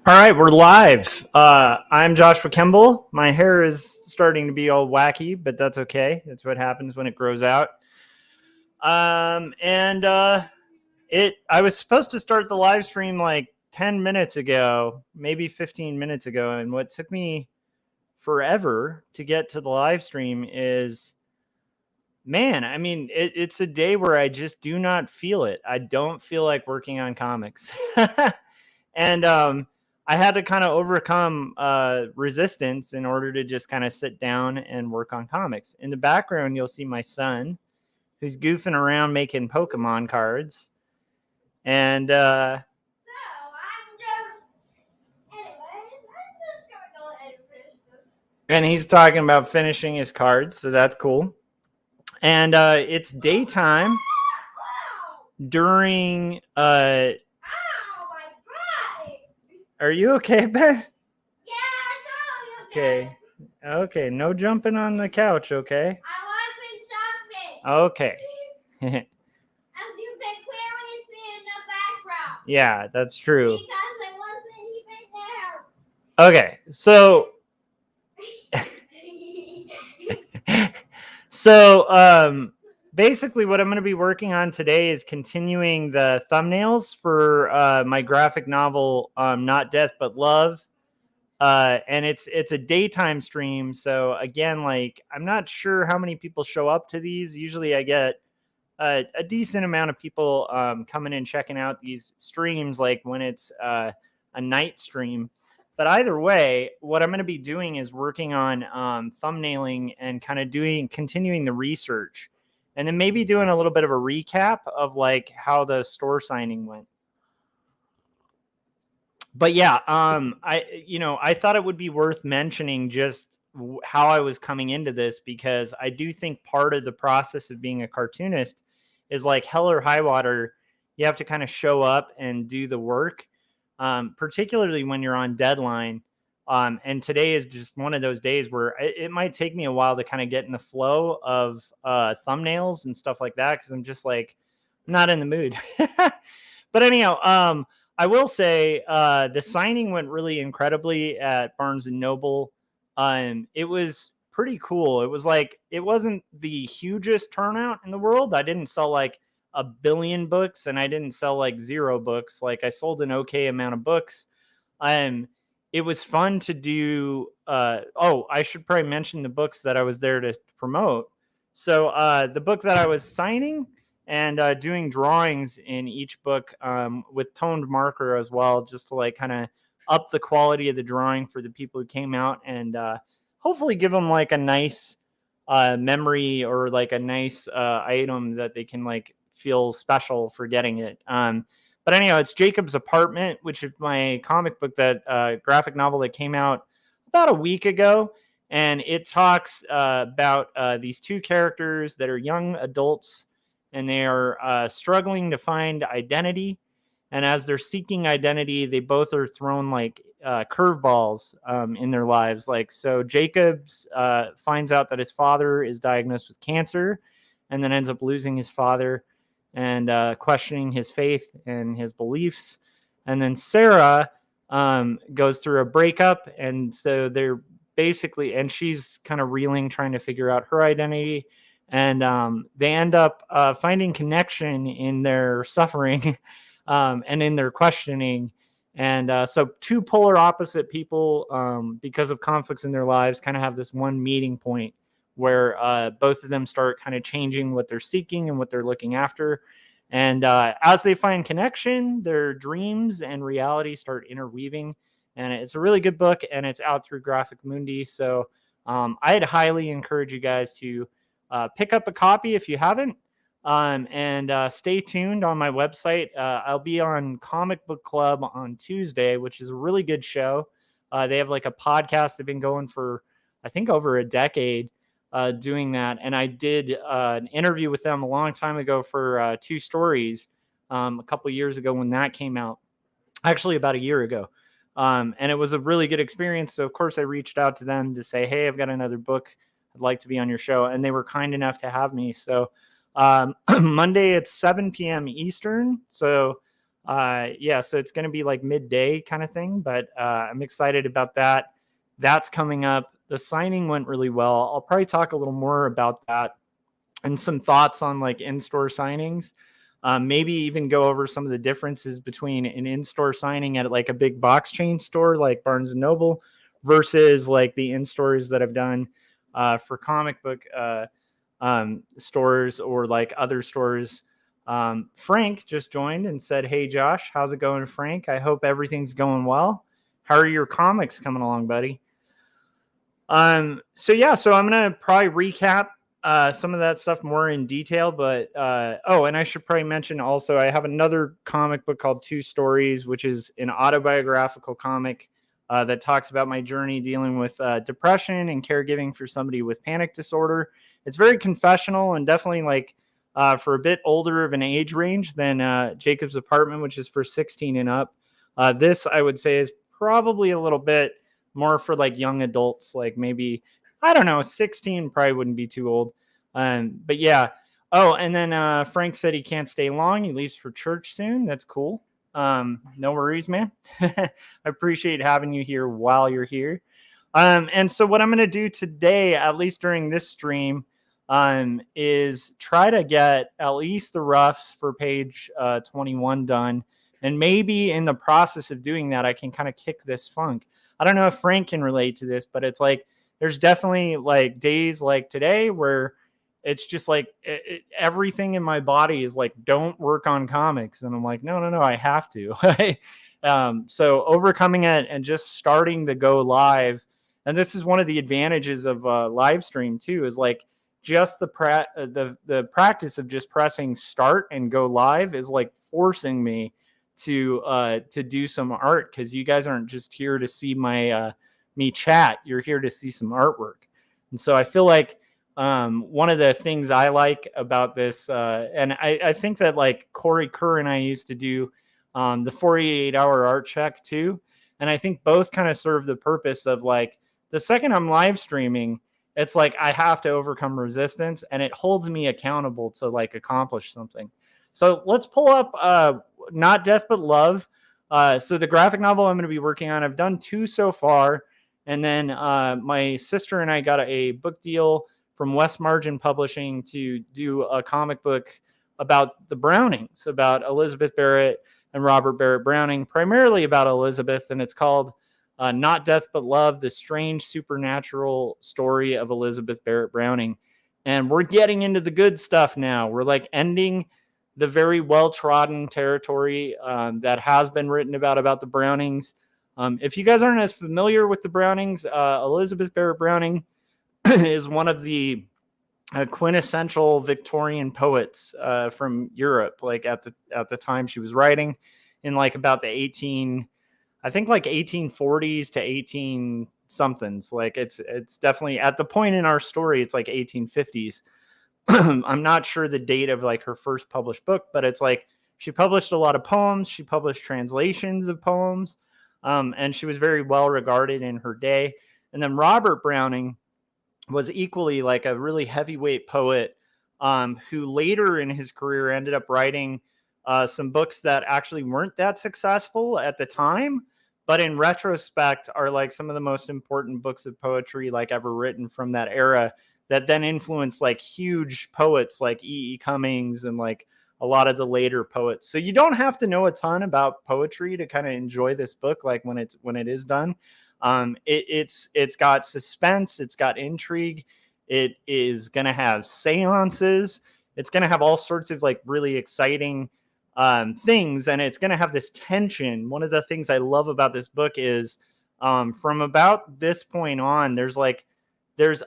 All right, we're live. I'm Joshua Kemble. My hair is starting to be all wacky, but that's okay. That's what happens when it grows out. And I was supposed to start the live stream like 10 minutes ago, maybe 15 minutes ago, and what took me forever to get to the live stream is, man, I mean, it's a day where I just do not feel it. I don't feel like working on comics. And I had to kind of overcome resistance in order to just kind of sit down and work on comics. In the background, you'll see my son, who's goofing around making Pokemon cards, and he's talking about finishing his cards, so that's cool. And it's daytime during. Are you okay, Ben? Yeah, Okay. Okay, no jumping on the couch, okay? I wasn't jumping. Okay. As you can clearly see in the background. Yeah, that's true. Because I wasn't even there. Okay, so basically what I'm going to be working on today is continuing the thumbnails for my graphic novel, Not Death But Love. And it's a daytime stream, so again, like, I'm not sure how many people show up to these. Usually I get a decent amount of people coming in checking out these streams, like when it's a night stream. But either way, what I'm going to be doing is working on thumbnailing and kind of continuing the research, and then maybe doing a little bit of a recap of like how the store signing went. But yeah, I thought it would be worth mentioning just how I was coming into this, because I do think part of the process of being a cartoonist is like hell or high water. You have to kind of show up and do the work, particularly when you're on deadline. And today is just one of those days where it might take me a while to kind of get in the flow of thumbnails and stuff like that, because I'm just like not in the mood. But anyhow, I will say the signing went really incredibly at Barnes and Noble. It was pretty cool. It was like, it wasn't the hugest turnout in the world. I didn't sell like a billion books, and I didn't sell like 0 books. Like, I sold an okay amount of books. It was fun to do. I should probably mention the books that I was there to promote. So the book that I was signing and doing drawings in each book with toned marker as well, just to like kind of up the quality of the drawing for the people who came out, and hopefully give them like a nice memory, or like a nice item that they can like feel special for getting it. But anyhow, it's Jacob's Apartment, which is my comic book, that graphic novel that came out about a week ago. And it talks about these two characters that are young adults, and they are struggling to find identity. And as they're seeking identity, they both are thrown like curveballs in their lives. Like, so Jacobs finds out that his father is diagnosed with cancer, and then ends up losing his father and questioning his faith and his beliefs. And then Sarah goes through a breakup, and so they're basically, and she's kind of reeling, trying to figure out her identity. And they end up finding connection in their suffering and in their questioning. And so two polar opposite people, because of conflicts in their lives, kind of have this one meeting point where both of them start kind of changing what they're seeking and what they're looking after. And as they find connection, their dreams and reality start interweaving. And it's a really good book, and it's out through Graphic Mundi. So I'd highly encourage you guys to pick up a copy if you haven't. And stay tuned on my website. I'll be on Comic Book Club on Tuesday, which is a really good show. They have like a podcast. They've been going for, I think, over a decade doing that. And I did an interview with them a long time ago for Two Stories a couple years ago when that came out, actually about a year ago. And it was a really good experience. So, of course, I reached out to them to say, hey, I've got another book. I'd like to be on your show. And they were kind enough to have me. So Monday at 7 p.m. Eastern. So Yeah, so it's going to be like midday kind of thing, but I'm excited about that. That's coming up. The signing went really well. I'll probably talk a little more about that and some thoughts on like in-store signings. Maybe even go over some of the differences between an in-store signing at like a big box chain store like Barnes and Noble versus like the in-stores that I've done for comic book stores or like other stores. Frank just joined and said, "Hey Josh, how's it going, Frank? I hope everything's going well. How are your comics coming along, buddy?" So yeah, so I'm gonna probably recap some of that stuff more in detail, but oh, and I should probably mention also I have another comic book called Two Stories, which is an autobiographical comic that talks about my journey dealing with depression and caregiving for somebody with panic disorder. It's very confessional and definitely like for a bit older of an age range than Jacob's Apartment, which is for 16 and up. This I would say is probably a little bit more for like young adults, like maybe, I don't know, 16 probably wouldn't be too old. But yeah. Oh, and then Frank said he can't stay long. He leaves for church soon. That's cool. No worries, man. I appreciate having you here while you're here. And so what I'm going to do today, at least during this stream, is try to get at least the roughs for page 21 done. And maybe in the process of doing that, I can kind of kick this funk. I don't know if Frank can relate to this, but it's like there's definitely like days like today where it's just like everything in my body is like, don't work on comics. And I'm like, no, I have to. So overcoming it and just starting to go live. And this is one of the advantages of live stream too, is like just the practice of just pressing start and go live is like forcing me to do some art, because you guys aren't just here to see my me chat. You're here to see some artwork. And so I feel like one of the things I like about this, and I think that like Corey Kerr and I used to do the 48-hour art check too. And I think both kind of serve the purpose of like the second I'm live streaming, it's like I have to overcome resistance and it holds me accountable to like accomplish something. So let's pull up Not Death But Love. So the graphic novel I'm going to be working on, I've done 2 so far. And then my sister and I got a book deal from West Margin Publishing to do a comic book about the Brownings, about Elizabeth Barrett and Robert Barrett Browning, primarily about Elizabeth. And it's called Not Death But Love, the strange supernatural story of Elizabeth Barrett Browning. And we're getting into the good stuff now. We're like ending the very well-trodden territory that has been written about the Brownings. If you guys aren't as familiar with the Brownings, Elizabeth Barrett Browning is one of the quintessential Victorian poets from Europe. Like at the time she was writing, in like about the 1840s to 18 somethings. Like it's definitely at the point in our story, it's like 1850s. I'm not sure the date of like her first published book, but it's like she published a lot of poems. She published translations of poems, and she was very well regarded in her day. And then Robert Browning was equally like a really heavyweight poet who later in his career ended up writing some books that actually weren't that successful at the time, but in retrospect are like some of the most important books of poetry like ever written from that era, that then influenced like huge poets like E.E. Cummings and like a lot of the later poets. So you don't have to know a ton about poetry to kind of enjoy this book, like when it is done. It's got suspense, it's got intrigue, it is going to have seances, it's going to have all sorts of like really exciting things, and it's going to have this tension. One of the things I love about this book is from about this point on, there's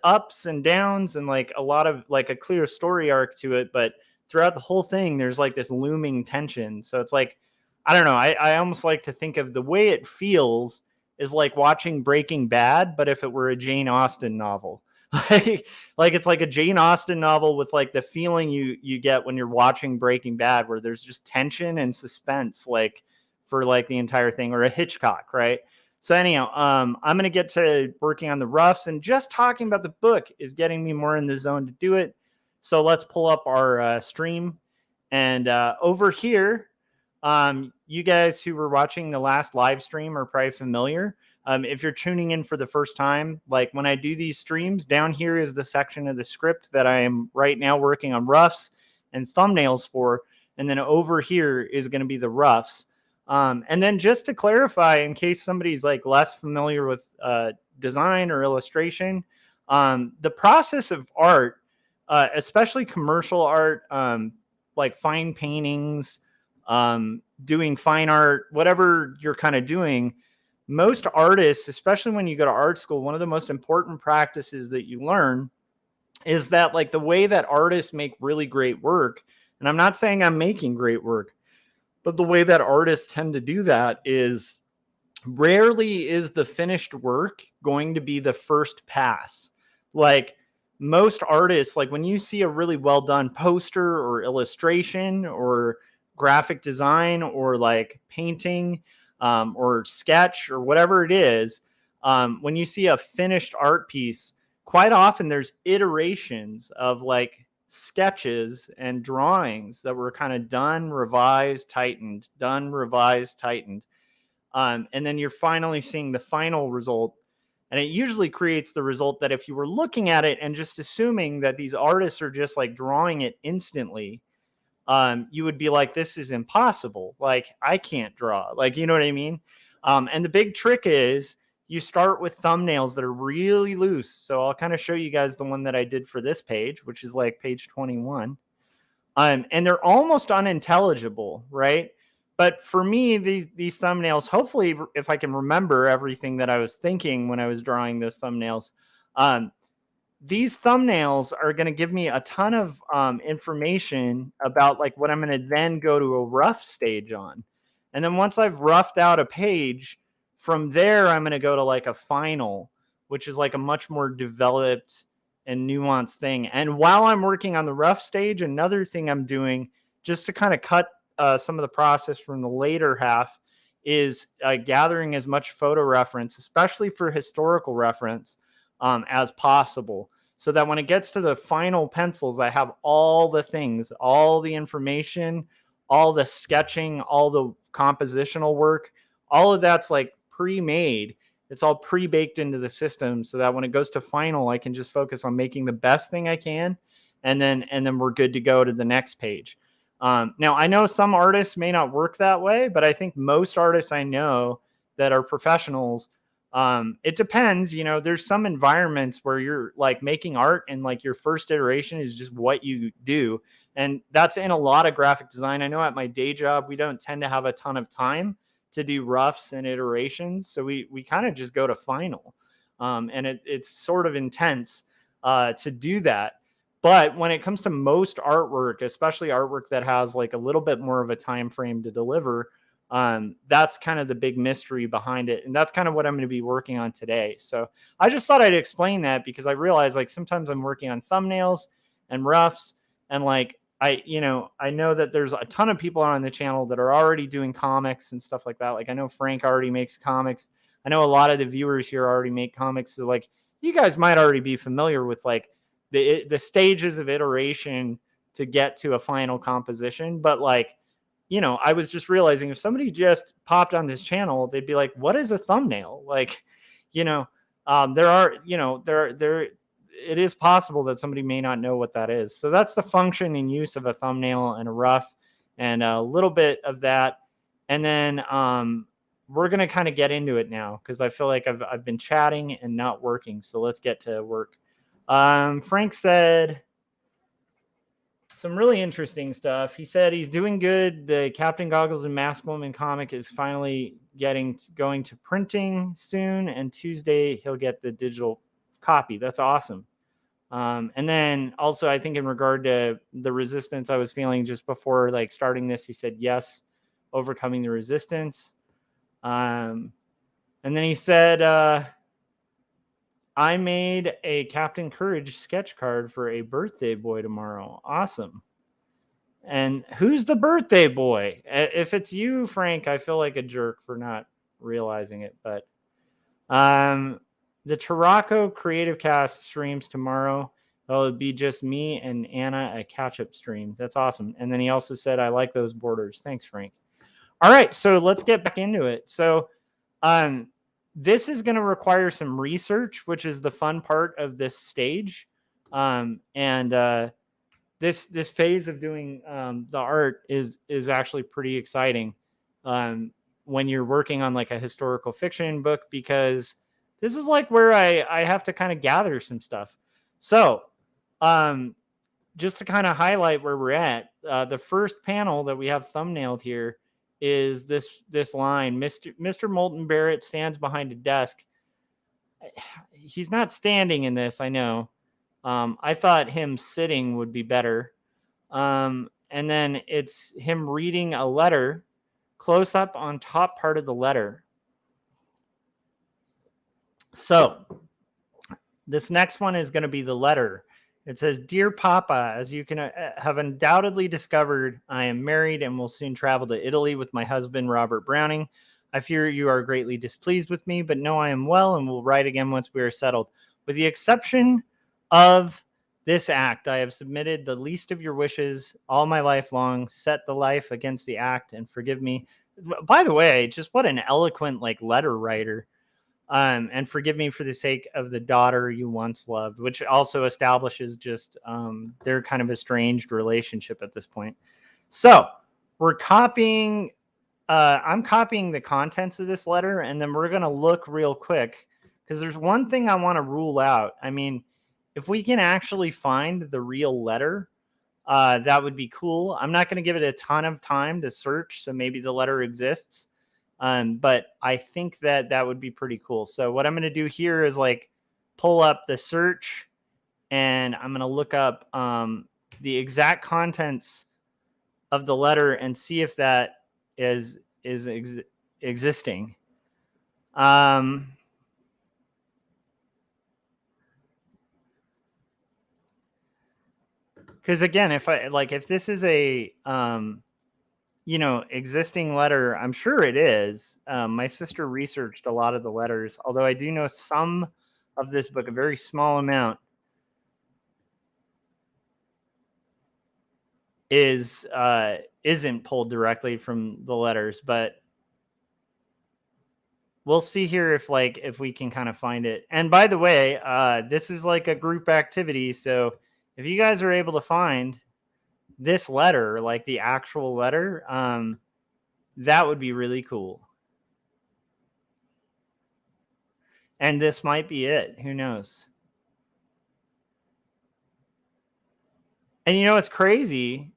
ups and downs and like a lot of like a clear story arc to it, but throughout the whole thing there's like this looming tension. So it's like, I don't know, I almost like to think of the way it feels is like watching Breaking Bad, but if it were a Jane Austen novel. like it's like a Jane Austen novel with like the feeling you get when you're watching Breaking Bad, where there's just tension and suspense like for like the entire thing, or a Hitchcock, right? So anyhow, I'm going to get to working on the roughs, and just talking about the book is getting me more in the zone to do it. So let's pull up our stream. And over here, You guys who were watching the last live stream are probably familiar. If you're tuning in for the first time, like when I do these streams, down here is the section of the script that I am right now working on roughs and thumbnails for. And then over here is going to be the roughs. And then just to clarify, in case somebody's like less familiar with design or illustration, the process of art, especially commercial art, like fine paintings, doing fine art, whatever you're kind of doing, most artists, especially when you go to art school, one of the most important practices that you learn is that like the way that artists make really great work, and I'm not saying I'm making great work, but the way that artists tend to do that is rarely is the finished work going to be the first pass. Like most artists, like when you see a really well done poster or illustration or graphic design or like painting or sketch or whatever it is, when you see a finished art piece, quite often there's iterations of like sketches and drawings that were kind of done, revised, tightened, done, revised, tightened. And then you're finally seeing the final result. And it usually creates the result that if you were looking at it and just assuming that these artists are just like drawing it instantly, you would be like, this is impossible. Like, I can't draw. Like, you know what I mean? And the big trick is you start with thumbnails that are really loose. So I'll kind of show you guys the one that I did for this page, which is like page 21. And they're almost unintelligible, right? But for me, these thumbnails, hopefully, if I can remember everything that I was thinking when I was drawing those thumbnails, these thumbnails are going to give me a ton of information about like what I'm going to then go to a rough stage on. And then once I've roughed out a page, from there, I'm going to go to like a final, which is like a much more developed and nuanced thing. And while I'm working on the rough stage, another thing I'm doing just to kind of cut some of the process from the later half is gathering as much photo reference, especially for historical reference, as possible. So that when it gets to the final pencils, I have all the things, all the information, all the sketching, all the compositional work, all of that's like pre-made. It's all pre-baked into the system so that when it goes to final, I can just focus on making the best thing I can. And then we're good to go to the next page. Now, I know some artists may not work that way, but I think most artists I know that are professionals, it depends. You know, there's some environments where you're like making art and like your first iteration is just what you do. And that's in a lot of graphic design. I know at my day job, we don't tend to have a ton of time to do roughs and iterations. So we kind of just go to final. And it's sort of intense to do that. But when it comes to most artwork, especially artwork that has like a little bit more of a time frame to deliver, that's kind of the big mystery behind it. And that's kind of what I'm going to be working on today. So I just thought I'd explain that because I realized like sometimes I'm working on thumbnails and roughs and like I know that there's a ton of people on the channel that are already doing comics and stuff like that. Like I know Frank already makes comics. I know a lot of the viewers here already make comics. So like you guys might already be familiar with like the stages of iteration to get to a final composition. But like, you know, I was just realizing if somebody just popped on this channel, they'd be like, what is a thumbnail? Like, you know, it is possible that somebody may not know what that is. So that's the function and use of a thumbnail and a rough and a little bit of that. And then we're going to kind of get into it now because I feel like I've been chatting and not working. So let's get to work. Frank said some really interesting stuff. He said he's doing good. The Captain Goggles and Mask Woman comic is finally going to printing soon. And Tuesday he'll get the digital copy. That's awesome. And then also I think in regard to the resistance I was feeling just before like starting this, he said, yes, overcoming the resistance. And then he said, I made a Captain Courage sketch card for a birthday boy tomorrow. Awesome. And who's the birthday boy? If it's you, Frank, I feel like a jerk for not realizing it. But the Tarako Creative Cast streams tomorrow. It'll be just me and Anna a catch-up stream. That's awesome. And then he also said, I like those borders. Thanks, Frank. All right, so let's get back into it. So this is going to require some research, which is the fun part of this stage. This phase of doing the art is actually pretty exciting when you're working on like a historical fiction book, because this is like where I have to kind of gather some stuff. So just to kind of highlight where we're at, the first panel that we have thumbnailed here is this line: Mr. Moulton Barrett stands behind a desk. He's not standing in this, I know. I thought him sitting would be better. And then it's him reading a letter, close up on top part of the letter. So this next one is going to be the letter. It says, "Dear Papa, as you can have undoubtedly discovered, I am married and will soon travel to Italy with my husband, Robert Browning. I fear you are greatly displeased with me, but know I am well and will write again once we are settled. With the exception of this act, I have submitted the least of your wishes all my life long. Set the life against the act and forgive me." By the way, just what an eloquent like letter writer. And forgive me for the sake of the daughter you once loved, which also establishes just their kind of estranged relationship at this point. So we're copying. I'm copying the contents of this letter, and then we're going to look real quick because there's one thing I want to rule out. I mean, if we can actually find the real letter, that would be cool. I'm not going to give it a ton of time to search, so maybe the letter exists. But I think that would be pretty cool. So what I'm going to do here is like pull up the search, and I'm going to look up the exact contents of the letter and see if that is existing. Because again, if this is a existing letter, I'm sure it is. My sister researched a lot of the letters, although I do know some of this book, a very small amount, isn't pulled directly from the letters, but we'll see here if we can kind of find it. And by the way, this is like a group activity, so if you guys are able to find this letter, like the actual letter, that would be really cool. And this might be it. Who knows? And it's crazy.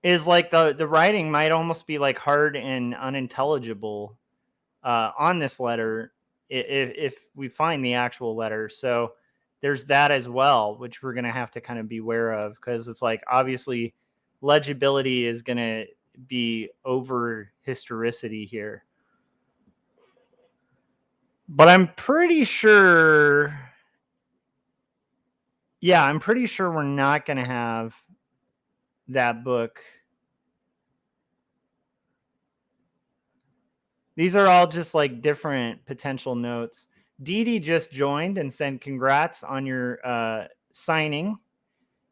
Is like the writing might almost be like hard and unintelligible on this letter if we find the actual letter. So there's that as well, which we're going to have to kind of be aware of, because it's like obviously legibility is going to be over historicity here. But I'm pretty sure, I'm pretty sure we're not going to have that book. These are all just like different potential notes. Dee Dee just joined and sent congrats on your signing.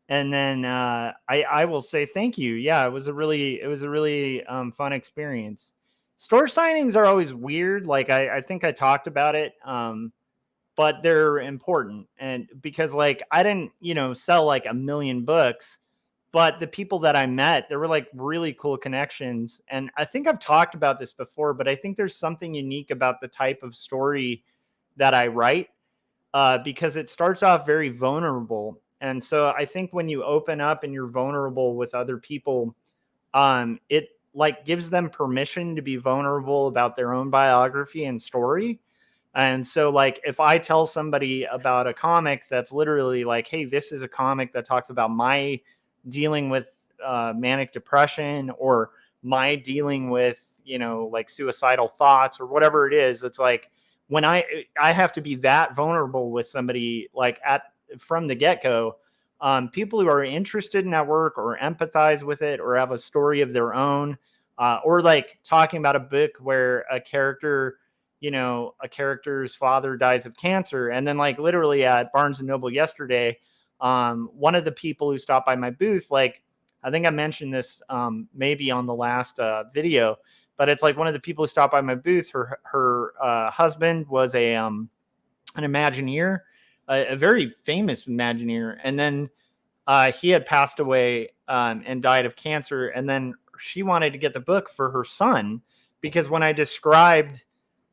And then I will say thank you. Yeah, it was a really fun experience. Store signings are always weird. Like I think I talked about it, but they're important. And because like I didn't sell like 1 million books, but the people that I met, there were like really cool connections. And I think I've talked about this before, but I think there's something unique about the type of story that I write, because it starts off very vulnerable. And so I think when you open up and you're vulnerable with other people, it like gives them permission to be vulnerable about their own biography and story. And so like if I tell somebody about a comic that's literally like, hey, this is a comic that talks about my dealing with manic depression, or my dealing with like suicidal thoughts, or whatever it is, it's like when I have to be that vulnerable with somebody like from the get-go, people who are interested in that work or empathize with it or have a story of their own, or like talking about a book where a character's father dies of cancer. And then like literally at Barnes and Noble yesterday, one of the people who stopped by my booth, like I think I mentioned this maybe on the last video, but it's like one of the people who stopped by my booth. Her husband was an Imagineer, a very famous Imagineer, and then he had passed away and died of cancer. And then she wanted to get the book for her son because when I described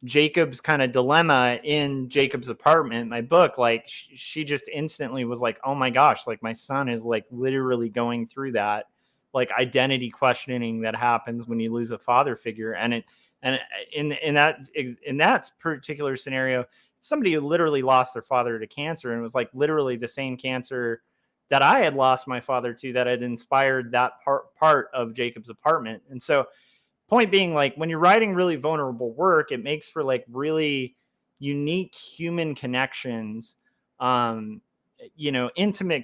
Jacob's kind of dilemma in Jacob's apartment, my book, like she just instantly was like, oh my gosh, like my son is like literally going through that like identity questioning that happens when you lose a father figure. And in that particular scenario, somebody who literally lost their father to cancer, and it was like literally the same cancer that I had lost my father to that had inspired that part of Jacob's apartment. And so point being, like when you're writing really vulnerable work, it makes for like really unique human connections, intimate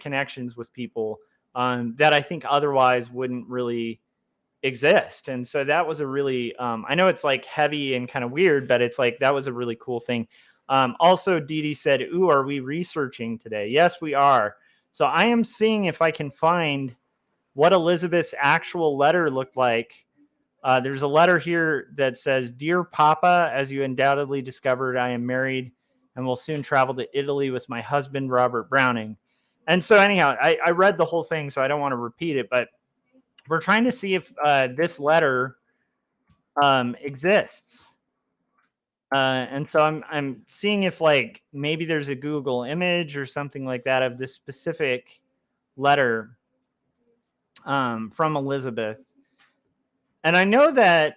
connections with people that I think otherwise wouldn't really exist. And so that was a really, I know it's like heavy and kind of weird, but it's like, that was a really cool thing. Also, Dee Dee said, ooh, are we researching today? Yes, we are. So I am seeing if I can find what Elizabeth's actual letter looked like. There's a letter here that says, Dear Papa, as you undoubtedly discovered, I am married and will soon travel to Italy with my husband, Robert Browning. And so anyhow, I read the whole thing, so I don't want to repeat it, but we're trying to see if this letter exists. And so I'm seeing if like maybe there's a Google image or something like that of this specific letter from Elizabeth. And I know that,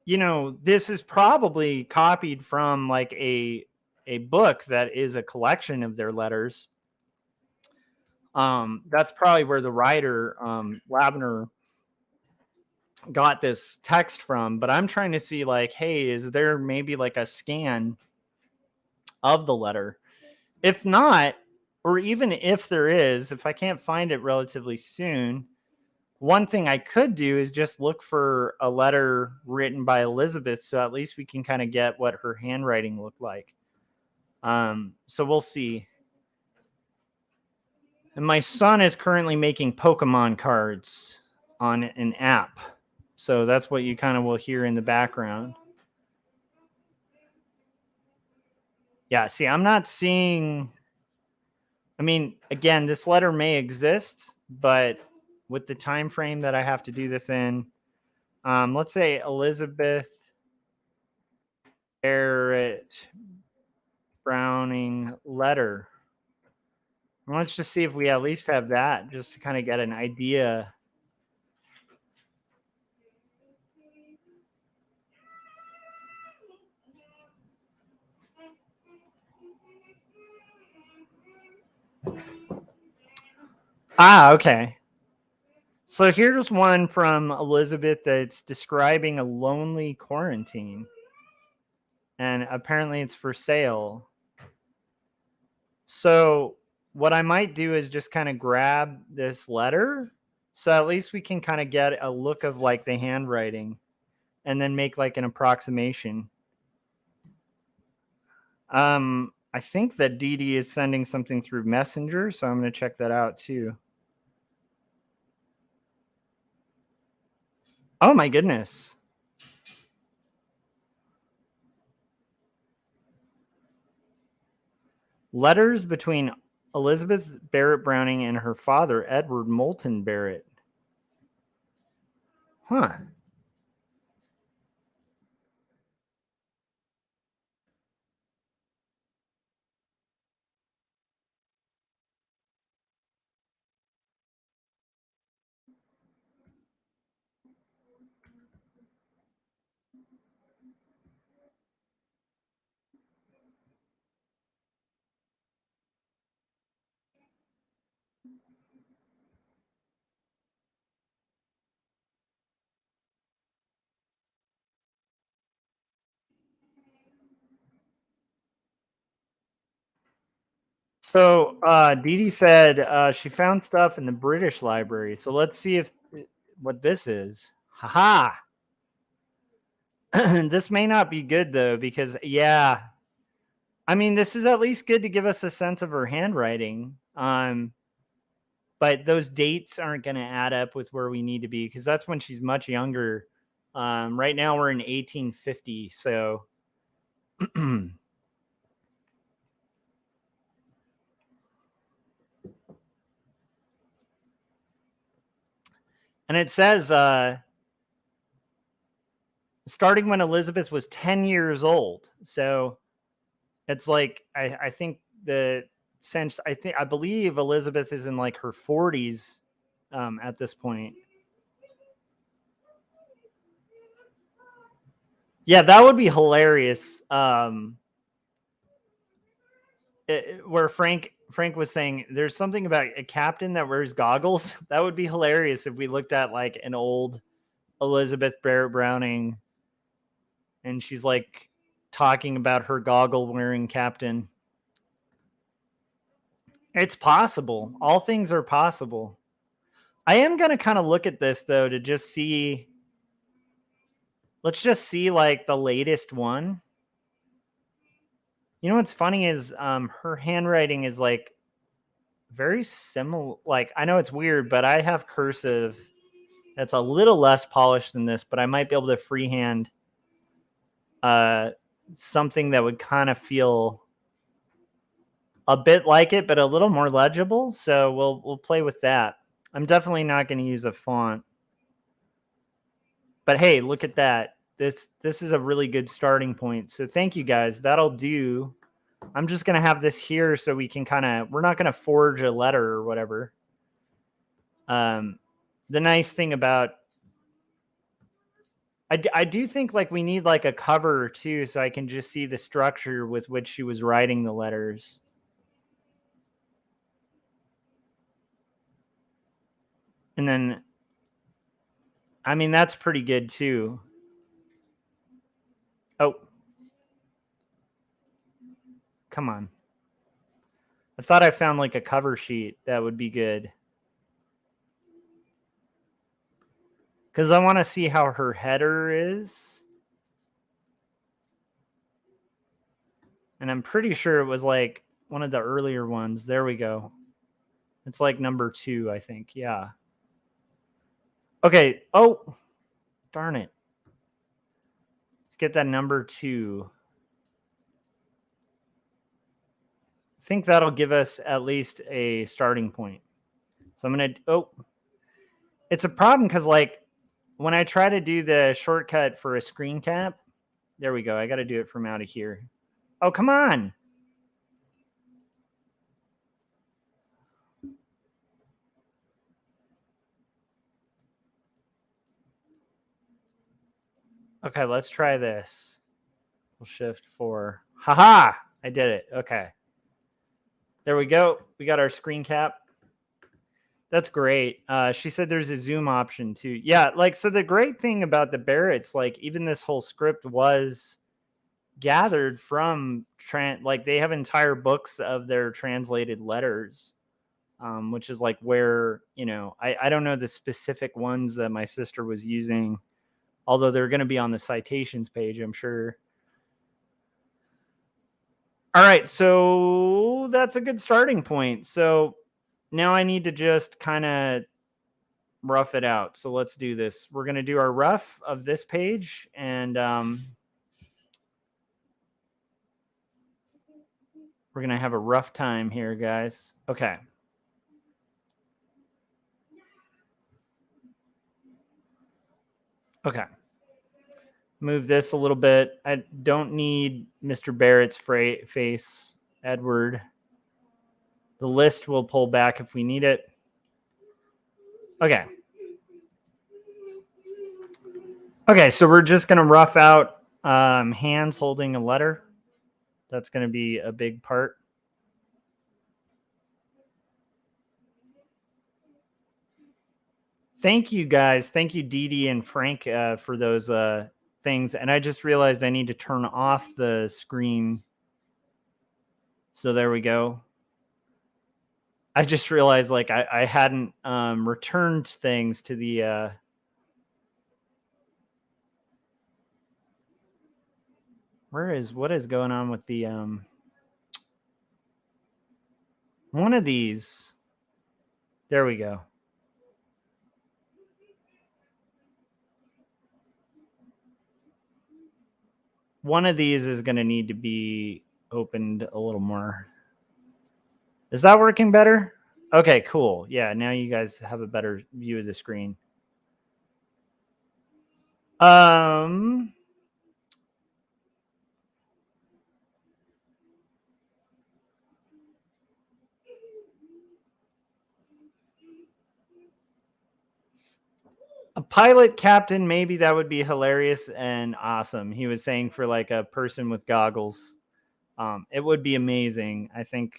this is probably copied from like a book that is a collection of their letters. That's probably where the writer, Lavner, got this text from. But I'm trying to see like, hey, is there maybe like a scan of the letter? If not, or even if there is, if I can't find it relatively soon, one thing I could do is just look for a letter written by Elizabeth, so at least we can kind of get what her handwriting looked like. So we'll see. And my son is currently making Pokemon cards on an app. So that's what you kind of will hear in the background. Yeah, see, I'm not seeing... I mean, again, this letter may exist, but with the time frame that I have to do this in, let's say Elizabeth Barrett Browning letter. Let's just see if we at least have that, just to kind of get an idea. Okay. So here's one from Elizabeth that's describing a lonely quarantine. And apparently it's for sale. So what I might do is just kind of grab this letter, so at least we can kind of get a look of like the handwriting and then make like an approximation. I think that Dee Dee is sending something through Messenger, so I'm going to check that out too. Oh my goodness. Letters between Elizabeth Barrett Browning and her father, Edward Moulton Barrett. Huh. So Dee Dee said she found stuff in the British Library. So let's see if what this is. Haha. This may not be good though, because yeah, I mean, this is at least good to give us a sense of her handwriting. but those dates aren't going to add up with where we need to be because that's when she's much younger. Right now we're in 1850, so and it says starting when Elizabeth was 10 years old. So it's like I think the sense I believe Elizabeth is in like her 40s at this point. Yeah, that would be hilarious. Where Frank was saying there's something about a captain that wears goggles. That would be hilarious if we looked at like an old Elizabeth Barrett Browning and she's like talking about her goggle wearing captain. It's possible. All things are possible. I am going to kind of look at this though to just see. Let's just see like the latest one. You know what's funny is her handwriting is like very similar. Like I know it's weird, but I have cursive that's a little less polished than this, but I might be able to freehand something that would kind of feel a bit like it, but a little more legible. So we'll play with that. I'm definitely not going to use a font. But hey, look at that. This is a really good starting point. So thank you guys. That'll do. I'm just going to have this here so we can we're not going to forge a letter or whatever. The nice thing about, I do think like we need like a cover too, so I can just see the structure with which she was writing the letters. And then, I mean, that's pretty good too. Oh, come on. I thought I found like a cover sheet that would be good. Because I want to see how her header is. And I'm pretty sure it was like one of the earlier ones. There we go. It's like number 2, I think. Yeah. Okay. Oh, darn it. Let's get that number 2. I think that'll give us at least a starting point. So I'm going to, it's a problem because like when I try to do the shortcut for a screen cap, there we go. I got to do it from out of here. Oh, come on. Okay, let's try this. We'll shift 4. Haha! I did it. Okay. There we go. We got our screen cap. That's great. She said there's a zoom option too. Yeah, like so the great thing about the Barretts, like even this whole script was gathered from like they have entire books of their translated letters, which is like where, you know, I don't know the specific ones that my sister was using, although they're going to be on the citations page, I'm sure. All right, so that's a good starting point. So now I need to just kind of rough it out. So let's do this. We're going to do our rough of this page, and we're going to have a rough time here, guys. Okay. Okay. Move this a little bit. I don't need Mr. Barrett's face, Edward. The list will pull back if we need it. Okay. Okay, so we're just going to rough out hands holding a letter. That's going to be a big part. Thank you, guys. Thank you, Dee Dee and Frank, for those things. And I just realized I need to turn off the screen. So there we go. I just realized like I hadn't returned things to the what is going on with the one of these? There we go. One of these is going to need to be opened a little more. Is that working better? Okay, cool. Yeah, now you guys have a better view of the screen. A pilot captain, maybe that would be hilarious and awesome. He was saying for like a person with goggles. It would be amazing. I think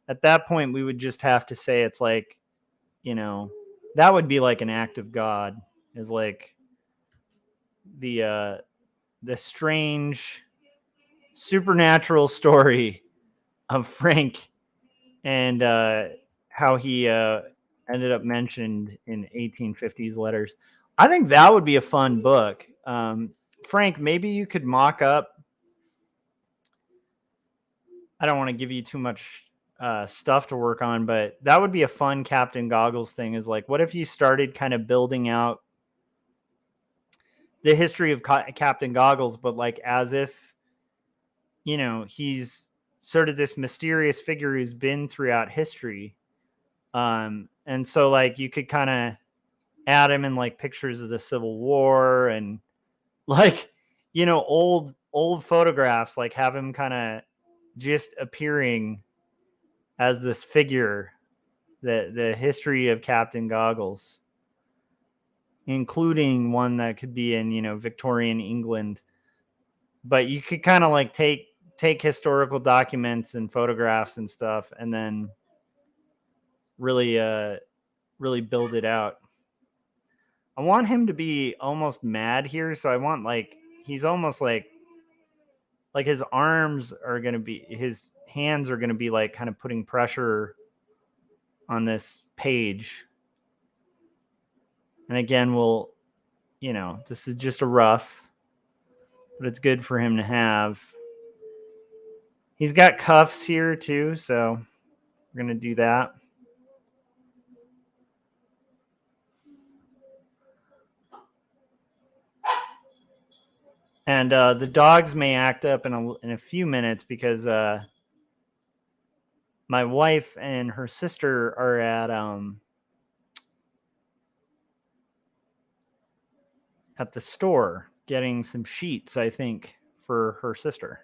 at that point we would just have to say it's like, you know, that would be like an act of God, is like the strange supernatural story of Frank and how he ended up mentioned in 1850s letters. I think that would be a fun book. Frank, maybe you could mock up. I don't want to give you too much stuff to work on, but that would be a fun Captain Goggles thing. Is like, what if you started kind of building out the history of Captain Goggles, but like as if, you know, he's sort of this mysterious figure who's been throughout history. And so like you could kind of add him in like pictures of the Civil War and like, you know, old photographs, like have him kind of just appearing as this figure, the history of Captain Goggles, including one that could be in, you know, Victorian England. But you could kind of like take historical documents and photographs and stuff and then really really build it out. I want him to be almost mad here, so I want like he's almost like his arms are going to be, his hands are going to be like kind of putting pressure on this page. And again, we'll, you know, this is just a rough, but it's good for him to have. He's got cuffs here too, so we're going to do that. And the dogs may act up in a few minutes because my wife and her sister are at the store getting some sheets, I think, for her sister.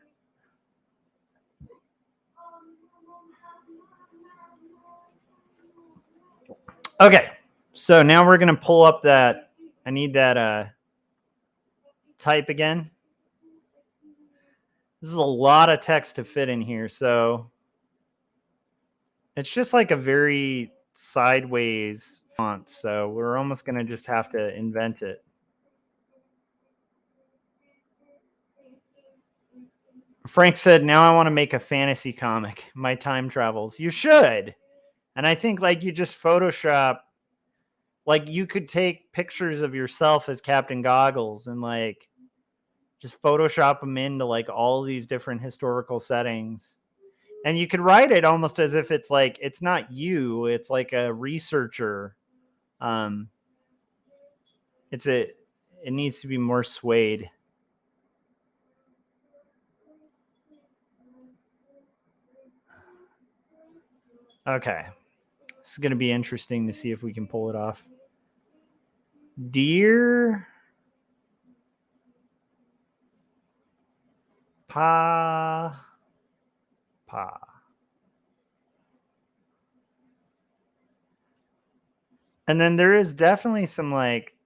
Okay, so now we're going to pull up that. I need that type again. This is a lot of text to fit in here, so it's just like a very sideways font, so we're almost going to just have to invent it. Frank said, now I want to make a fantasy comic, My Time Travels. You should. And I think like you just Photoshop, like you could take pictures of yourself as Captain Goggles and like just Photoshop them into like all these different historical settings. And you could write it almost as if it's like, it's not you, it's like a researcher. It needs to be more suede. Okay. This is going to be interesting to see if we can pull it off. Dear Pa. And then there is definitely some like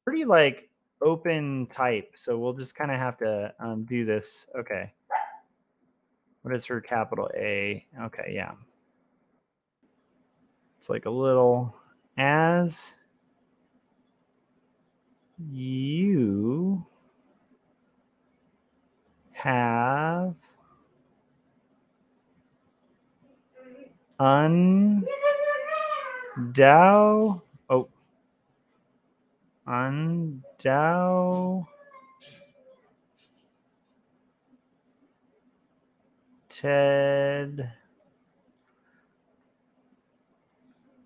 pretty like open type. So we'll just kind of have to do this. Okay. What is her capital A? Okay, yeah. It's like a little as you have undoubtedly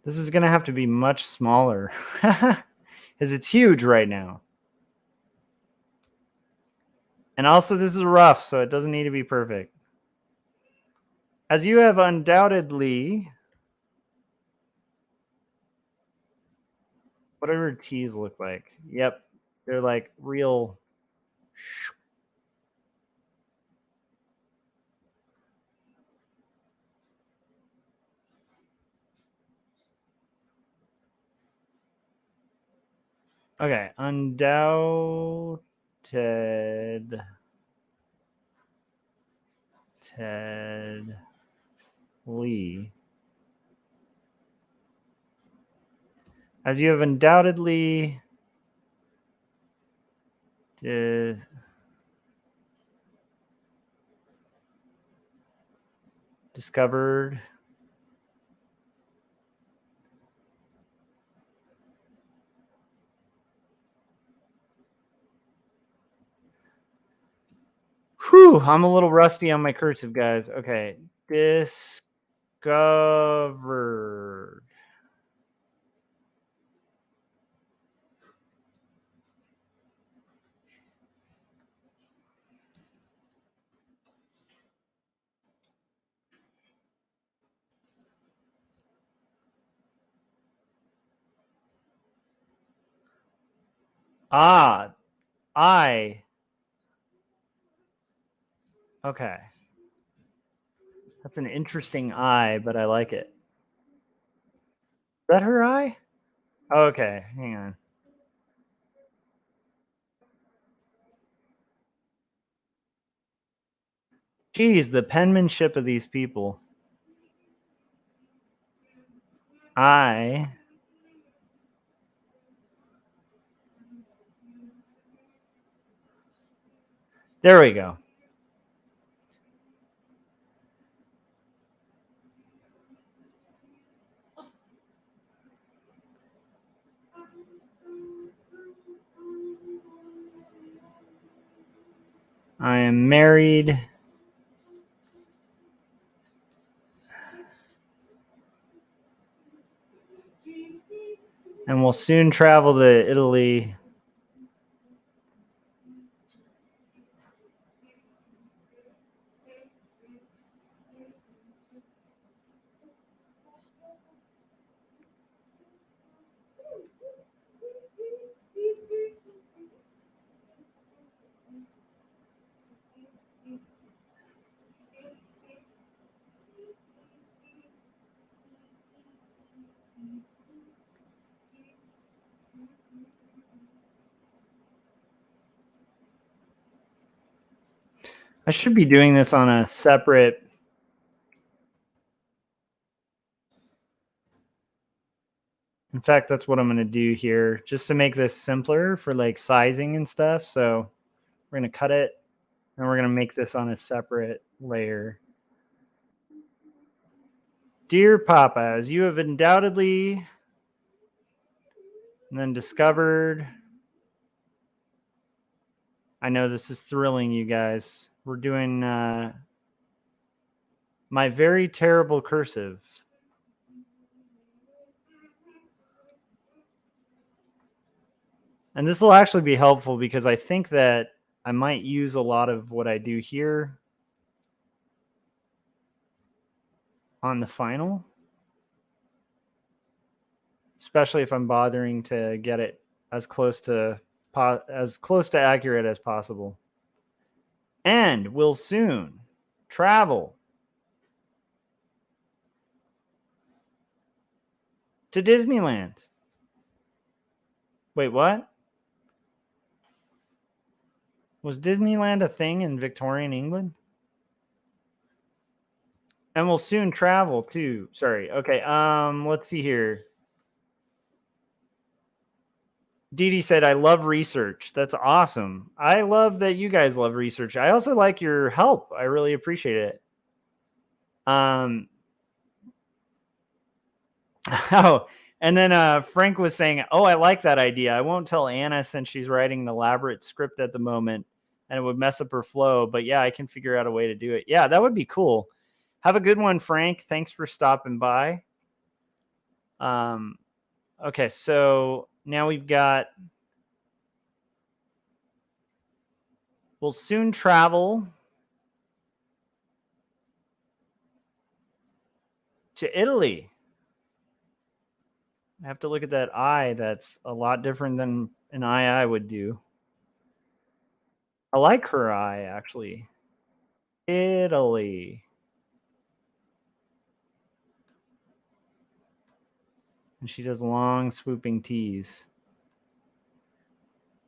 This is going to have to be much smaller because it's huge right now. And also, this is rough, so it doesn't need to be perfect. As you have undoubtedly... What do her T's look like? Yep. They're like real... Okay. Undoubted... Lee. As you have undoubtedly discovered Whew, I'm a little rusty on my cursive, guys. Okay. Discovered. Ah, I. Okay. That's an interesting eye, but I like it. Is that her eye? Okay, hang on. Geez, the penmanship of these people. I. There we go. I am married. And will soon travel to Italy. I should be doing this on a separate... In fact, that's what I'm going to do here, just to make this simpler for like sizing and stuff. So we're going to cut it, and we're going to make this on a separate layer. Dear Papa, as you have undoubtedly and then discovered... I know this is thrilling, you guys. We're doing my very terrible cursive. And this will actually be helpful because I think that I might use a lot of what I do here on the final, especially if I'm bothering to get it as close to accurate as possible. And will soon travel to Disneyland. Wait, what? Was Disneyland a thing in Victorian England? And will soon travel to... Sorry. Okay. Let's see here. Dee Dee said, I love research. That's awesome. I love that you guys love research. I also like your help. I really appreciate it. Oh, and then Frank was saying, oh, I like that idea. I won't tell Anna since she's writing an elaborate script at the moment and it would mess up her flow. But yeah, I can figure out a way to do it. Yeah, that would be cool. Have a good one, Frank. Thanks for stopping by. Okay, so now we've got. We'll soon travel to Italy. I have to look at that eye. That's a lot different than an eye I would do. I like her eye, actually. Italy. And she does long, swooping T's.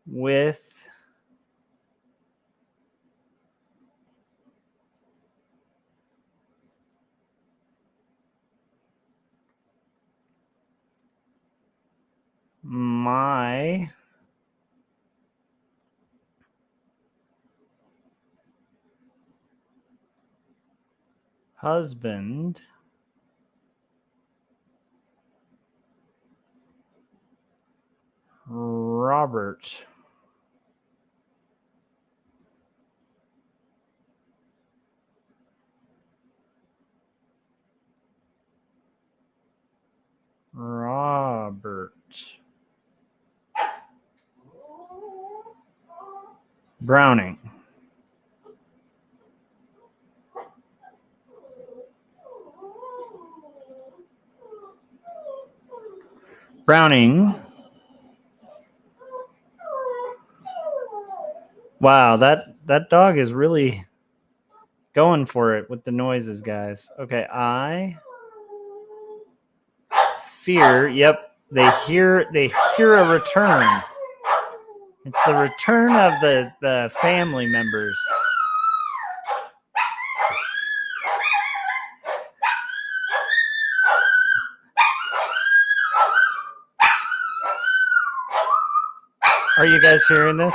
With my husband, Robert. Robert Browning. Browning. Wow, that dog is really going for it with the noises, guys. Okay, I fear. Yep, they hear a return. It's the return of the family members. Are you guys hearing this?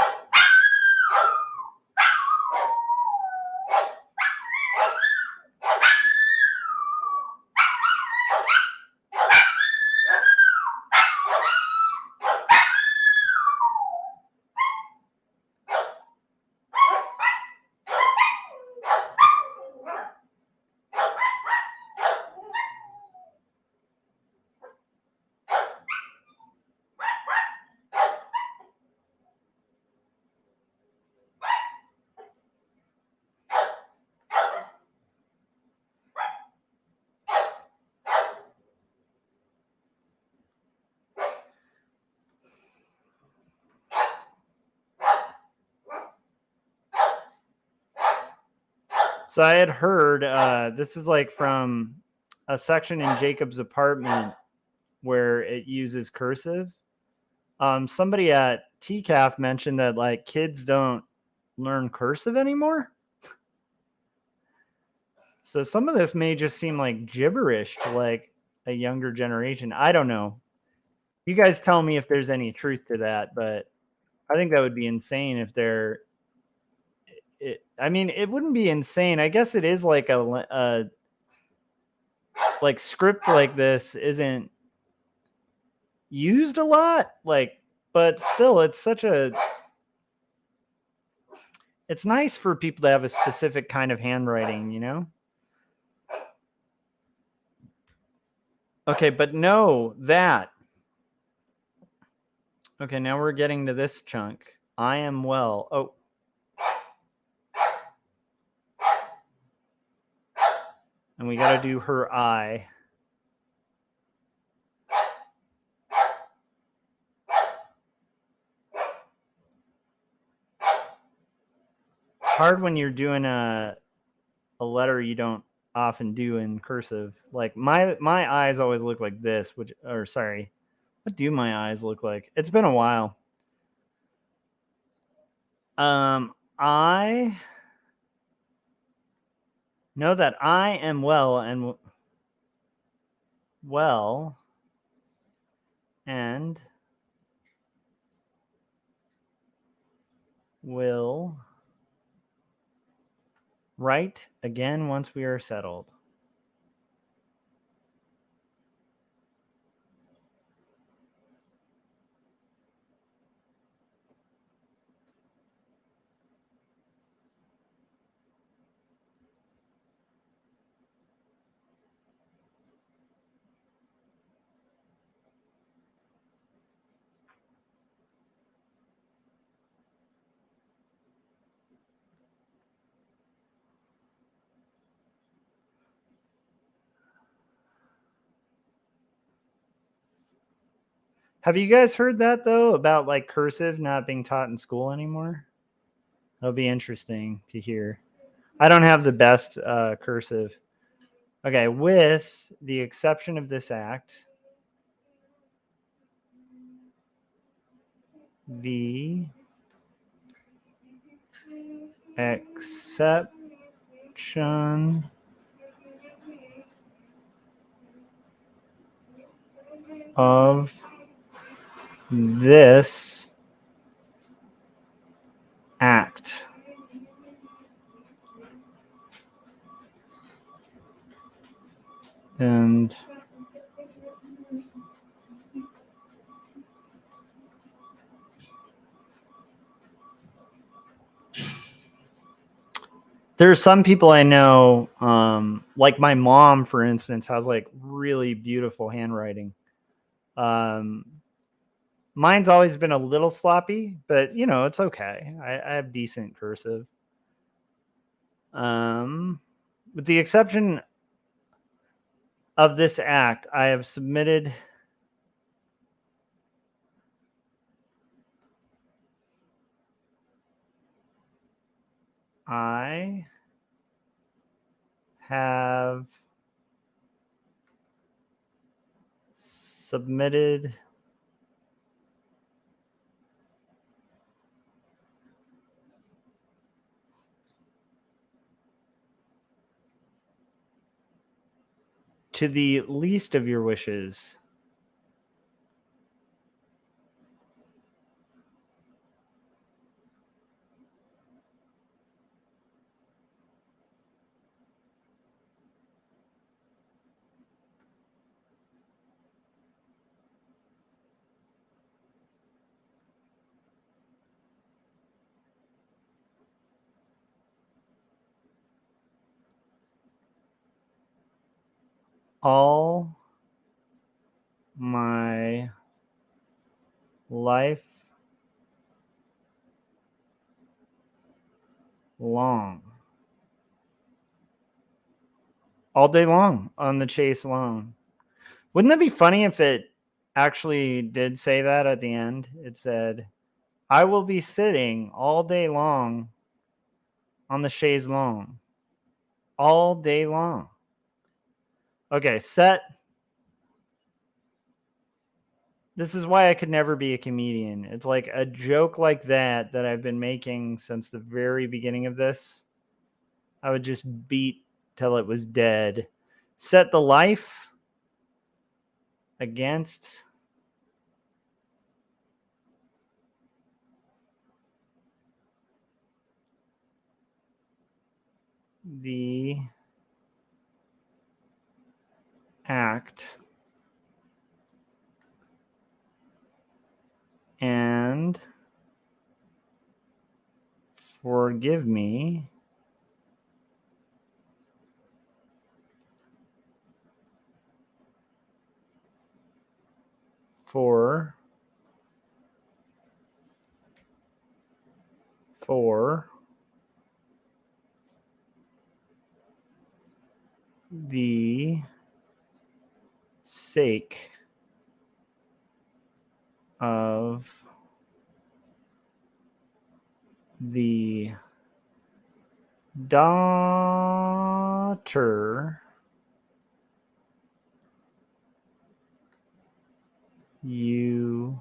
So I had heard, this is like from a section in Jacob's apartment where it uses cursive. Somebody at TCAF mentioned that like kids don't learn cursive anymore. So some of this may just seem like gibberish to like a younger generation. I don't know. You guys tell me if there's any truth to that, but I think that would be insane if they're. I mean, it wouldn't be insane. I guess it is like a like script like this isn't used a lot, like, but still, it's such a. It's nice for people to have a specific kind of handwriting, you know. Okay, but no, that. Okay, now we're getting to this chunk. I am well. Oh. And we got to do her eye. It's hard when you're doing a letter you don't often do in cursive. Like my eyes always look like this, what do my eyes look like? It's been a while. I know that I am well and will write again once we are settled. Have you guys heard that though about like cursive not being taught in school anymore? That'll be interesting to hear. I don't have the best cursive. Okay, with the exception of this act, the exception of this act. And there's some people I know, like my mom, for instance, has like really beautiful handwriting. Mine's always been a little sloppy, but you know, it's okay. I have decent cursive. With the exception of this act, I have submitted I have submitted to the least of your wishes. All my life long. All day long on the chase long. Wouldn't that be funny if it actually did say that at the end? It said, I will be sitting all day long on the chaise long. All day long. Okay, set. This is why I could never be a comedian. It's like a joke like that I've been making since the very beginning of this. I would just beat till it was dead. Set the life against the act and forgive me for the sake of the daughter you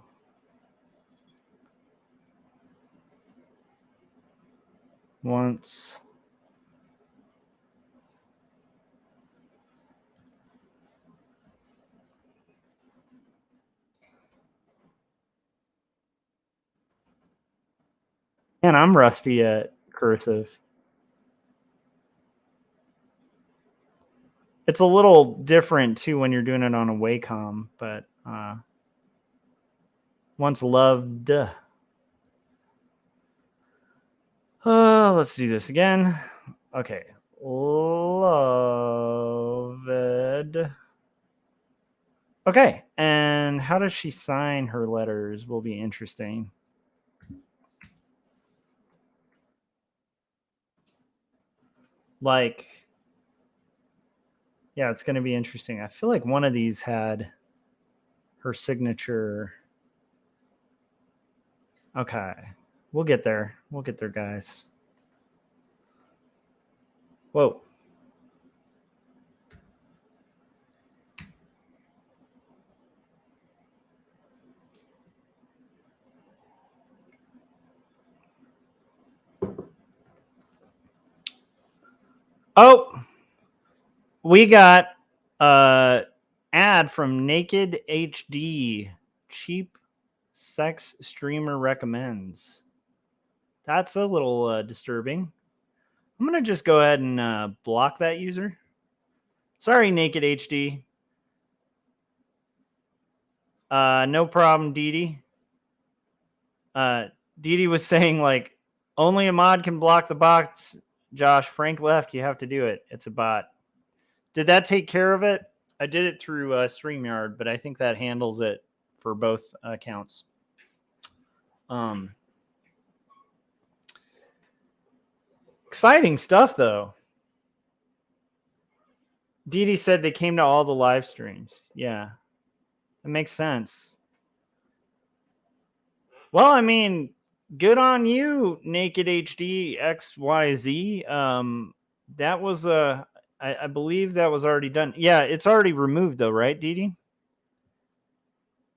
once and I'm rusty at cursive. It's a little different too when you're doing it on a Wacom, but once loved. Let's do this again. Okay. Loved. Okay. And how does she sign her letters will be interesting. Like, yeah, it's going to be interesting. I feel like one of these had her signature. Okay. We'll get there. We'll get there, guys. Whoa. Oh, we got ad from Naked HD. Cheap sex streamer recommends. That's a little disturbing. I'm going to just go ahead and block that user. Sorry, Naked HD. No problem, Dee Dee. Dee Dee was saying, like, only a mod can block the bots. Josh, Frank left. You have to do it. It's a bot. Did that take care of it? I did it through StreamYard, but I think that handles it for both accounts. Exciting stuff, though. Dee Dee said they came to all the live streams. Yeah, it makes sense. Well, I mean, good on you, Naked HD XYZ. That was I believe that was already done. Yeah, it's already removed though, right, Dee Dee?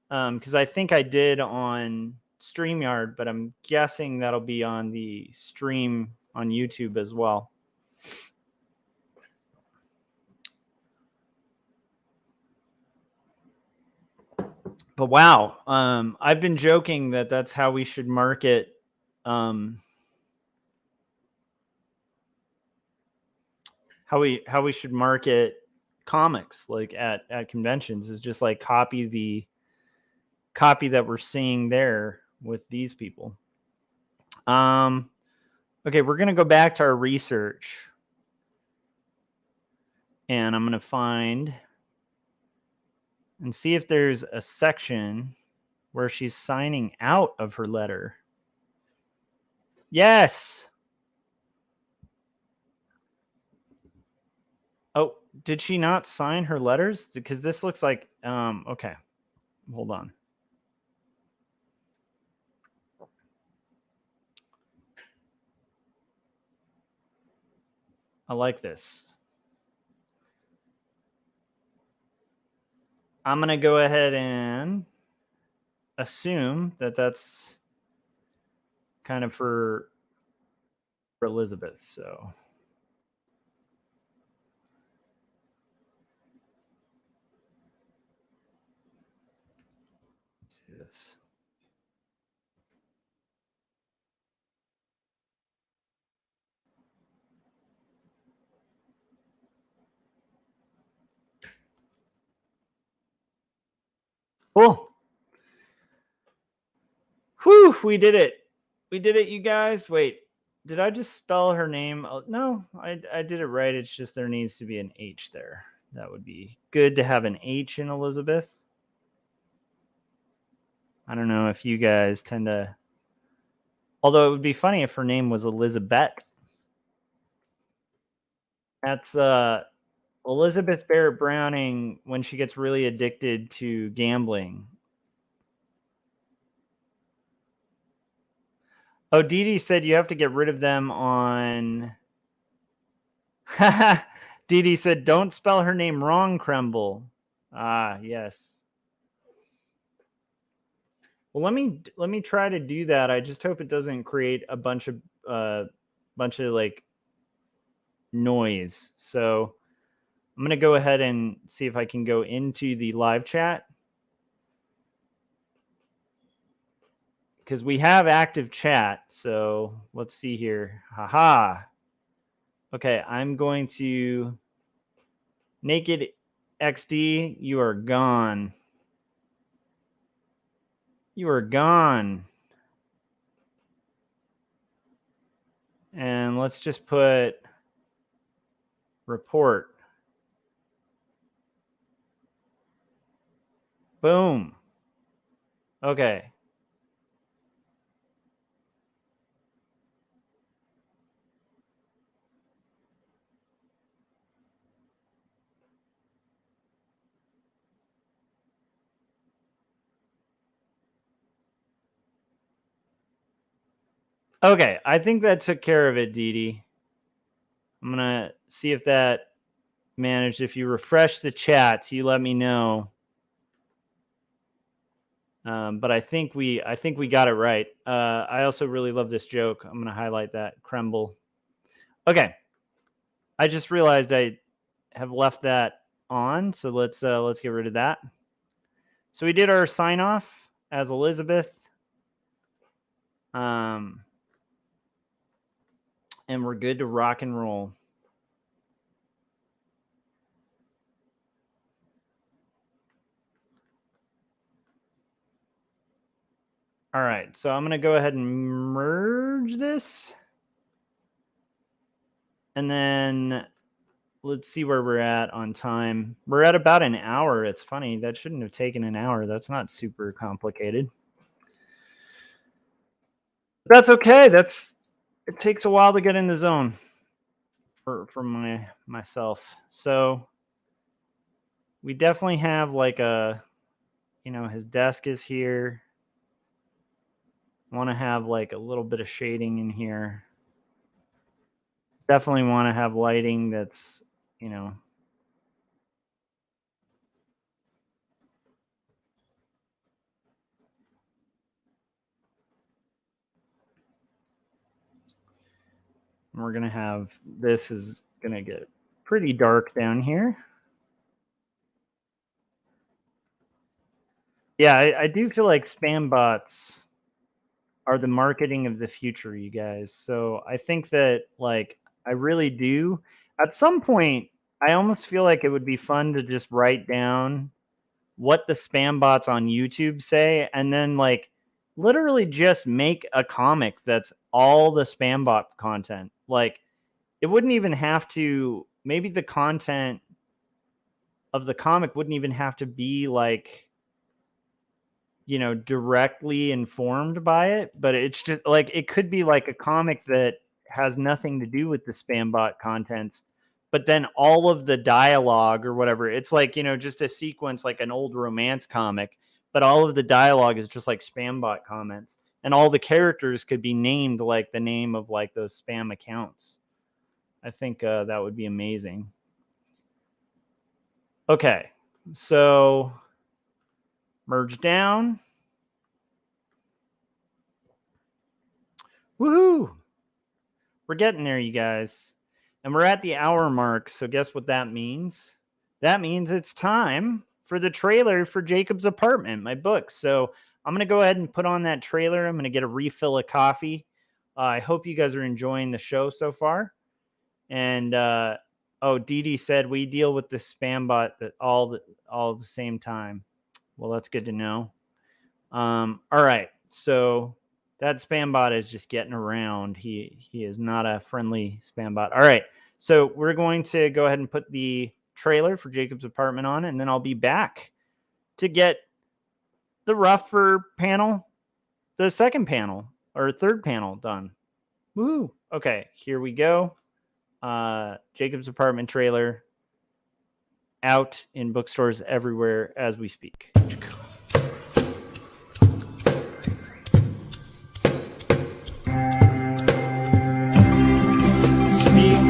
Because I think I did on StreamYard, but I'm guessing that'll be on the stream on YouTube as well. But wow, I've been joking that that's how we should market. How we should market comics, like at conventions, is just like copy that we're seeing there with these people. Okay, we're gonna go back to our research, and I'm gonna find and see if there's a section where she's signing out of her letter. Yes. Oh, did she not sign her letters? Because this looks like okay. Hold on. I like this. I'm going to go ahead and assume that that's kind of for Elizabeth. So let's do this. Cool. Whew, we did it. We did it, you guys. Wait, did I just spell her name? No, I did it right. It's just there needs to be an H there. That would be good to have an H in Elizabeth. I don't know if you guys tend to. Although it would be funny if her name was Elizabeth. That's Elizabeth Barrett Browning when she gets really addicted to gambling. Oh, Dee Dee said you have to get rid of them on. Dee Dee said, don't spell her name wrong, Kremble. Ah, yes. Well, let me try to do that. I just hope it doesn't create a bunch of like noise. So I'm gonna go ahead and see if I can go into the live chat, because we have active chat. So let's see here. Haha. Okay, I'm going to Naked XD. You are gone. You are gone. And let's just put report. Boom. Okay. Okay, I think that took care of it, Dee Dee. I'm going to see if that managed. If you refresh the chats, you let me know. But I think we got it right. I also really love this joke. I'm going to highlight that. Kemble. Okay. I just realized I have left that on, so let's get rid of that. So we did our sign off as Elizabeth. And we're good to rock and roll. All right, so I'm going to go ahead and merge this. And then let's see where we're at on time. We're at about an hour. It's funny. That shouldn't have taken an hour. That's not super complicated. That's okay. It takes a while to get in the zone for myself. So we definitely have like a, his desk is here. Want to have like a little bit of shading in here. Definitely want to have lighting that's, we're going to have, this is going to get pretty dark down here. Yeah, I do feel like spam bots are the marketing of the future, you guys. So I think that, like, I really do. At some point, I almost feel like it would be fun to just write down what the spam bots on YouTube say, and then, like, literally just make a comic that's all the spam bot content. Like, it wouldn't even have to, maybe the content of the comic wouldn't even have to be like, directly informed by it, but it's just like, it could be like a comic that has nothing to do with the spam bot contents, but then all of the dialogue or whatever, it's like, just a sequence, like an old romance comic, but all of the dialogue is just like spam bot comments, and all the characters could be named like the name of like those spam accounts. I think that would be amazing. Okay, so merge down. Woohoo! We're getting there, you guys. And we're at the hour mark, so guess what that means? That means it's time for the trailer for Jacob's Apartment, my book. So I'm going to go ahead and put on that trailer. I'm going to get a refill of coffee. I hope you guys are enjoying the show so far. And, Dee Dee said we deal with the spam bot all at the same time. Well, that's good to know. All right, so that spam bot is just getting around. He is not a friendly spam bot. All right, so we're going to go ahead and put the trailer for Jacob's Apartment on, and then I'll be back to get the rougher panel, the second panel or third panel done. Woo! Okay, here we go. Jacob's Apartment trailer out in bookstores everywhere as we speak.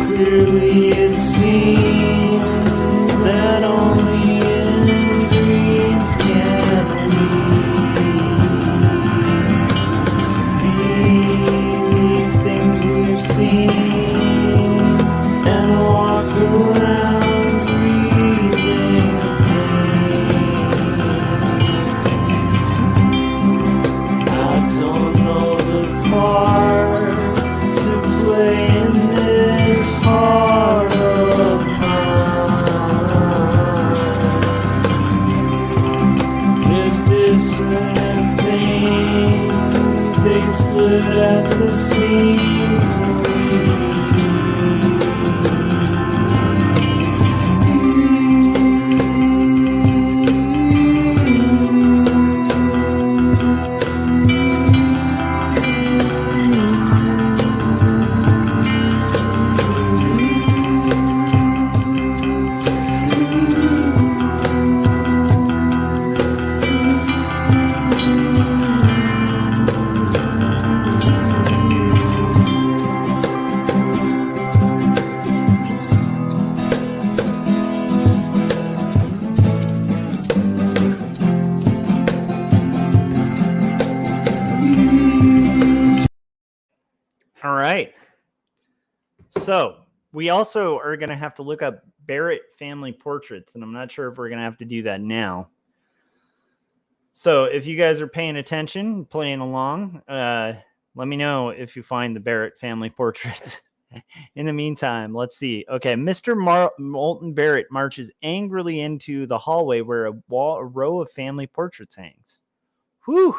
Clearly it seems that only in dreams can we these things we've seen and walk around breathing things. So we also are going to have to look up Barrett family portraits, and I'm not sure if we're going to have to do that now. So if you guys are paying attention, playing along, let me know if you find the Barrett family portrait. In the meantime, let's see. Okay, Mr. Moulton Barrett marches angrily into the hallway where a row of family portraits hangs. Whew.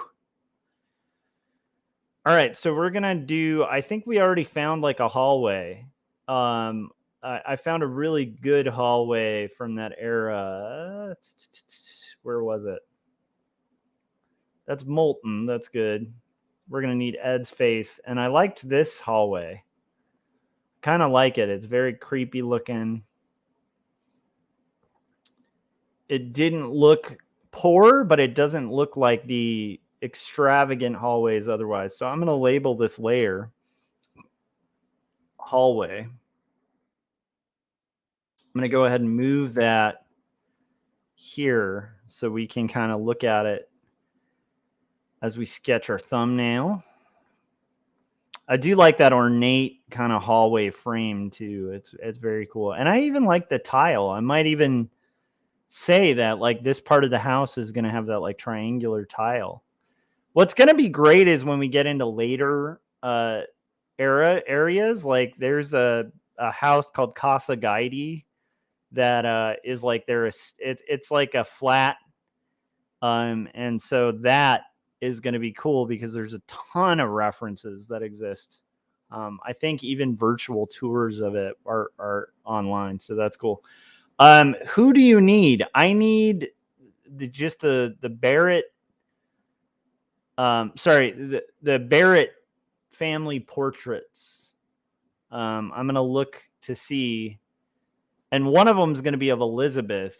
All right, so we're gonna do. I think we already found like a hallway. I found a really good hallway from that era. Where was it? That's Moulton. That's good. We're going to need Ed's face. And I liked this hallway. Kind of like it. It's very creepy looking. It didn't look poor, but it doesn't look like the extravagant hallways otherwise. So I'm going to label this layer hallway. I'm going to go ahead and move that here so we can kind of look at it as we sketch our thumbnail. I do like that ornate kind of hallway frame too. It's very cool. And I even like the tile. I might even say that like this part of the house is going to have that like triangular tile. What's going to be great is when we get into later areas, like there's a house called Casa Guidi that is like it's like a flat and so that is going to be cool because there's a ton of references that exist. I think even virtual tours of it are online, so that's cool. Who do you need? I need the Barrett. Sorry, the Barrett family portraits. I'm going to look to see, and one of them is going to be of Elizabeth,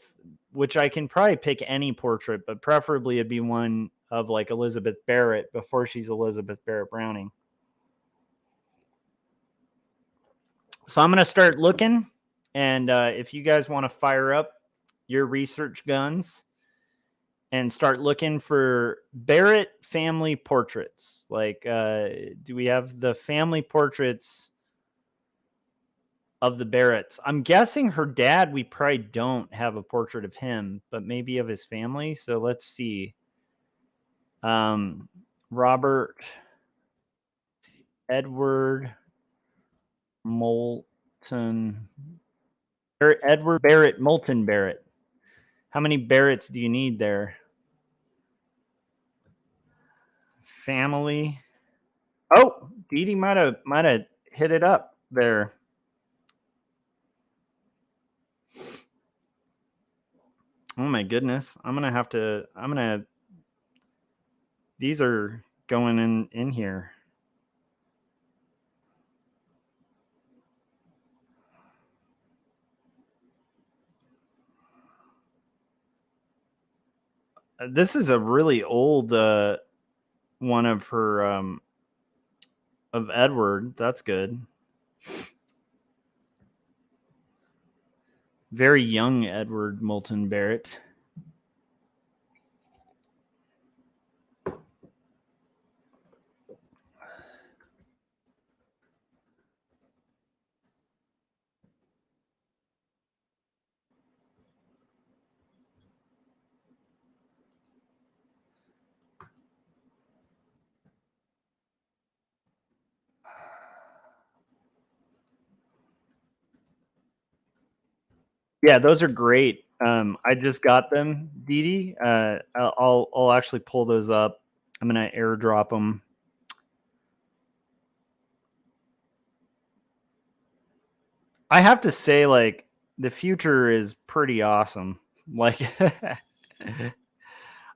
which I can probably pick any portrait, but preferably it'd be one of like Elizabeth Barrett before she's Elizabeth Barrett Browning. So I'm going to start looking, and if you guys want to fire up your research guns and start looking for Barrett family portraits, like do we have the family portraits of the Barretts? I'm guessing her dad, we probably don't have a portrait of him, but maybe of his family. So let's see. Robert Edward Moulton. Edward Barrett Moulton Barrett. How many Barretts do you need there? Family. Oh, Dee Dee might have hit it up there. Oh my goodness. These are going in here. This is a really old one of her of Edward. That's good. Very young Edward Moulton Barrett. Yeah, those are great. I just got them, Dee Dee. I'll actually pull those up. I'm gonna airdrop them. I have to say, like, the future is pretty awesome. Like,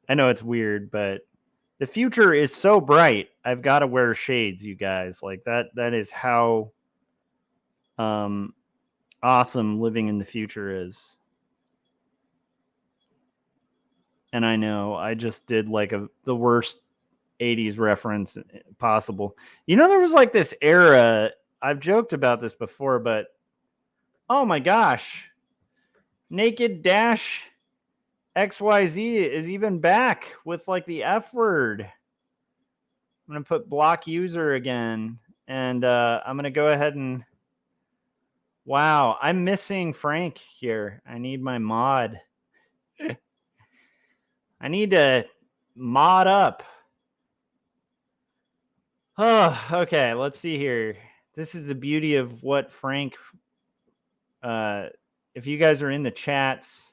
I know it's weird, but the future is so bright. I've got to wear shades, you guys. Like that is how awesome living in the future is. And I know I just did like the worst 80s reference possible. You know, there was like this era, I've joked about this before, but oh my gosh, Naked Dash XYZ is even back with like the F word. I'm going to put block user again, and I'm going to go ahead and Wow, I'm missing Frank here. I need my mod. I need to mod up. Oh, okay. Let's see here. This is the beauty of what Frank. If you guys are in the chats,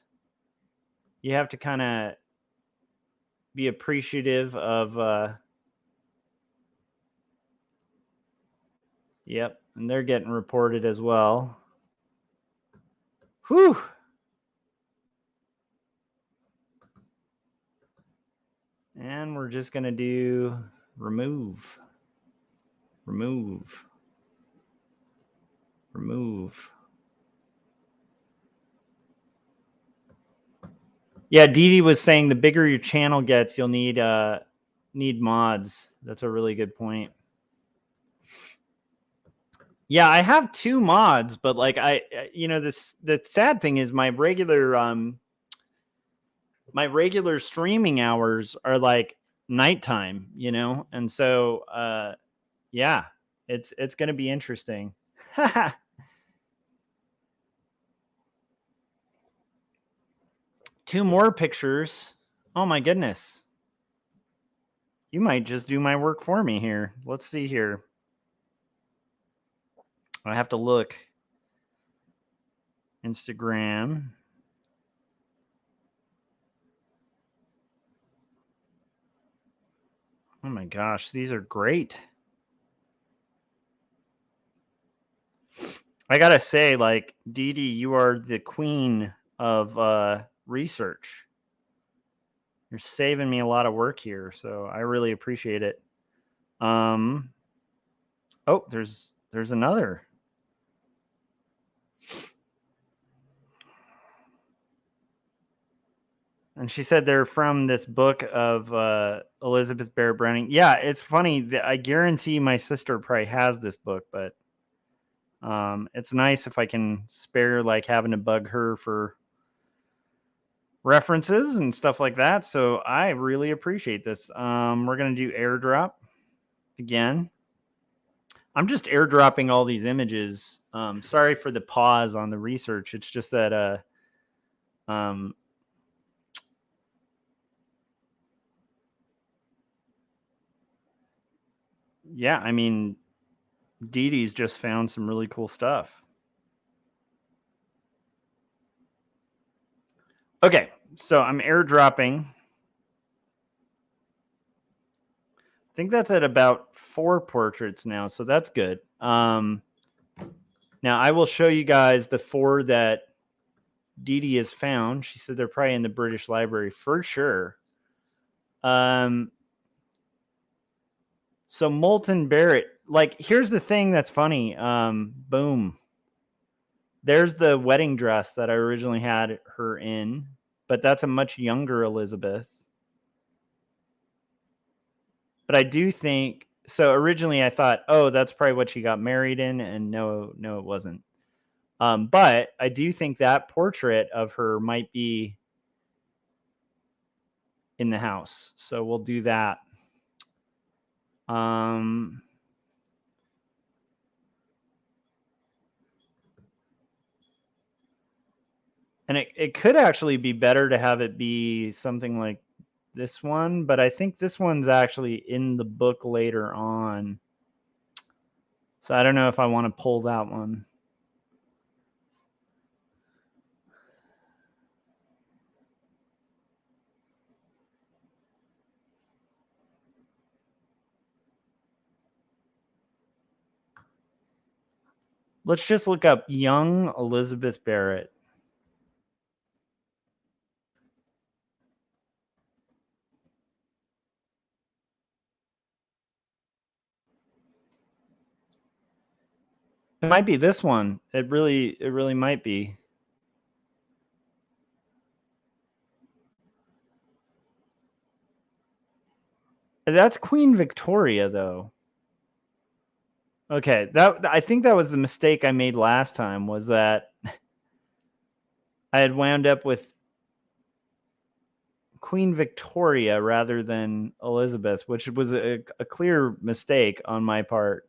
you have to kind of be appreciative of. Yep, and they're getting reported as well. Whew. And we're just gonna do remove. Yeah, Dee was saying the bigger your channel gets, you'll need mods. That's a really good point. Yeah, I have 2 mods, but like the sad thing is my regular streaming hours are like nighttime, and so yeah, it's going to be interesting. 2 more pictures. Oh my goodness. You might just do my work for me here. Let's see here. I have to look. Instagram. Oh my gosh, these are great. I gotta say, like, Dee, you are the queen of research. You're saving me a lot of work here, so I really appreciate it. Oh, there's another. And she said they're from this book of Elizabeth Barrett Browning. Yeah, it's funny that I guarantee my sister probably has this book, but it's nice if I can spare like having to bug her for references and stuff like that. So I really appreciate this. We're gonna do airdrop again. I'm just airdropping all these images. Sorry for the pause on the research. It's just that yeah, I mean, Dee just found some really cool stuff. Okay, so I'm airdropping. I think that's at about 4 portraits now, so that's good. Now I will show you guys the 4 that Dee has found. She said they're probably in the British Library for sure. So Moulton Barrett, like, here's the thing that's funny. Boom. There's the wedding dress that I originally had her in, but that's a much younger Elizabeth. But I do think so. Originally, I thought, oh, that's probably what she got married in, and no, it wasn't. But I do think that portrait of her might be in the house, so we'll do that. And it could actually be better to have it be something like this one, but I think this one's actually in the book later on. So I don't know if I want to pull that one. Let's just look up young Elizabeth Barrett. It might be this one. It really might be. That's Queen Victoria, though. Okay, I think that was the mistake I made last time, was that I had wound up with Queen Victoria rather than Elizabeth, which was a clear mistake on my part.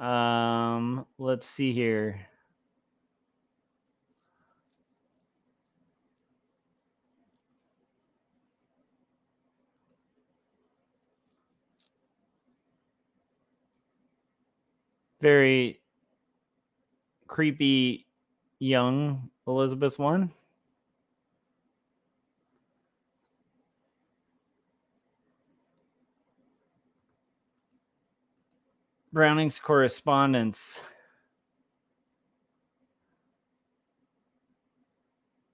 Let's see here. Very creepy young Elizabeth I. Browning's correspondence.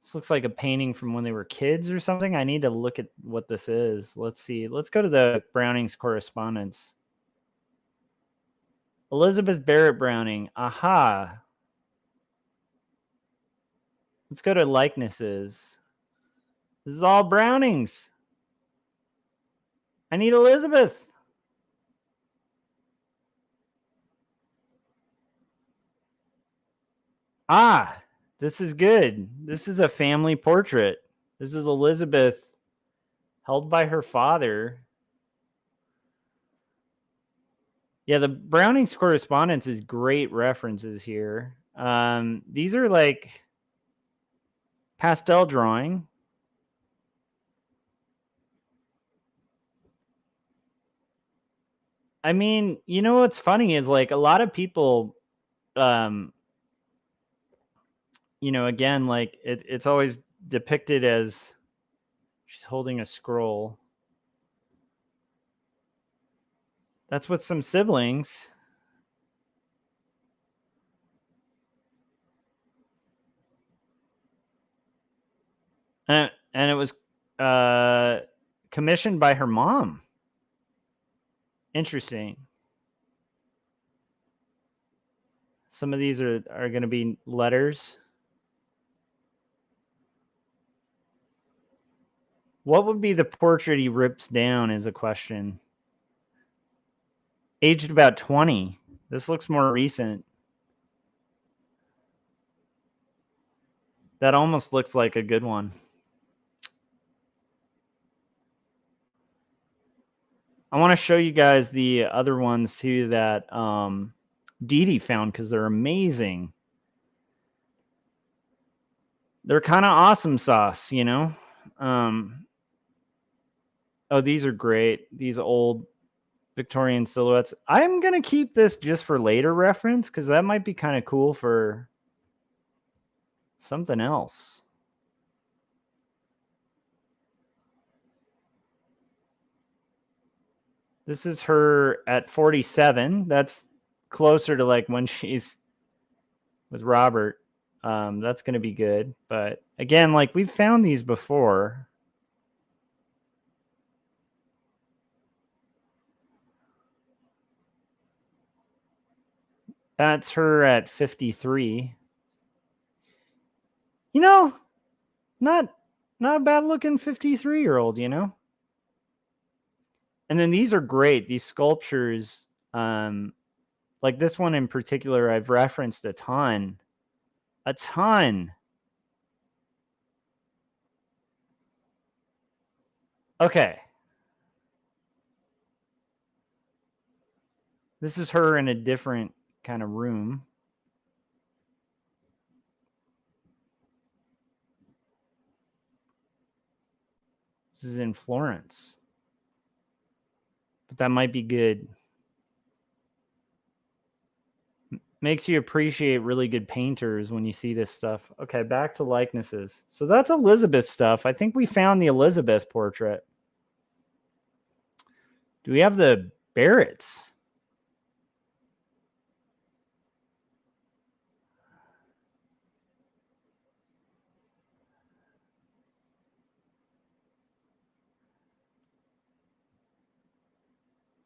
This looks like a painting from when they were kids or something. I need to look at what this is. Let's see. Let's go to the Browning's correspondence. Elizabeth Barrett Browning. Aha. Let's go to likenesses. This is all Brownings. I need Elizabeth. Ah, this is good. This is a family portrait. This is Elizabeth held by her father. Yeah, the Browning's correspondence is great references here. These are like pastel drawing. I mean, you know what's funny is like a lot of people, you know, again, like it's always depicted as she's holding a scroll. That's with some siblings. And it was commissioned by her mom. Interesting. Some of these are going to be letters. What would be the portrait he rips down is a question. Aged about 20. This looks more recent. That almost looks like a good one. I want to show you guys the other ones too that Dee Dee found because they're amazing. They're kind of awesome sauce, you know? Oh, these are great. These old Victorian silhouettes. I'm going to keep this just for later reference because that might be kind of cool for something else. This is her at 47. That's closer to like when she's with Robert. That's going to be good. But again, like we've found these before. That's her at 53. You know, not a bad looking 53-year-old, you know? And then these are great. These sculptures, like this one in particular, I've referenced a ton. A ton. Okay. This is her in a different kind of room. This is in Florence. But that might be good. Makes you appreciate really good painters when you see this stuff. Okay, back to likenesses. So that's Elizabeth stuff. I think we found the Elizabeth portrait. Do we have the Barretts?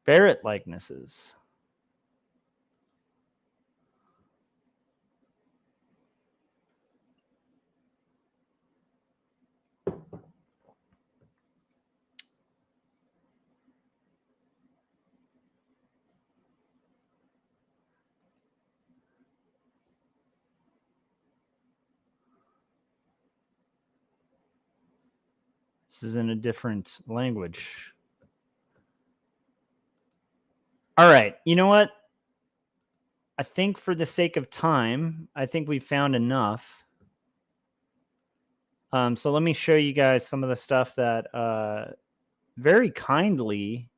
Barrett likenesses. This is in a different language. All right. You know what? I think for the sake of time, I think we found enough. So let me show you guys some of the stuff that very kindly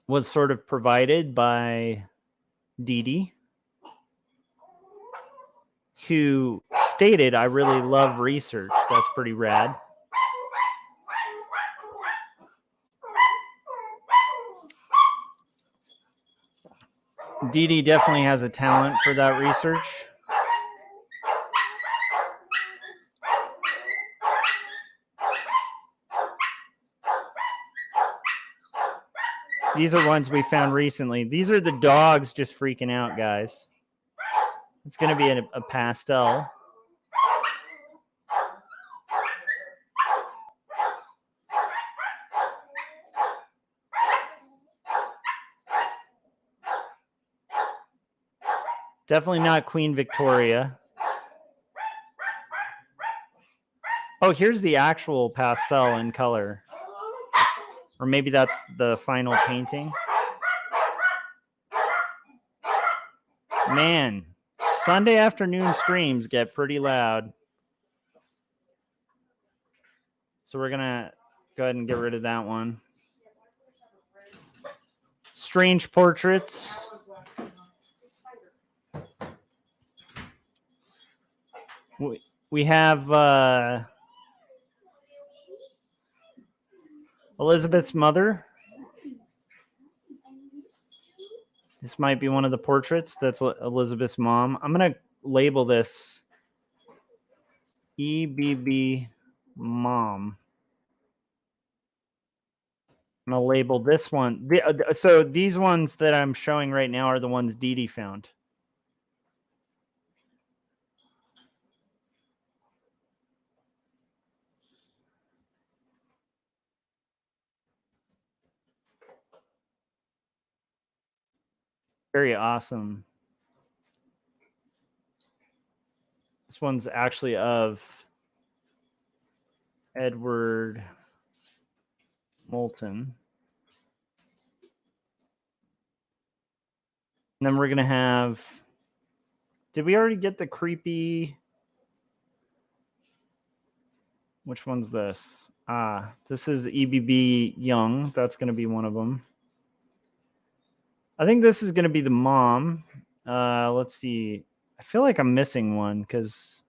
was sort of provided by Dee Dee, who stated, "I really love research." That's pretty rad. Dee Dee definitely has a talent for that research. These are ones we found recently. These are the dogs just freaking out, guys. It's going to be a pastel. Definitely not Queen Victoria. Oh, here's the actual pastel in color. Or maybe that's the final painting. Man, Sunday afternoon streams get pretty loud. So we're going to go ahead and get rid of that one. Strange portraits. We have Elizabeth's mother. This might be one of the portraits. That's Elizabeth's mom. I'm going to label this EBB mom. I'm going to label this one. So these ones that I'm showing right now are the ones Dee Dee found. Very awesome. This one's actually of Edward Moulton. And then we're going to have... Did we already get the creepy... Which one's this? This is EBB Young. That's going to be one of them. I think this is going to be the mom. Let's see. I feel like I'm missing one because...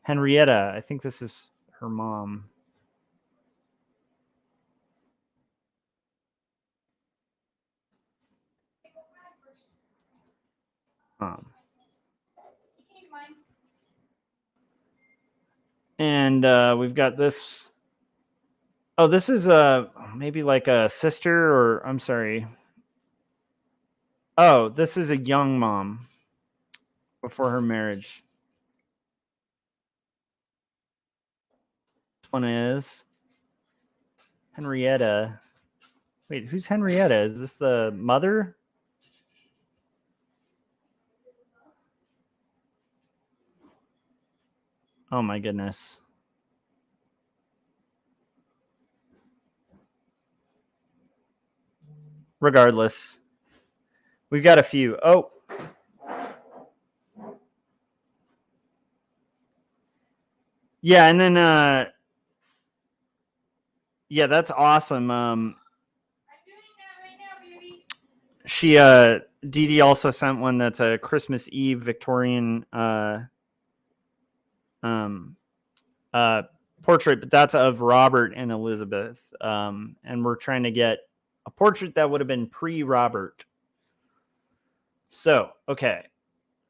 Henrietta. I think this is her mom. And we've got this. Oh, this is maybe like a sister, or I'm sorry. Oh, this is a young mom before her marriage. This one is Henrietta. Wait, who's Henrietta? Is this the mother? Oh my goodness. Regardless, we've got a few. Oh. Yeah, and then yeah, that's awesome. I'm doing that right now, baby. She Dee Dee also sent one that's a Christmas Eve Victorian portrait, but that's of Robert and Elizabeth. And we're trying to get a portrait that would have been pre-Robert. So, okay.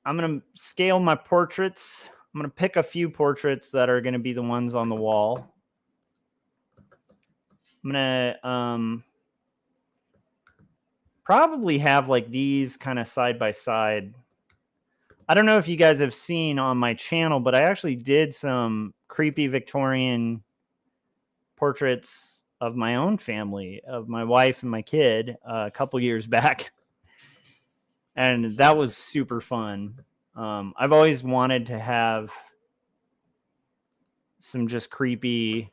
I'm going to scale my portraits. I'm going to pick a few portraits that are going to be the ones on the wall. I'm going to probably have like these kind of side by side. I don't know if you guys have seen on my channel, but I actually did some creepy Victorian portraits of my own family, of my wife and my kid, a couple years back. And that was super fun. I've always wanted to have some just creepy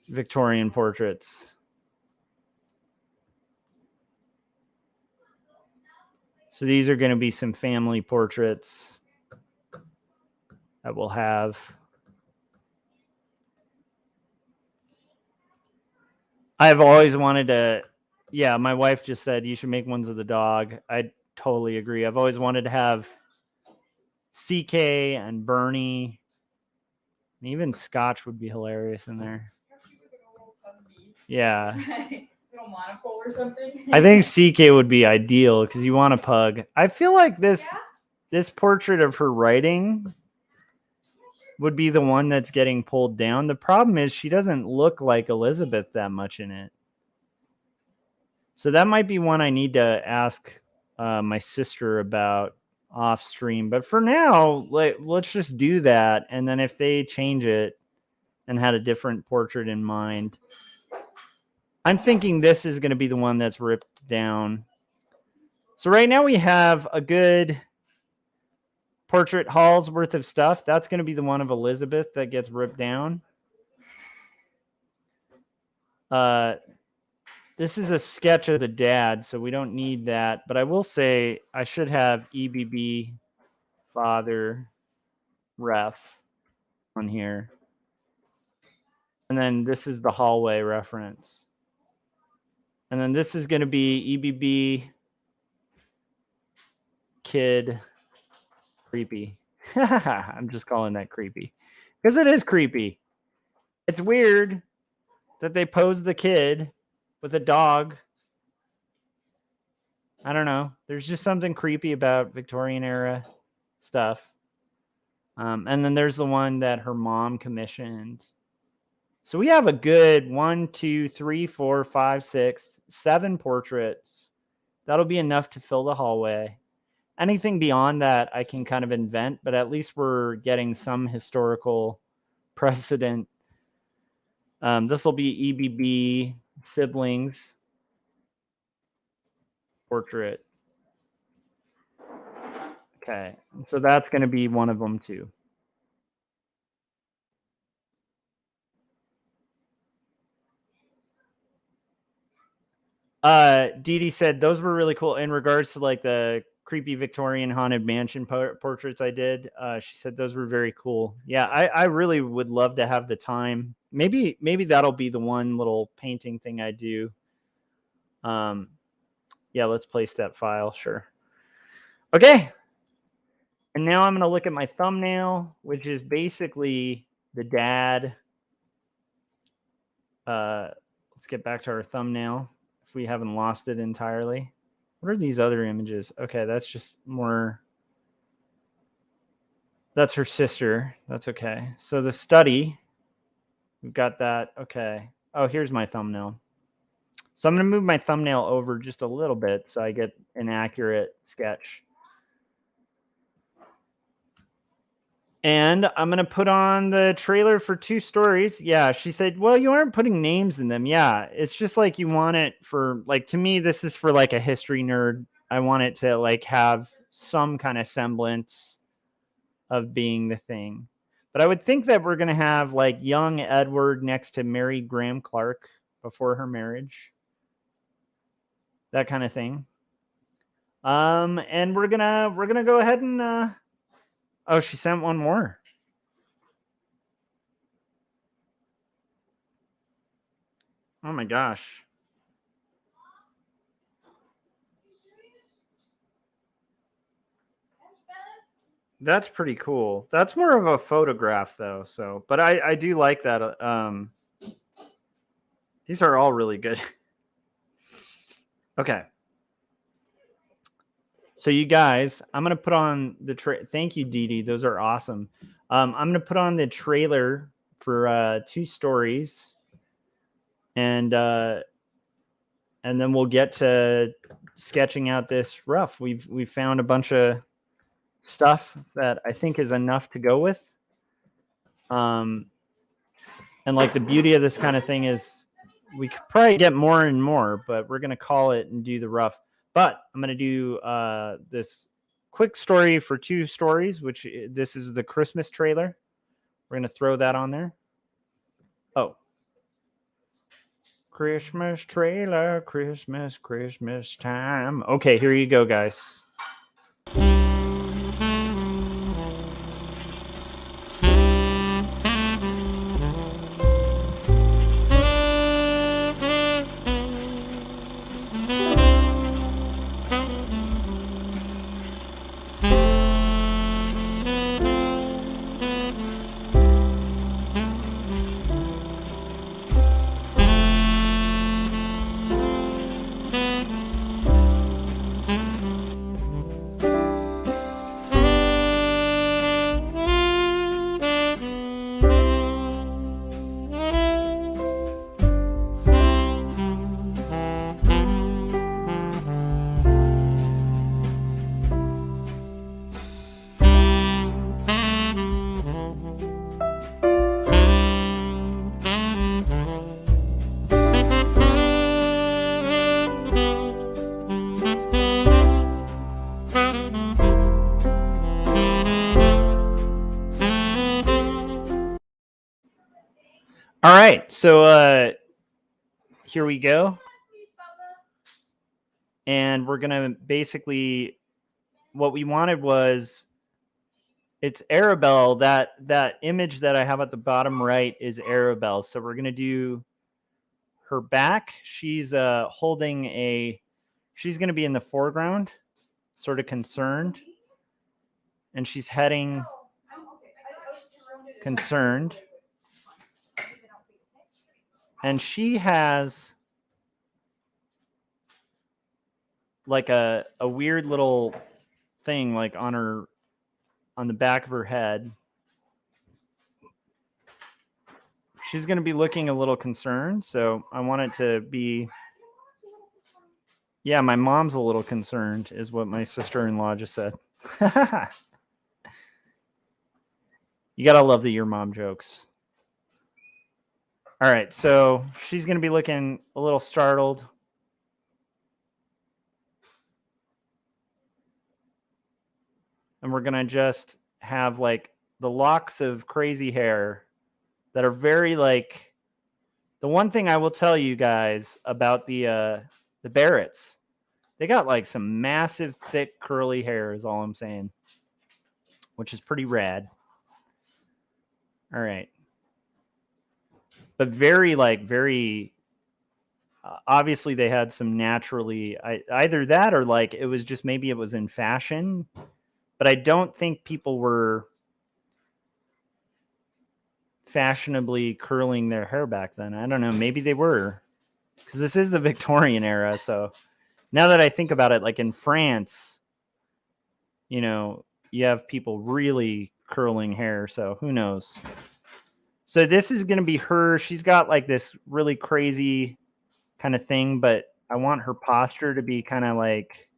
Victorian portraits. So these are going to be some family portraits that we'll have. I've always wanted to, yeah, my wife just said you should make ones of the dog. I totally agree. I've always wanted to have CK and Bernie. And even Scotch would be hilarious in there. Yeah. Little monocle or something. I think CK would be ideal because you want a pug. I feel like this portrait of her writing would be the one that's getting pulled down. The problem is she doesn't look like Elizabeth that much in it. So that might be one I need to ask my sister about off stream. But for now, let's just do that. And then if they change it and had a different portrait in mind, I'm thinking this is going to be the one that's ripped down. So right now we have a good portrait haul's worth of stuff. That's going to be the one of Elizabeth that gets ripped down. This is a sketch of the dad, so we don't need that. But I will say I should have EBB father ref on here. And then this is the hallway reference. And then this is going to be EBB kid creepy. I'm just calling that creepy because it is creepy. It's weird that they pose the kid with a dog. I don't know. There's just something creepy about Victorian era stuff. And then there's the one that her mom commissioned. So we have a good 1, 2, 3, 4, 5, 6, 7 portraits. That'll be enough to fill the hallway. Anything beyond that, I can kind of invent, but at least we're getting some historical precedent. This will be EBB siblings portrait. Okay, so that's going to be one of them too. Dee Dee said those were really cool in regards to like the creepy Victorian haunted mansion portraits I did. She said those were very cool. Yeah, I really would love to have the time. Maybe that'll be the one little painting thing I do. Yeah, let's place that file. Sure. Okay. And now I'm going to look at my thumbnail, which is basically the dad. Let's get back to our thumbnail if we haven't lost it entirely. What are these other images? Okay, that's just more. That's her sister. That's okay. So the study, we've got that. Okay. Oh, here's my thumbnail. So I'm going to move my thumbnail over just a little bit so I get an accurate sketch. And I'm going to put on the trailer for 2 stories. Yeah, she said, well, you aren't putting names in them. Yeah, it's just like you want it for, like, to me, this is for like a history nerd. I want it to like have some kind of semblance of being the thing. But I would think that we're going to have like young Edward next to Mary Graham Clark before her marriage. That kind of thing. And we're gonna go ahead and oh, she sent one more. Oh my gosh. That's pretty cool. That's more of a photograph though, so but I do like that. These are all really good. Okay. So you guys, I'm going to put on the thank you, Dee Dee. Those are awesome. I'm going to put on the trailer for 2 stories. And then we'll get to sketching out this rough. We've found a bunch of stuff that I think is enough to go with. And like the beauty of this kind of thing is we could probably get more and more, but we're going to call it and do the rough. But I'm going to do this quick story for 2 stories, which this is the Christmas trailer. We're going to throw that on there. Oh, Christmas trailer, Christmas time. Okay, here you go, guys. All right, so here we go. And we're going to basically, what we wanted was, it's Arabelle. That image that I have at the bottom right is Arabelle. So we're going to do her back. She's holding she's going to be in the foreground, sort of concerned. And she's heading concerned. And she has like a weird little thing like on the back of her head. She's going to be looking a little concerned, so I want it to be, yeah, my mom's a little concerned is what my sister-in-law just said. You got to love the your mom jokes. All right, so she's going to be looking a little startled. And we're going to just have like the locks of crazy hair that are very like, the one thing I will tell you guys about the Barretts, they got like some massive, thick, curly hair is all I'm saying, which is pretty rad. All right. But very obviously they had some naturally, either that or like it was just, maybe it was in fashion, but I don't think people were fashionably curling their hair back then. I don't know. Maybe they were, because this is the Victorian era. So now that I think about it, like in France, you know, you have people really curling hair. So who knows? So this is going to be her. She's got like this really crazy kind of thing, but I want her posture to be kind of like,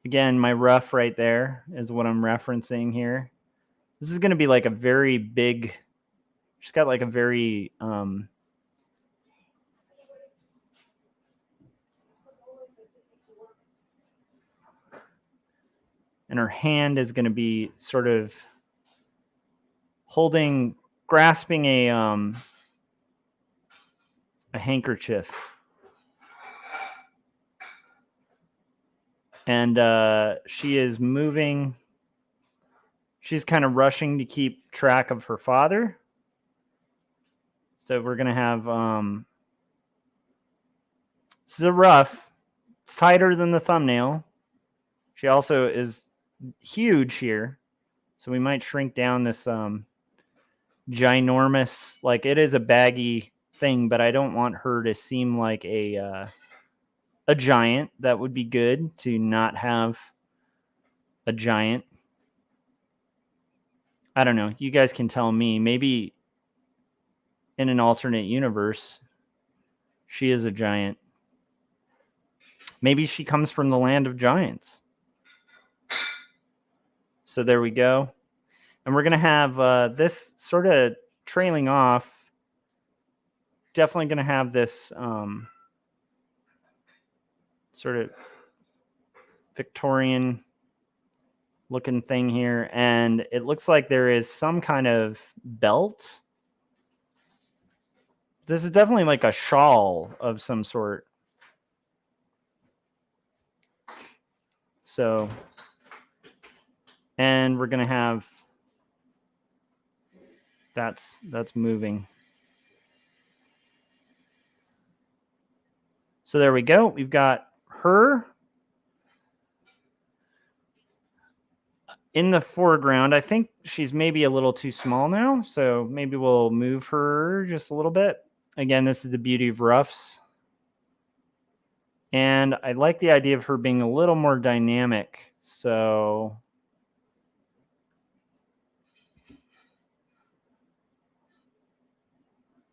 again, my rough right there is what I'm referencing here. This is going to be like a very big, she's got like a very, and her hand is going to be sort of grasping a handkerchief. And she is moving. She's kind of rushing to keep track of her father. So we're going to have, this is a rough. It's tighter than the thumbnail. She also is huge here. So we might shrink down this ginormous, like it is a baggy thing, but I don't want her to seem like a giant. That would be good to not have a giant. I don't know. You guys can tell me. Maybe in an alternate universe, she is a giant. Maybe she comes from the land of giants. So there we go. And we're going to have this sort of trailing off. Definitely going to have this sort of Victorian looking thing here, and it looks like there is some kind of belt. This is definitely like a shawl of some sort. So, and we're gonna have that's moving. So there we go. We've got her in the foreground. I think she's maybe a little too small now, so maybe we'll move her just a little bit. Again, this is the beauty of roughs. And I like the idea of her being a little more dynamic. So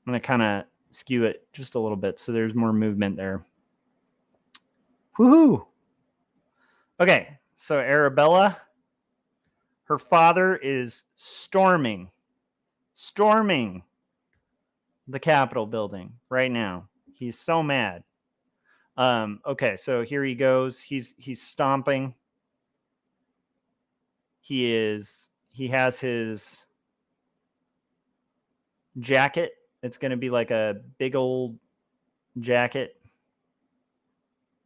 I'm going to kind of skew it just a little bit so there's more movement there. Woohoo! Okay, so Arabella, her father is storming the Capitol building right now. He's so mad. Okay, so here he goes. He's stomping. He has his jacket. It's going to be like a big old jacket.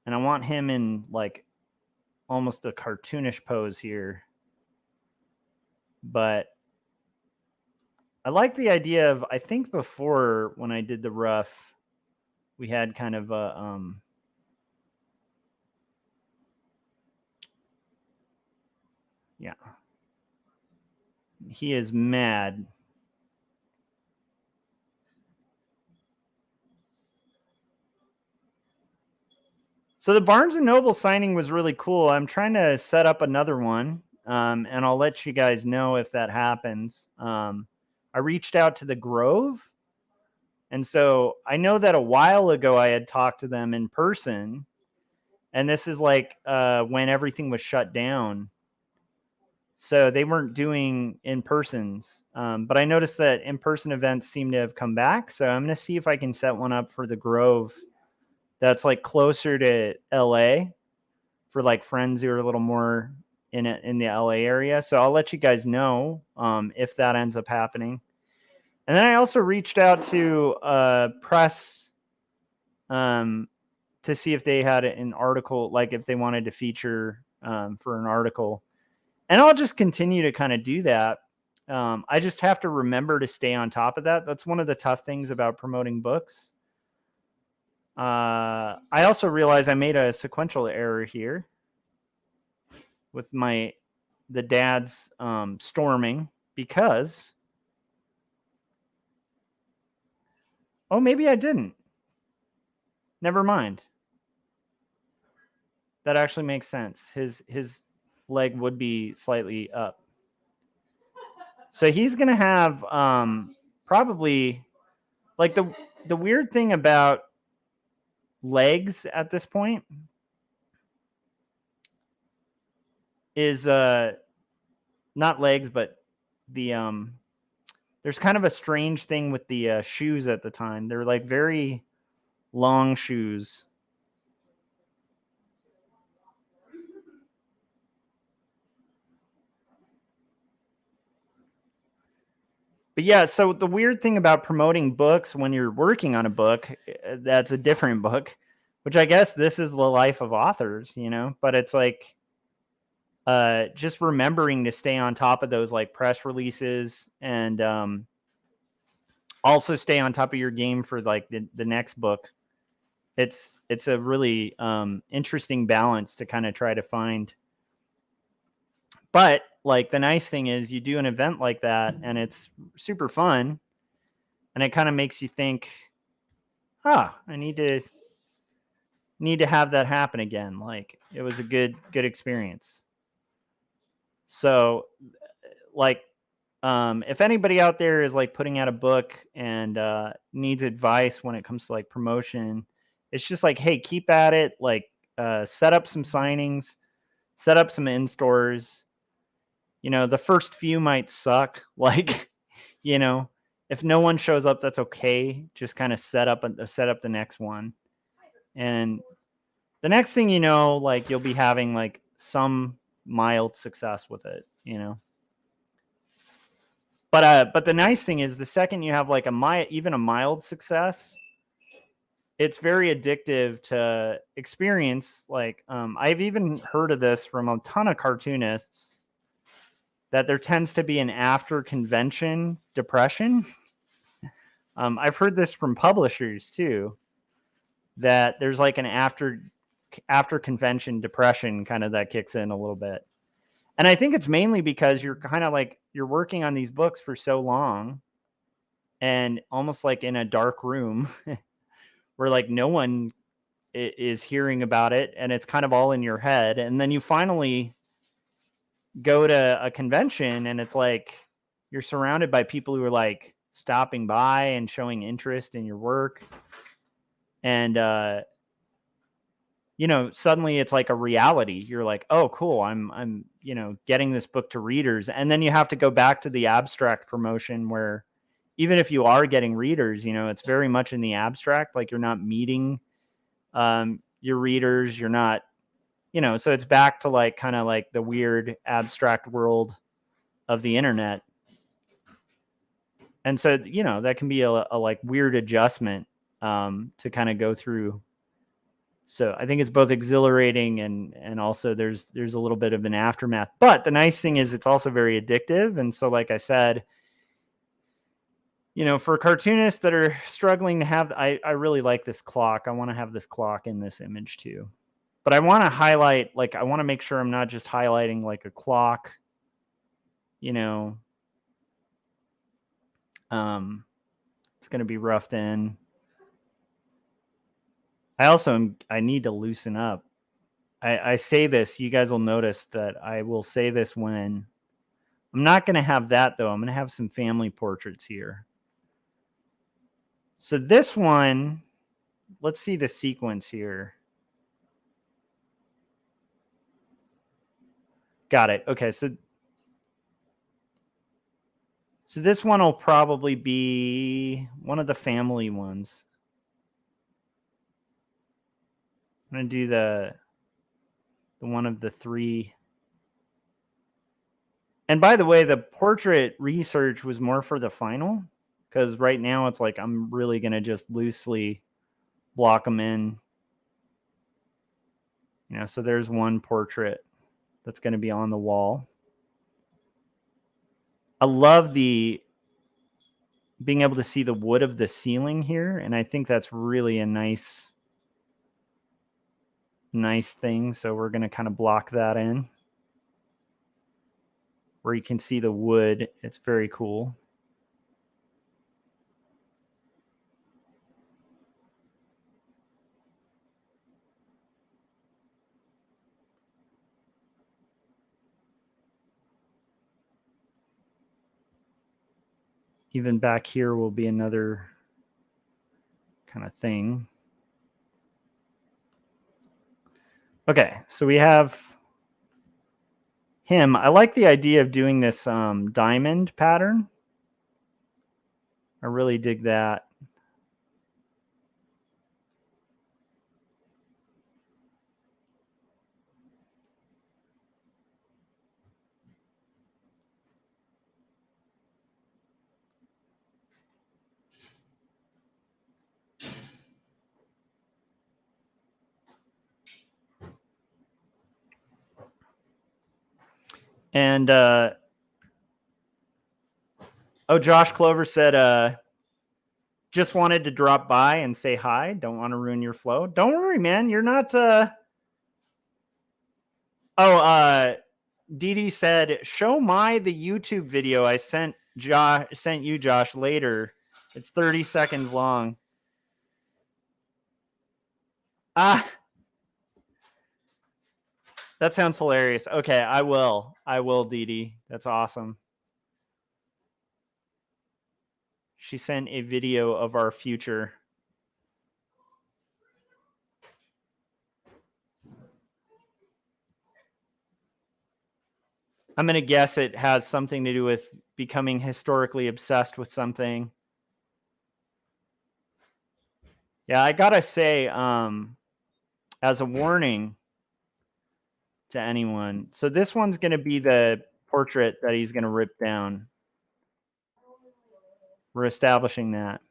And I want him in like almost a cartoonish pose here. But I like the idea of, I think before when I did the rough, we had kind of a, yeah. He is mad. So the Barnes & Noble signing was really cool. I'm trying to set up another one, and I'll let you guys know if that happens. I reached out to the Grove, and so I know that a while ago I had talked to them in person, and this is like when everything was shut down. So they weren't doing in-persons, but I noticed that in-person events seem to have come back, so I'm going to see if I can set one up for the Grove that's like closer to LA for like friends who are a little more in the LA area. So I'll let you guys know if that ends up happening. And then I also reached out to press to see if they had an article, like if they wanted to feature for an article. And I'll just continue to kind of do that. I just have to remember to stay on top of that. That's one of the tough things about promoting books. I also realized I made a sequential error here with the dad's storming because, oh, maybe I didn't. Never mind. That actually makes sense. His leg would be slightly up. So he's going to have probably like the weird thing about legs at this point is not legs, but the there's kind of a strange thing with the shoes at the time. They're like very long shoes. But yeah, so the weird thing about promoting books when you're working on a book, that's a different book, which I guess this is the life of authors, you know, but it's like just remembering to stay on top of those like press releases and also stay on top of your game for like the next book. It's a really interesting balance to kind of try to find. But like the nice thing is you do an event like that and it's super fun and it kind of makes you think, I need to have that happen again. Like it was a good experience. So like if anybody out there is like putting out a book and needs advice when it comes to like promotion, it's just like, hey, keep at it. Like set up some signings, set up some in-stores. You know, the first few might suck. Like, you know, if no one shows up, that's okay. Just kind of set up the next one. And the next thing you know, like you'll be having like some mild success with it, you know. But the nice thing is the second you have like even a mild success, it's very addictive to experience. Like I've even heard of this from a ton of cartoonists, that there tends to be an after convention depression. I've heard this from publishers too, that there's like an after convention depression kind of that kicks in a little bit. And I think it's mainly because you're kind of like, you're working on these books for so long and almost like in a dark room where like no one is hearing about it and it's kind of all in your head. And then you finally go to a convention and it's like you're surrounded by people who are like stopping by and showing interest in your work. And, you know, suddenly it's like a reality. You're like, oh, cool. I'm, you know, getting this book to readers. And then you have to go back to the abstract promotion where even if you are getting readers, you know, it's very much in the abstract. Like you're not meeting your readers. You're not, you know, so it's back to like kind of like the weird abstract world of the internet. And so, you know, that can be a like weird adjustment to kind of go through. So I think it's both exhilarating and also there's a little bit of an aftermath. But the nice thing is it's also very addictive. And so, like I said, you know, for cartoonists that are struggling to have, I really like this clock. I want to have this clock in this image too. But I want to highlight, like, I want to make sure I'm not just highlighting like a clock, you know. It's going to be roughed in. I need to loosen up. I say this, you guys will notice that I will say this when I'm not going to have that though. I'm going to have some family portraits here. So this one, let's see the sequence here. Got it. Okay. So this one will probably be one of the family ones. I'm going to do the one of the three. And by the way, the portrait research was more for the final, because right now it's like I'm really going to just loosely block them in. You know, so there's one portrait that's going to be on the wall. I love being able to see the wood of the ceiling here, and I think that's really a nice thing. So we're going to kind of block that in where you can see the wood. It's very cool. Even back here will be another kind of thing. Okay, so we have him. I like the idea of doing this diamond pattern. I really dig that. And Josh Clover said, just wanted to drop by and say hi. Don't want to ruin your flow. Don't worry, man. You're not. Dee Dee said, show the YouTube video I sent you, Josh, later. It's 30 seconds long. That sounds hilarious. Okay, I will, Dee Dee. That's awesome. She sent a video of our future. I'm going to guess it has something to do with becoming historically obsessed with something. Yeah, I got to say, as a warning, to anyone. So this one's going to be the portrait that he's going to rip down. We're establishing that.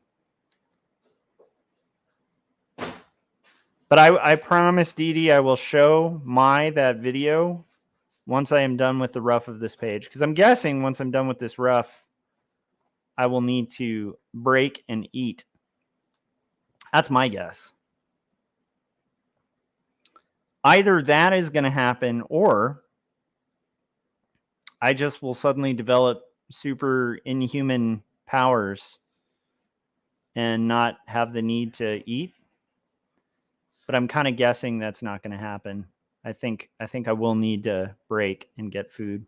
But I promise, Dee Dee, I will show that video once I am done with the rough of this page. Because I'm guessing once I'm done with this rough, I will need to break and eat. That's my guess. Either that is going to happen, or I just will suddenly develop super inhuman powers and not have the need to eat. But I'm kind of guessing that's not going to happen. I think I will need to break and get food.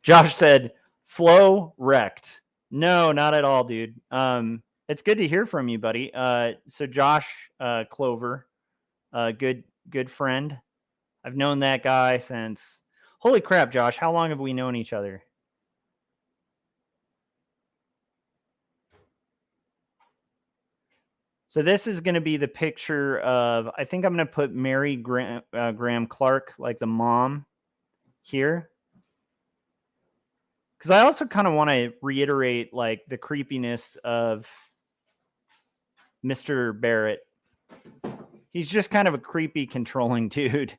Josh said, "Flow wrecked." No, not at all, dude. It's good to hear from you, buddy. So Josh Clover, good friend. I've known that guy since. Holy crap, Josh! How long have we known each other? So this is going to be the picture of, I think I'm going to put Mary Graham Clark, like the mom, here. Because I also kind of want to reiterate like the creepiness of Mr. Barrett. He's just kind of a creepy, controlling dude.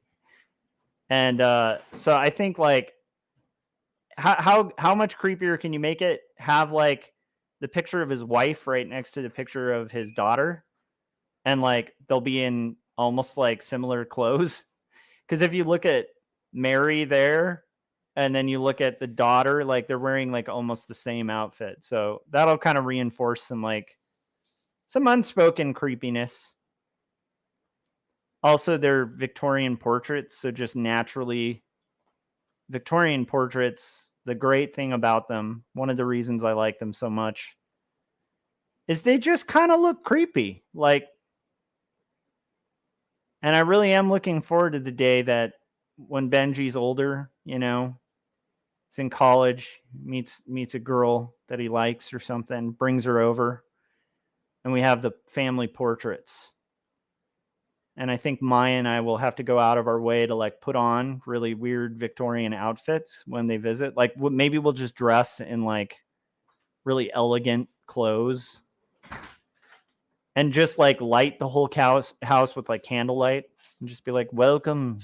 And so I think like, how much creepier can you make it? Have like the picture of his wife right next to the picture of his daughter, and like they'll be in almost like similar clothes. Because if you look at Mary there, and then you look at the daughter, like they're wearing like almost the same outfit. So that'll kind of reinforce some unspoken creepiness. Also, they're Victorian portraits, so just naturally Victorian portraits, the great thing about them, one of the reasons I like them so much, is they just kind of look creepy. Like, and I really am looking forward to the day that when Benji's older, you know, he's in college, meets a girl that he likes or something, brings her over, and we have the family portraits. And I think Maya and I will have to go out of our way to like put on really weird Victorian outfits when they visit. Like maybe we'll just dress in like really elegant clothes and just like light the whole house with like candlelight and just be like, welcome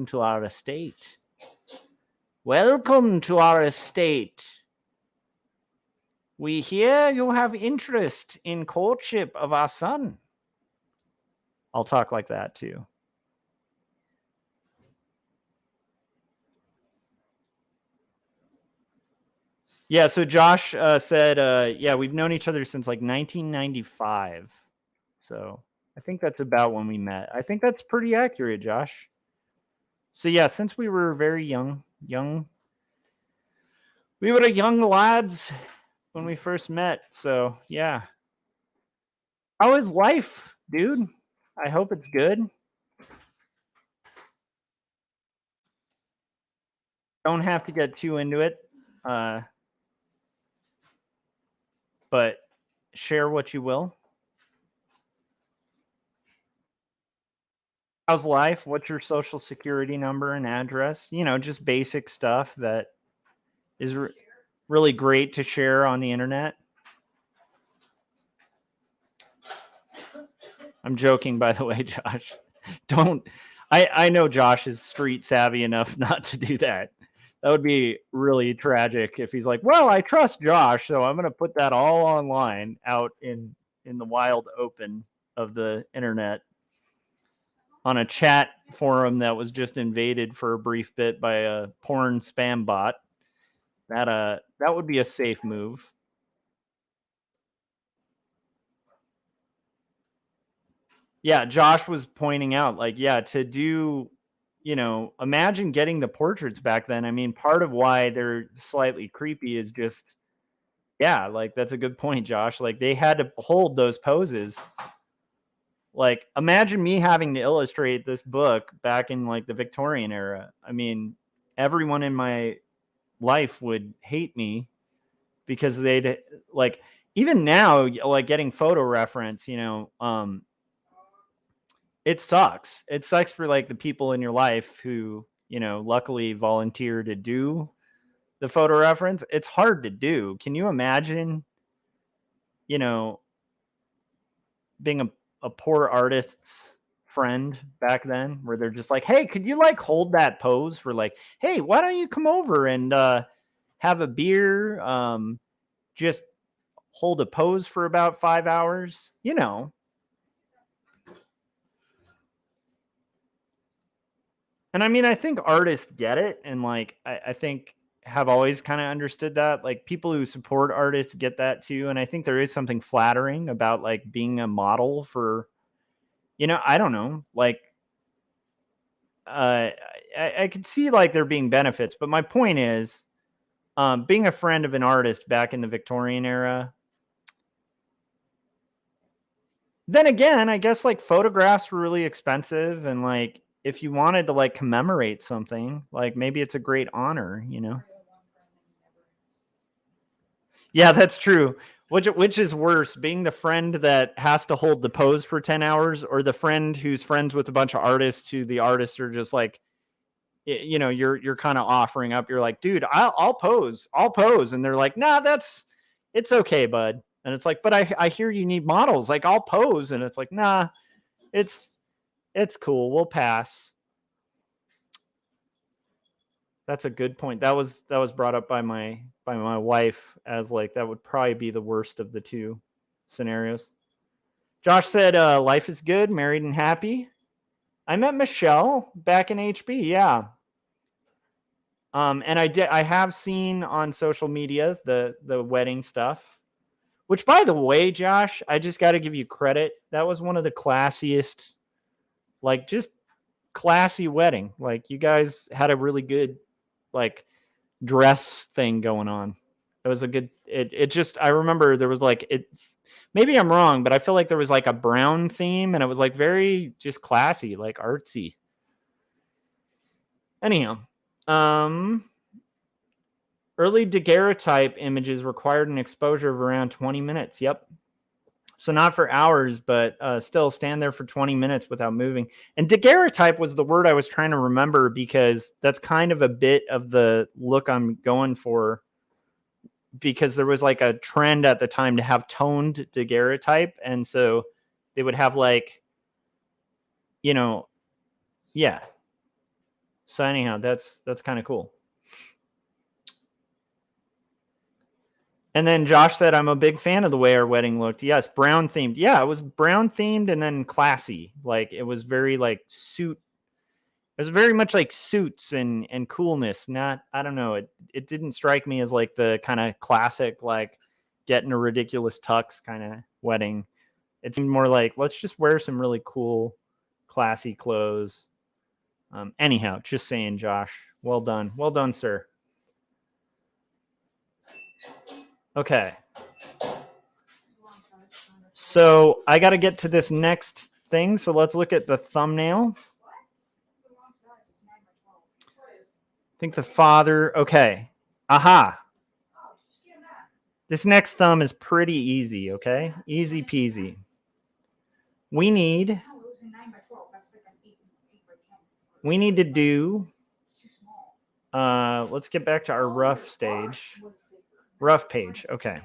to our estate. Welcome to our estate. We hear you have interest in courtship of our son. I'll talk like that too. Yeah, so Josh said, yeah, we've known each other since like 1995. So I think that's about when we met. I think that's pretty accurate, Josh. So yeah, since we were very young, we were young lads when we first met. So yeah. How is life, dude? I hope it's good. Don't have to get too into it. But share what you will. How's life? What's your social security number and address? You know, just basic stuff that is really great to share on the internet. I'm joking, by the way, Josh. I know Josh is street savvy enough not to do that. That would be really tragic if he's like, well, I trust Josh, so I'm going to put that all online out in the wild open of the internet on a chat forum that was just invaded for a brief bit by a porn spam bot. That would be a safe move. Yeah, Josh was pointing out, like, yeah, to do, you know, imagine getting the portraits back then. I mean, part of why they're slightly creepy is just, yeah, like, that's a good point, Josh. Like, they had to hold those poses. Like, imagine me having to illustrate this book back in, like, the Victorian era. I mean, everyone in my life would hate me because they'd, like, even now, like, getting photo reference, you know, it sucks. It sucks for like the people in your life who, you know, luckily volunteer to do the photo reference. It's hard to do. Can you imagine, you know, being a poor artist's friend back then where they're just like, hey, could you like hold that pose for like, hey, why don't you come over and have a beer? Just hold a pose for about 5 hours, you know. And I mean, I think artists get it. And like, I think have always kind of understood that. Like people who support artists get that too. And I think there is something flattering about like being a model for, you know, I don't know, like, I could see like there being benefits, but my point is, being a friend of an artist back in the Victorian era. Then again, I guess like photographs were really expensive, and like if you wanted to like commemorate something, like maybe it's a great honor, you know. Yeah, that's true. Which is worse, being the friend that has to hold the pose for 10 hours, or the friend who's friends with a bunch of artists who the artists are just like, you know, you're kind of offering up. You're like, dude, I'll pose, and they're like, nah, it's okay, bud. And it's like, but I hear you need models. Like, I'll pose, and it's like, nah, it's cool. We'll pass. That's a good point. That was brought up by my wife as like that would probably be the worst of the two scenarios. Josh said, life is good, married and happy. I met Michelle back in HB. Yeah. And I have seen on social media the wedding stuff, which by the way, Josh, I just got to give you credit. That was one of the classiest, like just classy wedding. Like you guys had a really good like dress thing going on. It was a good, it just, I remember there was like, it, maybe I'm wrong, but I feel like there was like a brown theme and it was like very just classy, like artsy. Anyhow, early daguerreotype images required an exposure of around 20 minutes. Yep. So not for hours, but still stand there for 20 minutes without moving. And daguerreotype was the word I was trying to remember because that's kind of a bit of the look I'm going for, because there was like a trend at the time to have toned daguerreotype. And so they would have like, you know, yeah. So anyhow, that's kind of cool. And then Josh said, I'm a big fan of the way our wedding looked. Yes, brown themed. Yeah, it was brown themed and then classy. Like it was very like suit. It was very much like suits and coolness. Not, I don't know. It didn't strike me as like the kind of classic, like getting a ridiculous tux kind of wedding. It seemed more like, let's just wear some really cool, classy clothes. Anyhow, just saying, Josh, well done. Well done, sir. Okay. So I got to get to this next thing. So let's look at the thumbnail. I think the father. Okay. Aha. This next thumb is pretty easy. Okay. Easy peasy. We need to do. Let's get back to our rough stage. Rough page. Okay.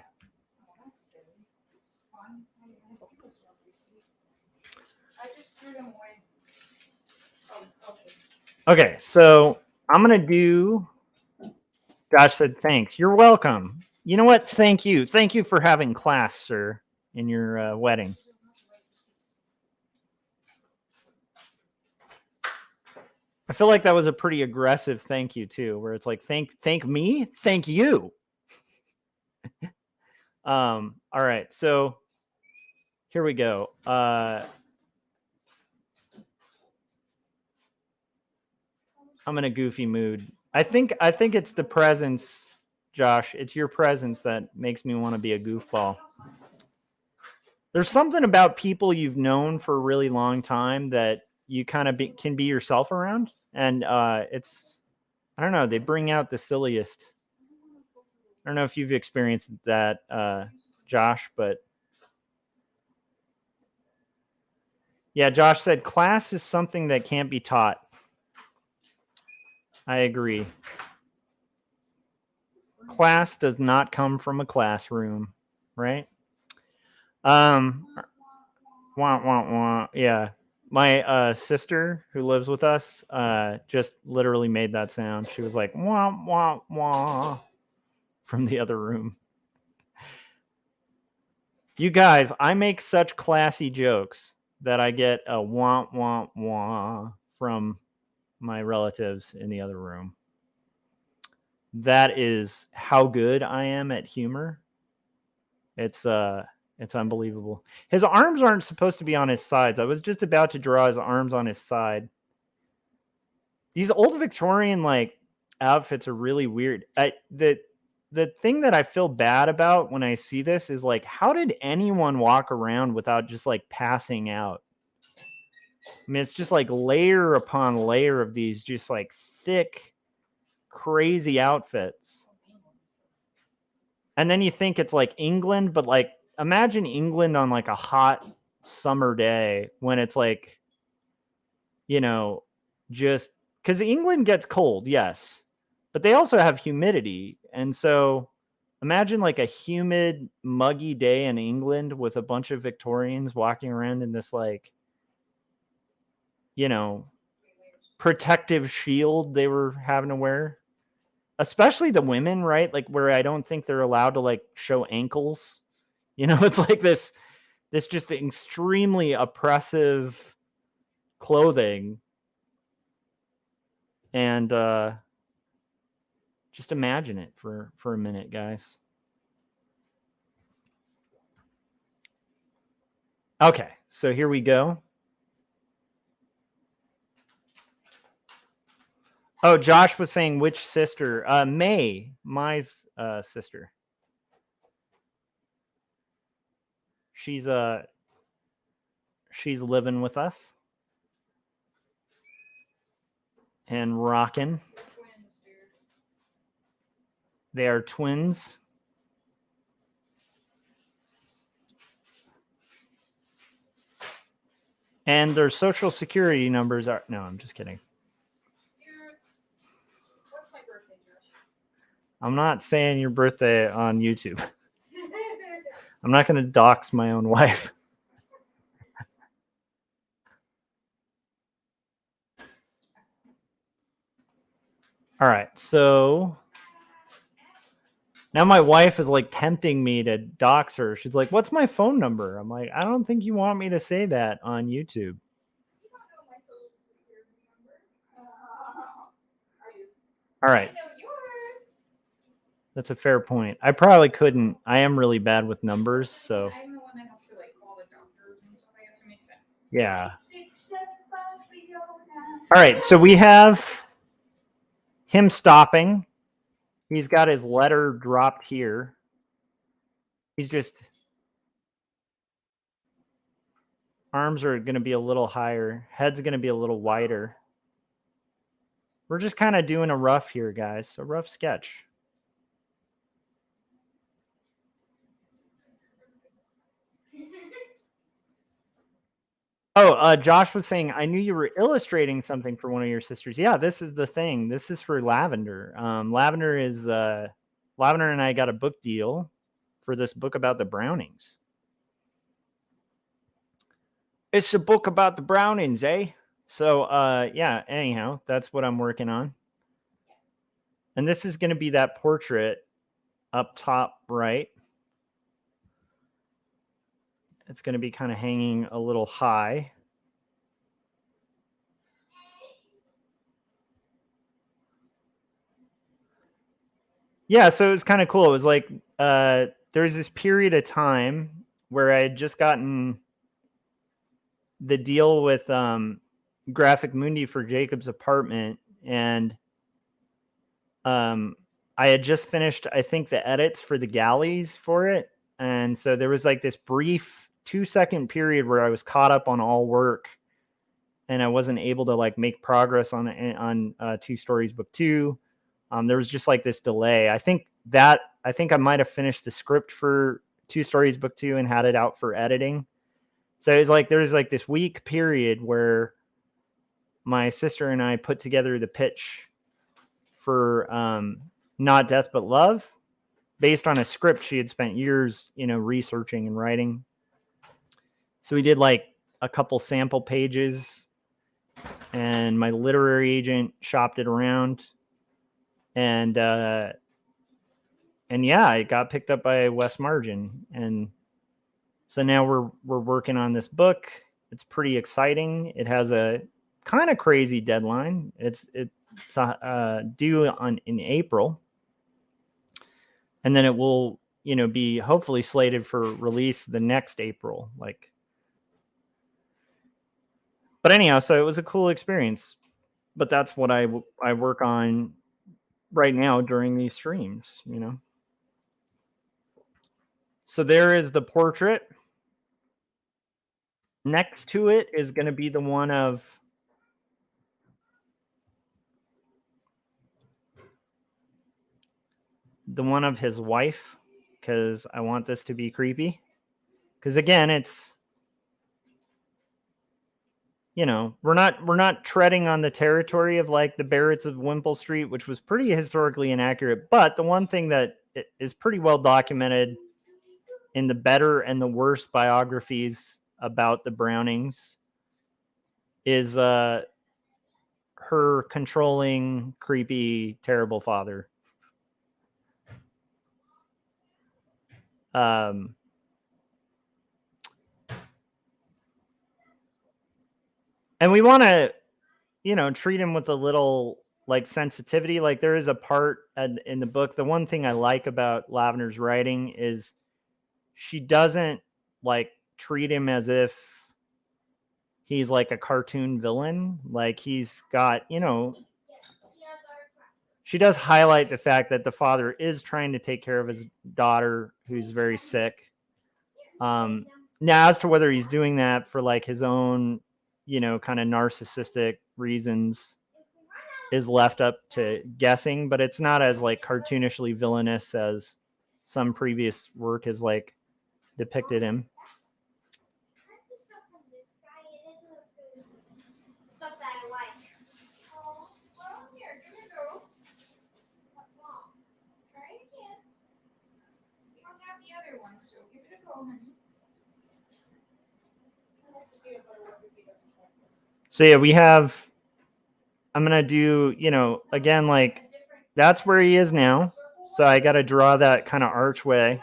Okay, so I'm going to do. Josh said, thanks. You're welcome. You know what? Thank you. Thank you for having class, sir, in your wedding. I feel like that was a pretty aggressive thank you, too, where it's like, thank me? Thank you. All right, so here we go. I'm in a goofy mood. I think it's the presence, Josh. It's your presence that makes me want to be a goofball. There's something about people you've known for a really long time that you kind of can be yourself around. And it's, I don't know, they bring out the silliest. I don't know if you've experienced that, Josh, but Yeah, Josh said class is something that can't be taught. I agree. Class does not come from a classroom, right? Wah, wah, wah. Yeah. My sister who lives with us just literally made that sound. She was like, wah, wah, wah, from the other room. You guys, I make such classy jokes that I get a wah, wah, wah from my relatives in the other room. That is how good I am at humor. It's unbelievable. His arms aren't supposed to be on his sides. I was just about to draw his arms on his side. These old Victorian like outfits are really weird. The thing that I feel bad about when I see this is like, how did anyone walk around without just like passing out? I mean, it's just like layer upon layer of these just like thick, crazy outfits. And then you think it's like England, but like imagine England on like a hot summer day when it's like, you know, just because England gets cold, yes, but they also have humidity. And so imagine like a humid, muggy day in England with a bunch of Victorians walking around in this like, you know, protective shield they were having to wear. Especially the women, right? Like where I don't think they're allowed to like show ankles. You know, it's like this just extremely oppressive clothing. And just imagine it for a minute, guys. Okay, so here we go. Oh, Josh was saying which sister? May, my sister. She's living with us and rocking. Twins, dude. They are twins. And their social security numbers are... No, I'm just kidding. Dude, what's my birthday, Josh? I'm not saying your birthday on YouTube. I'm not going to dox my own wife. All right, so now my wife is like tempting me to dox her. She's like, "What's my phone number?" I'm like, "I don't think you want me to say that on YouTube." You don't know my social security number. Are you? All right, I know yours. that's a fair point. I probably couldn't. I am really bad with numbers, so I'm the one that has to like call the doctors and stuff like that to make sense. yeah. All right, so we have him stopping. He's got his letter dropped here. He's just... Arms are going to be a little higher. Head's going to be a little wider. We're just kind of doing a rough here, guys. A rough sketch. Oh, Josh was saying, I knew you were illustrating something for one of your sisters. Yeah, this is the thing. This is for Lavender. Lavender and I got a book deal for this book about the Brownings. It's a book about the Brownings, eh? So, yeah, anyhow, that's what I'm working on. And this is going to be that portrait up top right. It's going to be kind of hanging a little high. Yeah, so it was kind of cool. It was like there was this period of time where I had just gotten the deal with Graphic Mundi for Jacob's apartment, and I had just finished, I think, the edits for the galleys for it. And so there was like this brief 2-second period where I was caught up on all work and I wasn't able to like make progress on 2 Stories Book 2. There was just like this delay. I think I might have finished the script for 2 Stories Book 2 and had it out for editing. So it's like there's like this week period where my sister and I put together the pitch for Not Death But Love, based on a script she had spent years, researching and writing. So we did like a couple sample pages, and my literary agent shopped it around, and yeah, it got picked up by West Margin, and so now we're working on this book. It's pretty exciting. It has a kind of crazy deadline. It's due in April, and then it will be hopefully slated for release the next April. But anyhow, so it was a cool experience. But that's what I work on right now during these streams. So there is the portrait. Next to it is going to be the one of his wife, because I want this to be creepy. Because again, it's we're not treading on the territory of like the Barretts of Wimpole Street, which was pretty historically inaccurate. But the one thing that is pretty well documented in the better and the worst biographies about the Brownings is her controlling, creepy, terrible father. And we want to, treat him with a little like sensitivity. Like there is a part in the book. The one thing I like about Lavender's writing is she doesn't like treat him as if he's like a cartoon villain. Like he's got, she does highlight the fact that the father is trying to take care of his daughter who's very sick. Now, as to whether he's doing that for like his own, kind of narcissistic reasons is left up to guessing, but it's not as like cartoonishly villainous as some previous work has like depicted him. Stuff that I like. Oh, well, here, give it a go. Try it again. You don't have the other one, so give it a go, honey. So yeah, we have, I'm going to do, again, like that's where he is now. So I got to draw that kind of archway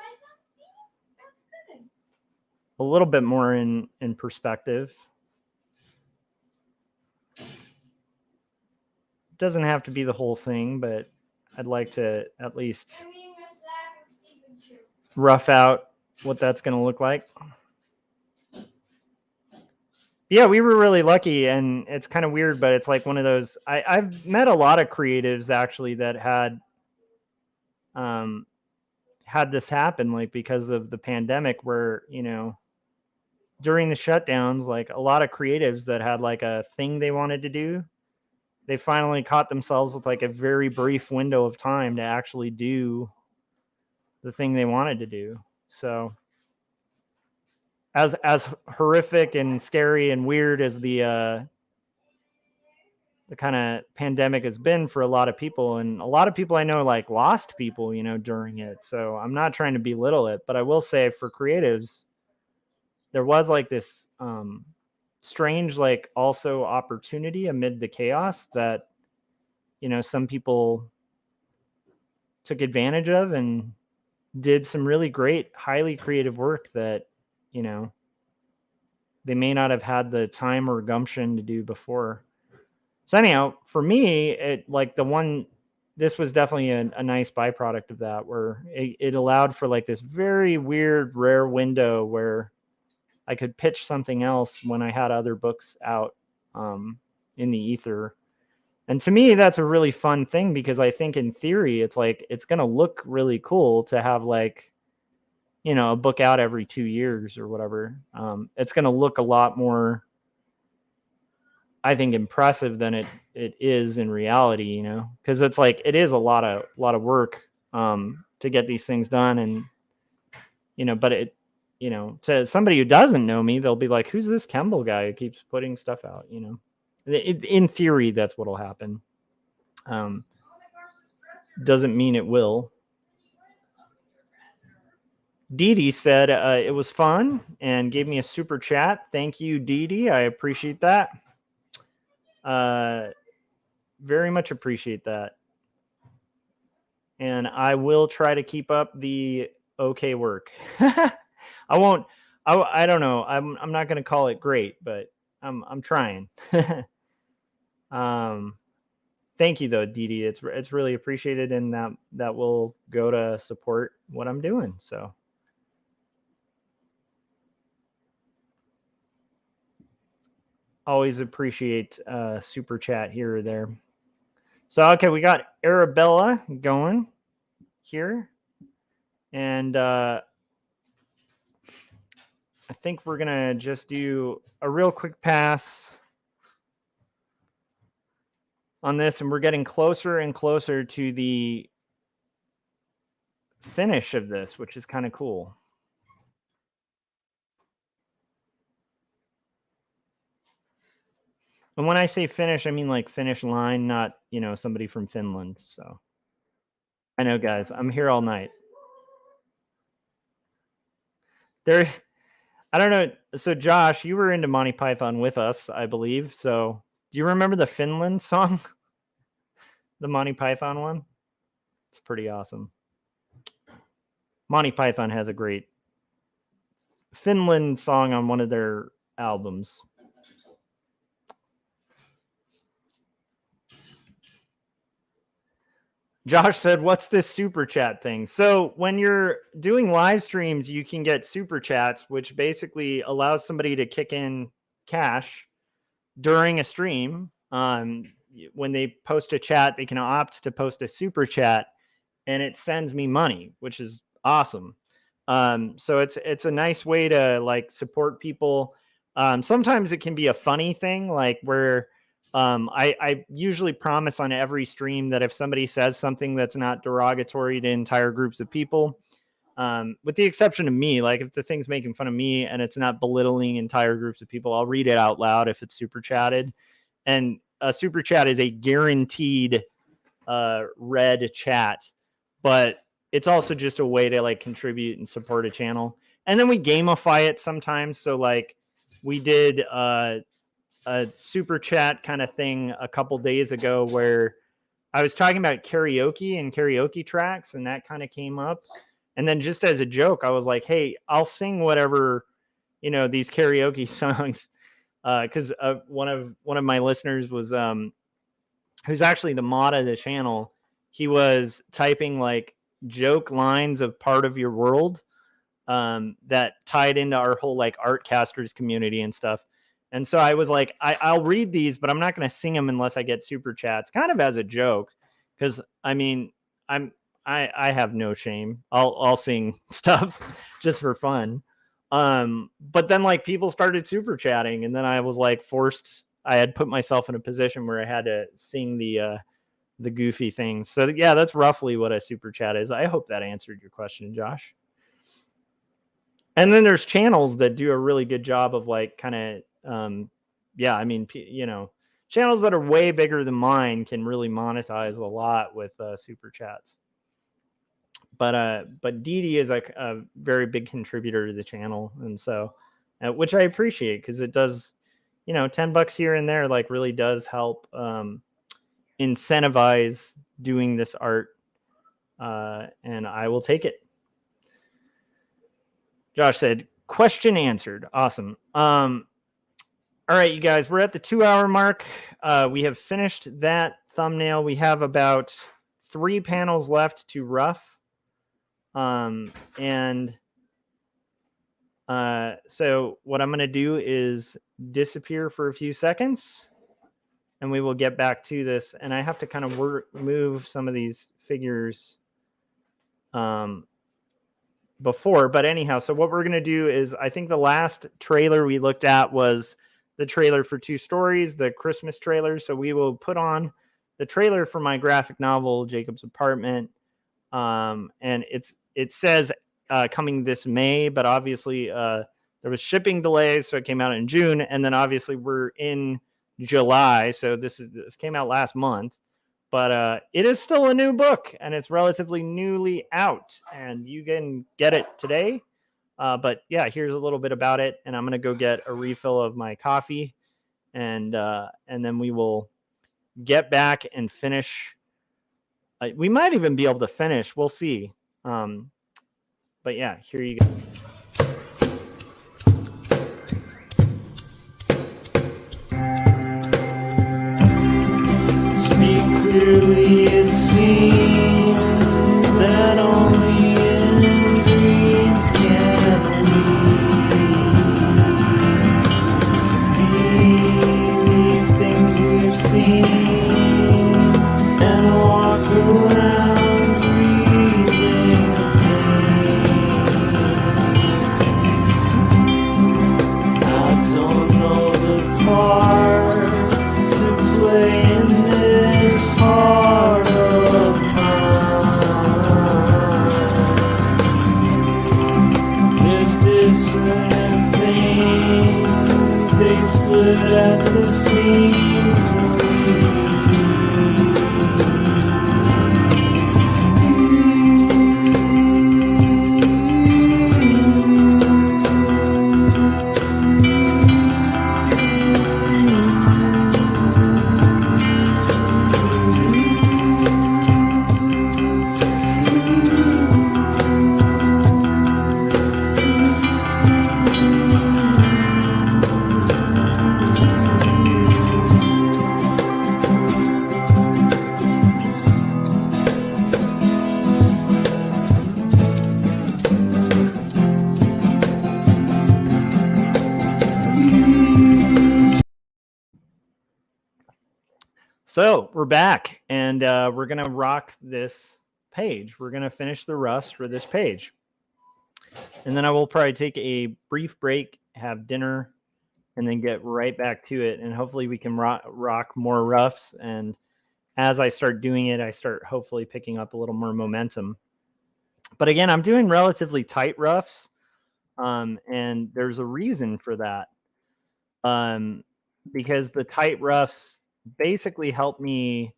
a little bit more in perspective. Doesn't have to be the whole thing, but I'd like to at least rough out what that's going to look like. Yeah, we were really lucky, and it's kind of weird, but it's like one of those. I've met a lot of creatives actually that had this happen, like because of the pandemic, where during the shutdowns, like a lot of creatives that had like a thing they wanted to do, they finally caught themselves with like a very brief window of time to actually do the thing they wanted to do. So as horrific and scary and weird as the kind of pandemic has been for a lot of people, and a lot of people I know like lost people, during it. So I'm not trying to belittle it, but I will say for creatives, there was like this strange, like also opportunity amid the chaos that, some people took advantage of and did some really great, highly creative work that, they may not have had the time or gumption to do before. So anyhow, for me, it like this was definitely a nice byproduct of that, where it allowed for like this very weird, rare window where I could pitch something else when I had other books out in the ether. And to me, that's a really fun thing, because I think in theory, it's like, it's going to look really cool to have like, a book out every 2 years or whatever. It's going to look a lot more, I think, impressive than it is in reality, because it's like, it is a lot of work to get these things done. And, but to somebody who doesn't know me, they'll be like, who's this Kemble guy who keeps putting stuff out? In theory, that's what'll happen. Doesn't mean it will. Dee Dee said it was fun and gave me a super chat. Thank you, Dee Dee. I appreciate that. Very much appreciate that. And I will try to keep up the okay work. I won't. I don't know. I'm not going to call it great, but I'm trying. Thank you though, Dee Dee. It's really appreciated, and that will go to support what I'm doing. So. Always appreciate super chat here or there. So, okay, we got Arabella going here. And I think we're going to just do a real quick pass on this. And we're getting closer and closer to the finish of this, which is kind of cool. And when I say finish, I mean like finish line, not, somebody from Finland. So I know, guys, I'm here all night. I don't know. So Josh, you were into Monty Python with us, I believe. So do you remember the Finland song? The Monty Python one? It's pretty awesome. Monty Python has a great Finland song on one of their albums. Josh said, what's this super chat thing? So when you're doing live streams, you can get super chats, which basically allows somebody to kick in cash during a stream. When they post a chat, they can opt to post a super chat, and it sends me money, which is awesome. So it's a nice way to like support people. Sometimes it can be a funny thing, like where I usually promise on every stream that if somebody says something that's not derogatory to entire groups of people, with the exception of me, like if the thing's making fun of me and it's not belittling entire groups of people, I'll read it out loud if it's super chatted. And a super chat is a guaranteed read chat, but it's also just a way to like contribute and support a channel. And then we gamify it sometimes. So like we did a super chat kind of thing a couple days ago where I was talking about karaoke and karaoke tracks, and that kind of came up. And then just as a joke, I was like, hey, I'll sing whatever, these karaoke songs. Because one of my listeners was who's actually the mod of the channel. He was typing like joke lines of Part of Your World that tied into our whole like Artcasters community and stuff. And so I was like, I'll read these, but I'm not going to sing them unless I get super chats, kind of as a joke. Because I mean, I have no shame. I'll sing stuff just for fun. But then like people started super chatting, and then I was like I had put myself in a position where I had to sing the goofy things. So yeah, that's roughly what a super chat is. I hope that answered your question, Josh. And then there's channels that do a really good job of like kind of, channels that are way bigger than mine can really monetize a lot with super chats. But Dee Dee is like a very big contributor to the channel, and so, which I appreciate because it does, $10 here and there like really does help incentivize doing this art, and I will take it. Josh said, question answered. Awesome. All right, you guys, we're at the 2-hour mark. We have finished that thumbnail. We have about 3 panels left to rough. So what I'm going to do is disappear for a few seconds, and we will get back to this. And I have to kind of move some of these figures before. But anyhow, so what we're going to do is, I think the last trailer we looked at was the trailer for 2 Stories, the Christmas trailer. So we will put on the trailer for my graphic novel, Jacob's Apartment. And it says coming this May, but obviously there was shipping delays, so it came out in June, and then obviously we're in July, so this came out last month. But it is still a new book, and it's relatively newly out, and you can get it today. But yeah, here's a little bit about it, and I'm gonna go get a refill of my coffee, and then we will get back and finish. We might even be able to finish. We'll see. But yeah, here you go. Speak clearly, it seems that only in dreams can we these things we've seen and walk around breathing I don't know the part to play in this heart of mine. There's dissonant things, they split at the seams. So we're back, and we're going to rock this page. We're going to finish the roughs for this page. And then I will probably take a brief break, have dinner, and then get right back to it. And hopefully we can rock more roughs. And as I start doing it, I start hopefully picking up a little more momentum. But again, I'm doing relatively tight roughs, and there's a reason for that. Because the tight roughs basically help me,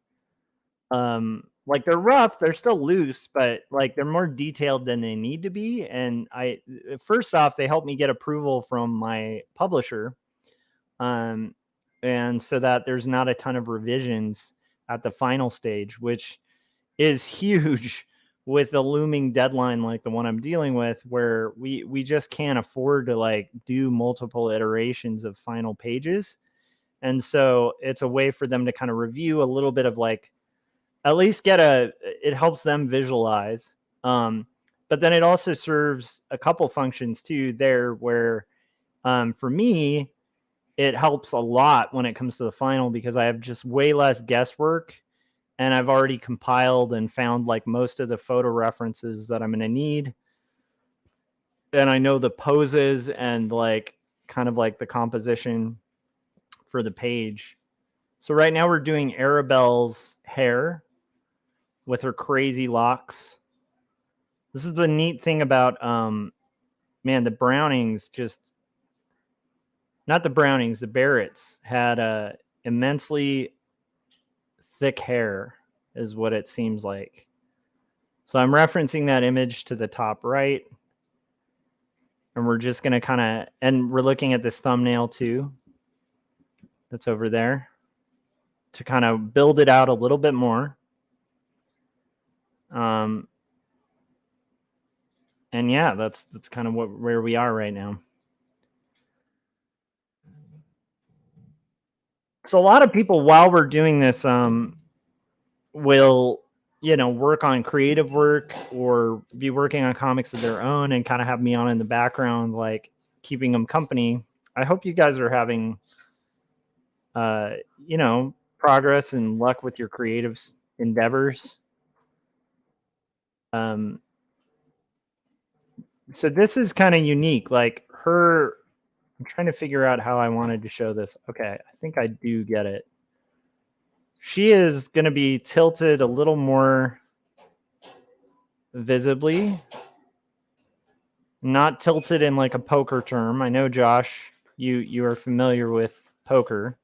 like they're rough, they're still loose, but like they're more detailed than they need to be. And first off, they help me get approval from my publisher, and so that there's not a ton of revisions at the final stage, which is huge with a looming deadline like the one I'm dealing with, where we just can't afford to like do multiple iterations of final pages. And so it's a way for them to kind of review a little bit of like, at least it helps them visualize. But then it also serves a couple functions too there, where for me, it helps a lot when it comes to the final, because I have just way less guesswork, and I've already compiled and found like most of the photo references that I'm going to need. And I know the poses and like kind of like the composition for the page. So right now we're doing Arabelle's hair with her crazy locks. This is the neat thing about, man, the Brownings not the Brownings, the Barretts had immensely thick hair is what it seems like. So I'm referencing that image to the top right. And we're just going to kind of, and we're looking at this thumbnail too. That's over there, to kind of build it out a little bit more. And yeah, that's kind of where we are right now. So a lot of people, while we're doing this, will, work on creative work or be working on comics of their own and kind of have me on in the background, like keeping them company. I hope you guys are having progress and luck with your creative endeavors. So this is kind of unique. Like I'm trying to figure out how I wanted to show this. Okay, I think I do get it. She is going to be tilted a little more visibly. Not tilted in like a poker term. I know, Josh, you are familiar with poker.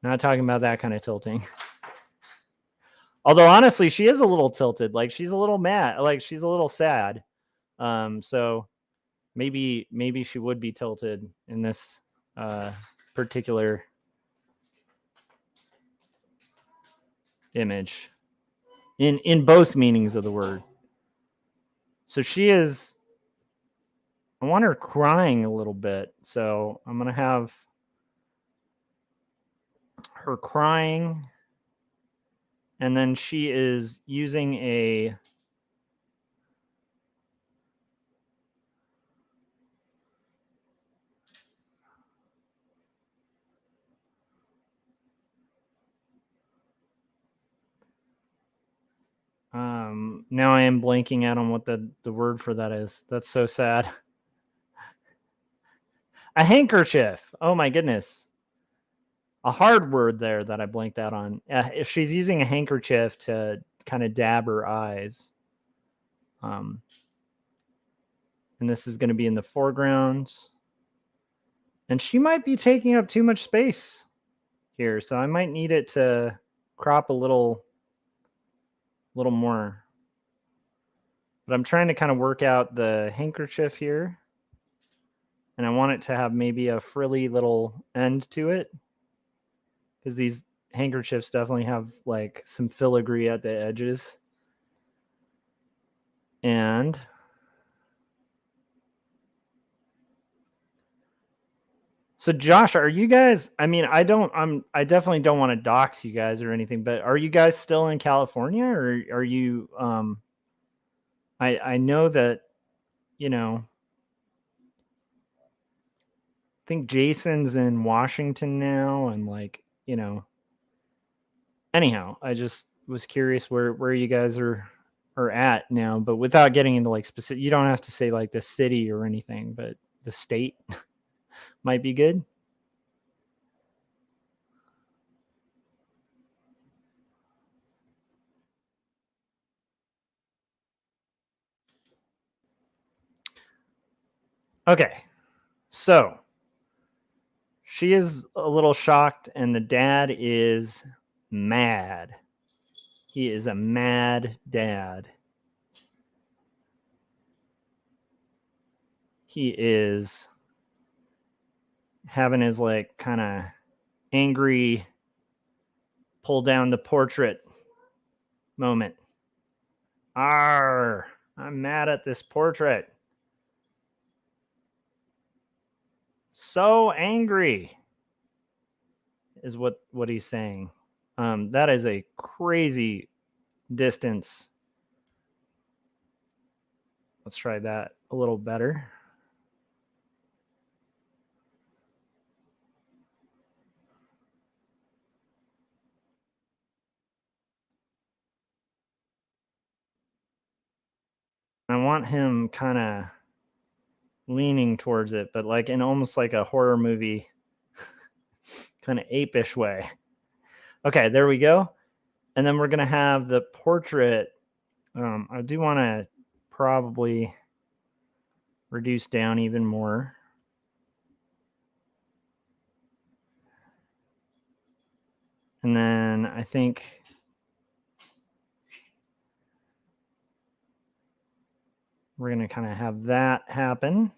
Not talking about that kind of tilting. Although honestly, she is a little tilted. Like she's a little mad. Like she's a little sad. So maybe she would be tilted in this particular image. In both meanings of the word. So she is. I want her crying a little bit. So I'm gonna have her crying. And then she is using a now I am blanking out on what the word for that is. That's so sad. A handkerchief. Oh my goodness. A hard word there that I blanked out on. If she's using a handkerchief to kind of dab her eyes. And this is going to be in the foreground. And she might be taking up too much space here. So I might need it to crop a little more. But I'm trying to kind of work out the handkerchief here. And I want it to have maybe a frilly little end to it. Because these handkerchiefs definitely have like some filigree at the edges. And so Josh, are you guys, I mean, I definitely don't want to dox you guys or anything, but are you guys still in California, or are you I know that, you know, I think Jason's in Washington now, and like, you know, anyhow, I just was curious where you guys are at now, but without getting into like specific, you don't have to say like the city or anything, but the state might be good. Okay. So she is a little shocked, and the dad is mad. He is a mad dad. He is having his like kind of angry pull down the portrait moment. Arr, I'm mad at this portrait. So angry is what he's saying. That is a crazy distance. Let's try that a little better. I want him kind of leaning towards it, but like in almost like a horror movie kind of ape-ish way. Okay, there we go. And then we're going to have the portrait. I do want to probably reduce down even more. And then I think we're going to kind of have that happen.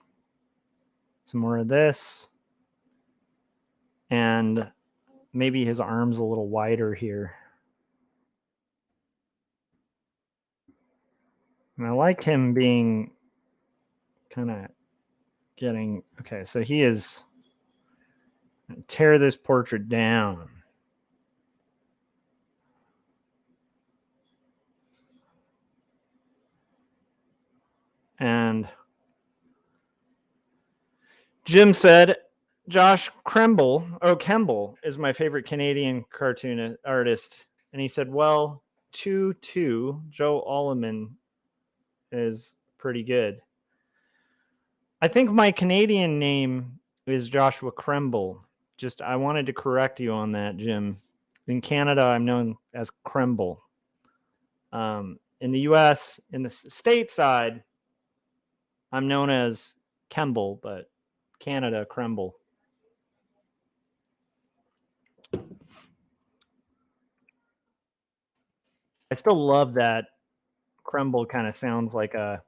Some more of this. And maybe his arm's a little wider here. And I like him being kind of getting, okay, so he is tear this portrait down. And Jim said, Josh Kemble is my favorite Canadian cartoon artist. And he said, well, Joe Alleman is pretty good. I think my Canadian name is Joshua Kemble. Just, I wanted to correct you on that, Jim. In Canada, I'm known as. In the U.S., in the stateside, I'm known as Kemble, but Canada Kremble. I still love that Kremble kind of sounds like a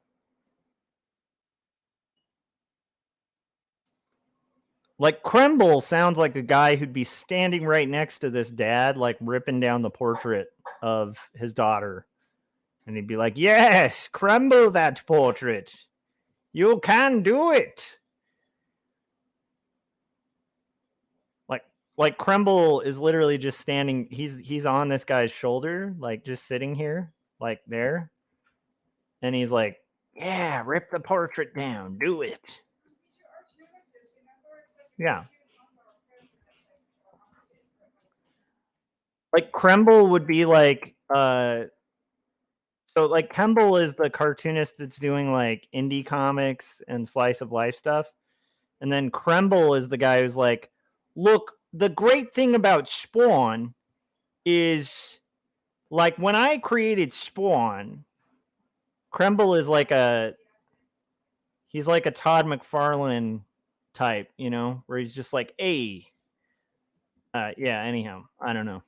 Kremble sounds like a guy who'd be standing right next to this dad, like ripping down the portrait of his daughter. And he'd be like, yes, Kremble that portrait. You can do it. Like Kremble is literally just standing. He's on this guy's shoulder, like just sitting here, like there. And he's like, yeah, rip the portrait down. Do it. Yeah. Like Kremble would be like, so like Kemble is the cartoonist that's doing like indie comics and slice of life stuff. And then Kremble is the guy who's like, look, the great thing about Spawn is like when I created Spawn, Kremble is like he's like a Todd McFarlane type, you know, where he's just like, hey, yeah, anyhow, I don't know.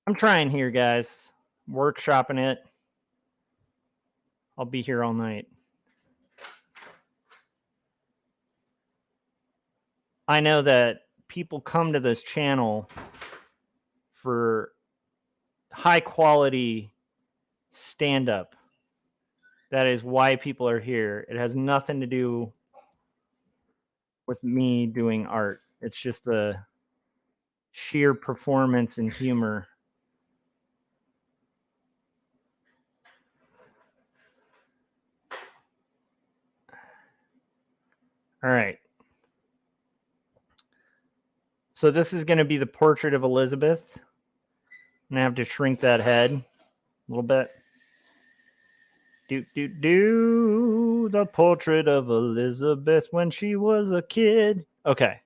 I'm trying here, guys. Workshopping it. I'll be here all night. I know that people come to this channel for high quality stand-up. That is why people are here. It has nothing to do with me doing art. It's just the sheer performance and humor. All right. So this is going to be the portrait of Elizabeth. I'm going to have to shrink that head a little bit. The portrait of Elizabeth when she was a kid. Okay.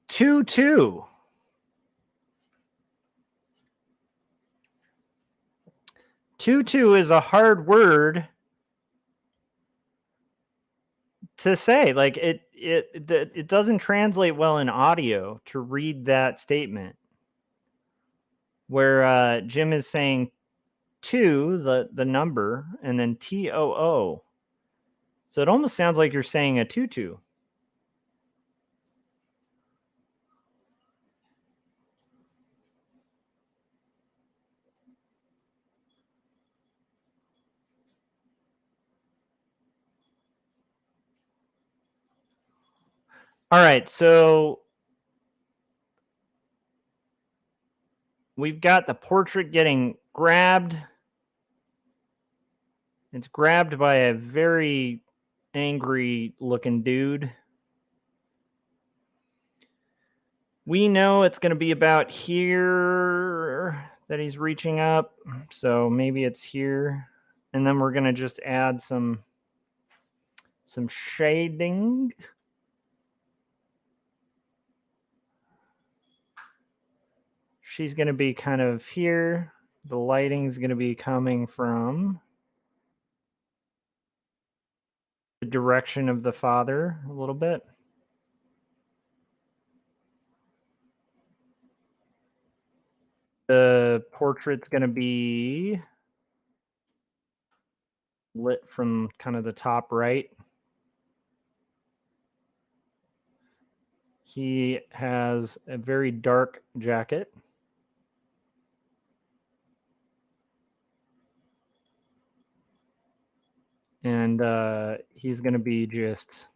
Two. Tutu is a hard word to say. Like it doesn't translate well in audio to read that statement where Jim is saying two, the number, and then TOO. So it almost sounds like you're saying a tutu. All right, so we've got the portrait getting grabbed. It's grabbed by a very angry looking dude. We know it's going to be about here that he's reaching up. So maybe it's here. And then we're going to just add some shading. She's going to be kind of here. The lighting's going to be coming from the direction of the father a little bit. The portrait's going to be lit from kind of the top right. He has a very dark jacket. And he's going to be just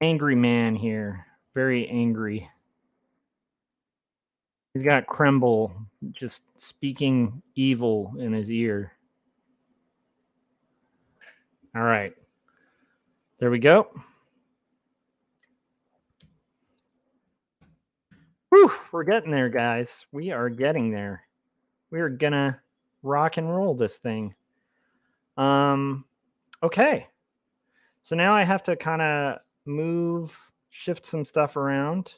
angry man here. Very angry. He's got Kremble just speaking evil in his ear. All right. There we go. Whew, we're getting there, guys. We are getting there. We are going to rock and roll this thing. Okay. So now I have to kind of shift some stuff around.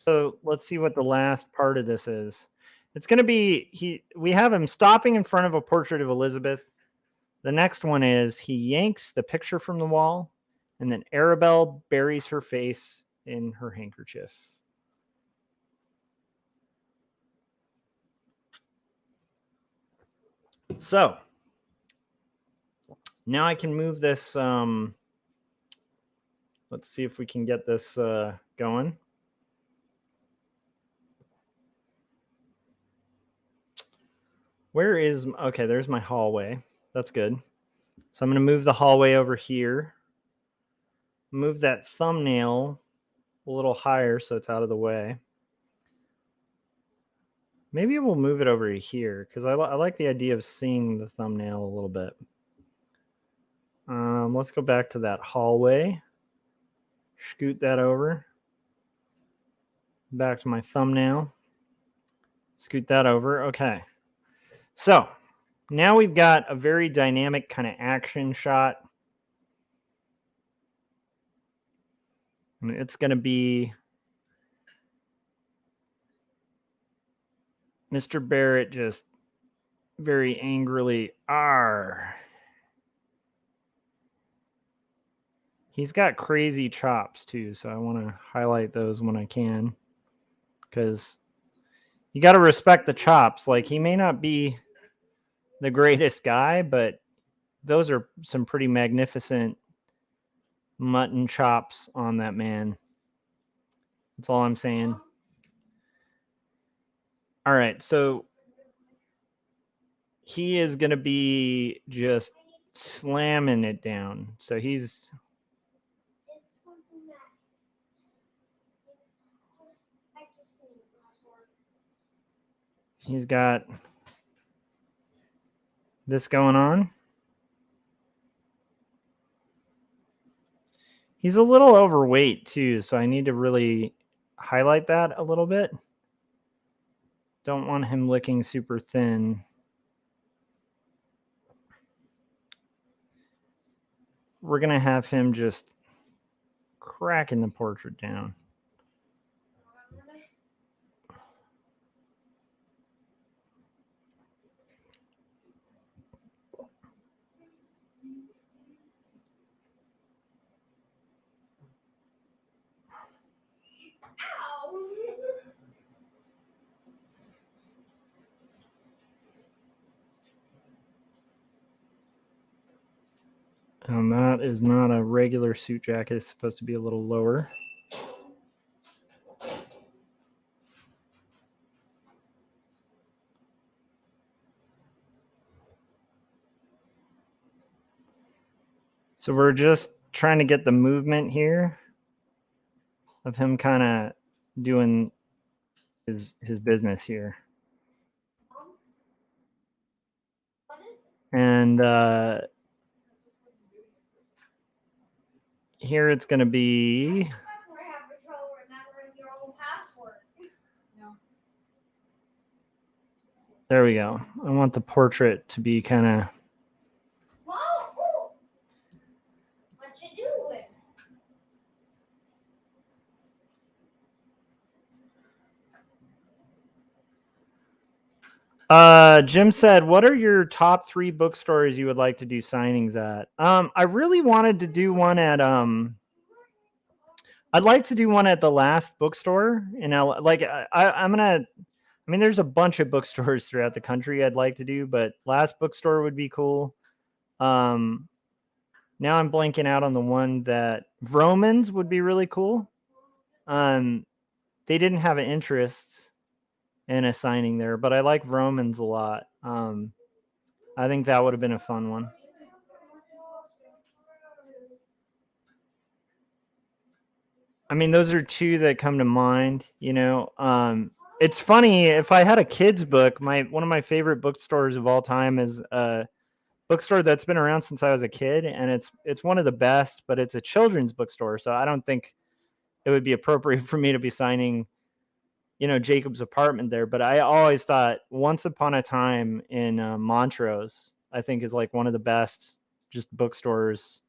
So let's see what the last part of this is. It's going to be we have him stopping in front of a portrait of Elizabeth. The next one is he yanks the picture from the wall, and then Arabelle buries her face in her handkerchief. So now I can move this. Let's see if we can get this going. Where is, okay, there's my hallway. That's good. So I'm going to move the hallway over here. Move that thumbnail a little higher so it's out of the way. Maybe we'll move it over here because I like the idea of seeing the thumbnail a little bit. Let's go back to that hallway. Scoot that over. Back to my thumbnail. Scoot that over. Okay. So now we've got a very dynamic kind of action shot. And it's going to be Mr. Barrett just very angrily, "Arr." He's got crazy chops too, so I want to highlight those when I can, because you got to respect the chops. Like, he may not be the greatest guy, but those are some pretty magnificent mutton chops on that man. That's all I'm saying. All right, so he is going to be just slamming it down. So he's... He's got this going on. He's a little overweight too, so I need to really highlight that a little bit. Don't want him looking super thin. We're going to have him just cracking the portrait down. And that is not a regular suit jacket. It's supposed to be a little lower. So we're just trying to get the movement here of him kind of doing his business here. And here it's going to be... There we go. I want the portrait to be kind of... Whoa! What you doing? Jim said, what are your top 3 bookstores you would like to do signings at? I really wanted to do one at... I'd like to do one at the Last Bookstore in LA. Like, I'm gonna... I mean, there's a bunch of bookstores throughout the country I'd like to do, but Last Bookstore would be cool. Now I'm blanking out on the one that... Vroman's would be really cool. They didn't have an interest in a signing there, but I like Vroman's a lot. I think that would have been a fun one. I mean, those are 2 that come to mind, you know. It's funny, if I had a kid's book, one of my favorite bookstores of all time is a bookstore that's been around since I was a kid, and it's one of the best, but it's a children's bookstore, so I don't think it would be appropriate for me to be signing, you know, Jacob's Apartment there. But I always thought Once Upon a Time in Montrose, I think, is like one of the best just bookstores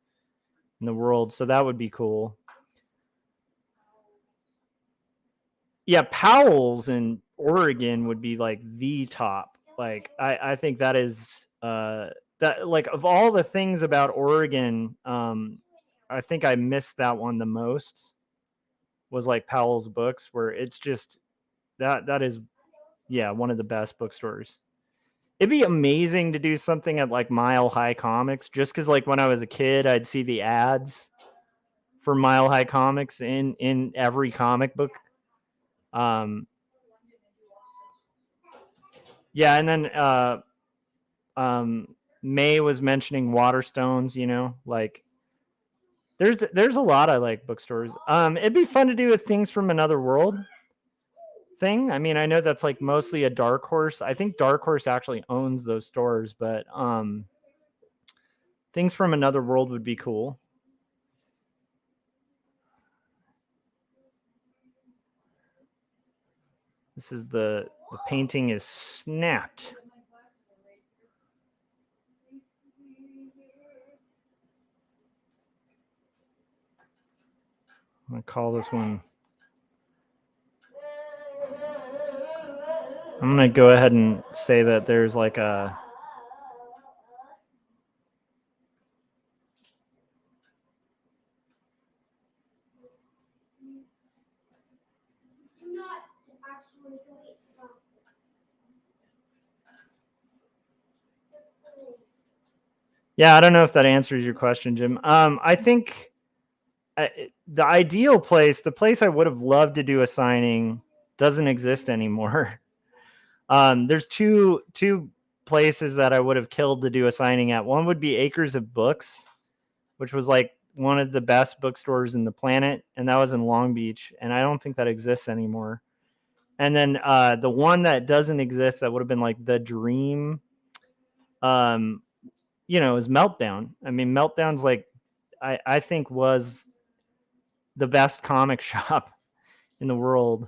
in the world, so that would be cool. Yeah, Powell's in Oregon would be like the top. Like I think that is that, like, of all the things about Oregon, I think I missed that one the most, was like Powell's Books, where it's just that is, yeah, one of the best bookstores. It'd be amazing to do something at like Mile High Comics, just because like when I was a kid, I'd see the ads for Mile High Comics in every comic book. Yeah, and then May was mentioning Waterstones, you know, like there's a lot of like bookstores. It'd be fun to do a Things from Another World thing. I mean, I know that's like mostly a Dark Horse. I think Dark Horse actually owns those stores, but Things from Another World would be cool. This is the painting is snapped. I'm gonna call this one. I'm gonna go ahead and say that there's like a Yeah, I don't know if that answers your question, Jim. I think the ideal place, the place I would have loved to do a signing, doesn't exist anymore. There's two places that I would have killed to do a signing at. One would be Acres of Books, which was like one of the best bookstores in the planet, and that was in Long Beach, and I don't think that exists anymore. And then the one that doesn't exist that would have been like the dream, you know, is Meltdown. I mean, Meltdown's like, I think was the best comic shop in the world.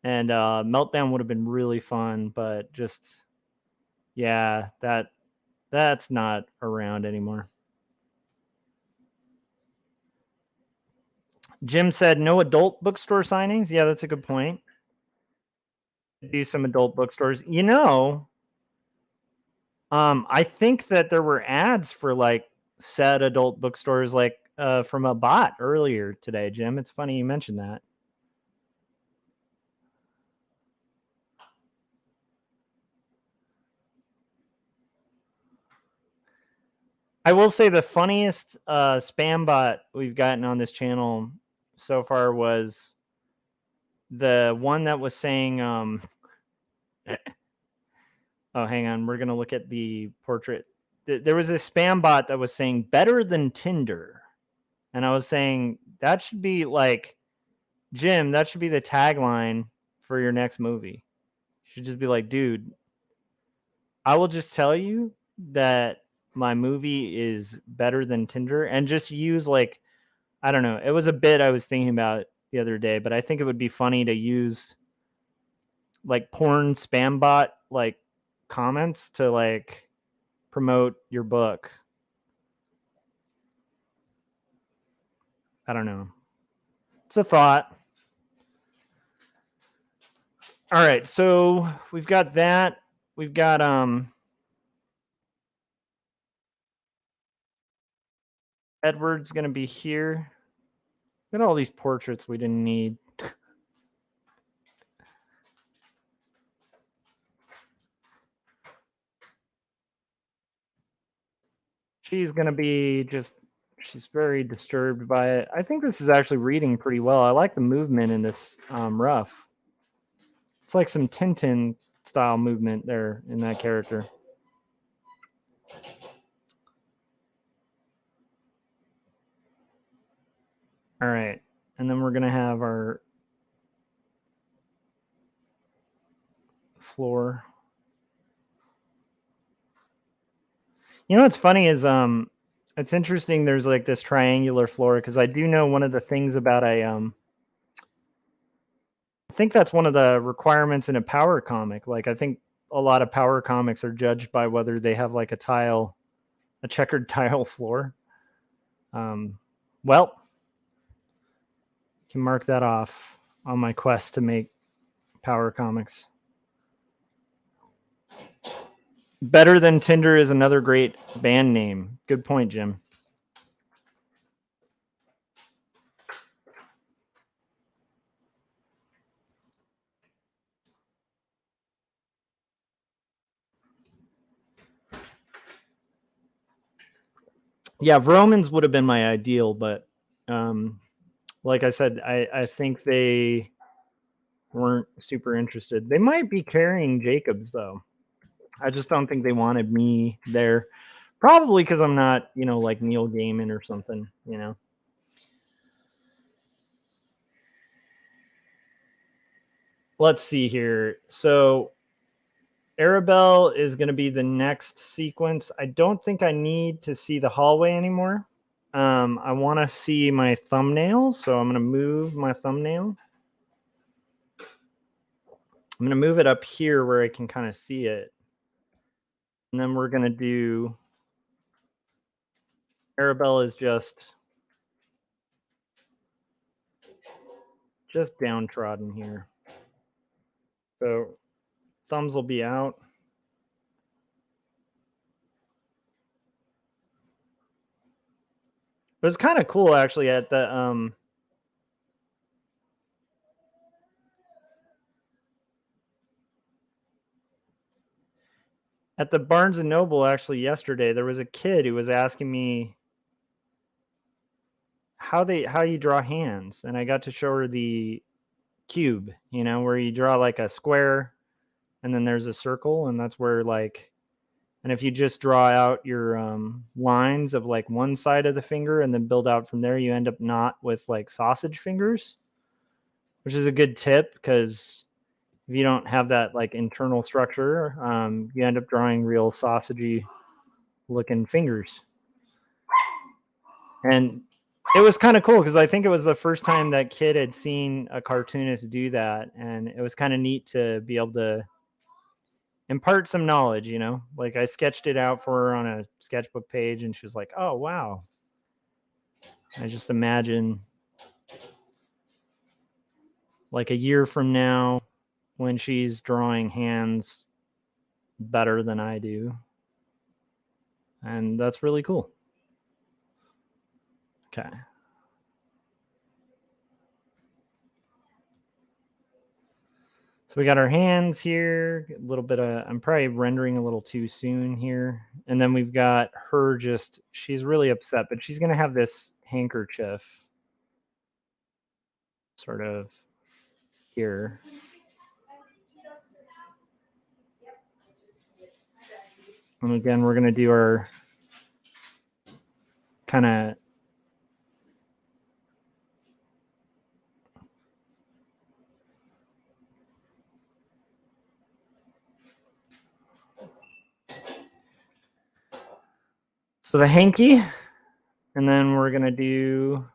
And Meltdown would have been really fun, but just, yeah, that's not around anymore. Jim said no adult bookstore signings. Yeah, that's a good point. Do some adult bookstores. You know, I think that there were ads for like said adult bookstores, like from a bot earlier today, Jim. It's funny you mentioned that. I will say the funniest spam bot we've gotten on this channel so far was the one that was saying, oh, hang on, we're going to look at the portrait. There was a spam bot that was saying better than Tinder. And I was saying that should be like, Jim, that should be the tagline for your next movie. You should just be like, dude, I will just tell you that my movie is better than Tinder, and just use like, I don't know. It was a bit I was thinking about the other day, but I think it would be funny to use like porn spam bot like comments to like promote your book. I don't know. It's a thought. All right, so we've got that. We've got Edward's gonna be here. Look at all these portraits we didn't need. She's gonna be just, she's very disturbed by it. I think this is actually reading pretty well. I like the movement in this rough. It's like some Tintin style movement there in that character. All right, and then we're gonna have our floor. You know what's funny is it's interesting there's like this triangular floor, because I do know one of the things about a I think that's one of the requirements in a power comic. Like I think a lot of power comics are judged by whether they have like a checkered tile floor. Well, can mark that off. on my quest to make power comics. Better Than Tinder is another great band name. Good point, Jim. Yeah, Romans would have been my ideal, but like I said, I think they weren't super interested. They might be carrying Jacobs though. I just don't think they wanted me there. Probably because I'm not, like Neil Gaiman or something, Let's see here. So Arabelle is going to be the next sequence. I don't think I need to see the hallway anymore. I want to see my thumbnail, so I'm going to move my thumbnail. I'm going to move it up here where I can kind of see it. And then we're going to do Arabelle is just downtrodden here. So thumbs will be out. It was kind of cool actually at the Barnes and Noble actually yesterday. There was a kid who was asking me how you draw hands, and I got to show her the cube, where you draw like a square and then there's a circle, and that's where and if you just draw out your lines of like one side of the finger and then build out from there, you end up not with like sausage fingers, which is a good tip because if you don't have that like internal structure, you end up drawing real sausagey looking fingers. And it was kind of cool because I think it was the first time that kid had seen a cartoonist do that, and it was kind of neat to be able to impart some knowledge, like I sketched it out for her on a sketchbook page and she was like, oh wow. I just imagine like a year from now when she's drawing hands better than I do, and that's really cool. Okay, so we got our hands here, a little bit of, I'm probably rendering a little too soon here. And then we've got her she's really upset, but she's going to have this handkerchief sort of here. And again, we're going to do our kind of so the hanky, and then we're going to do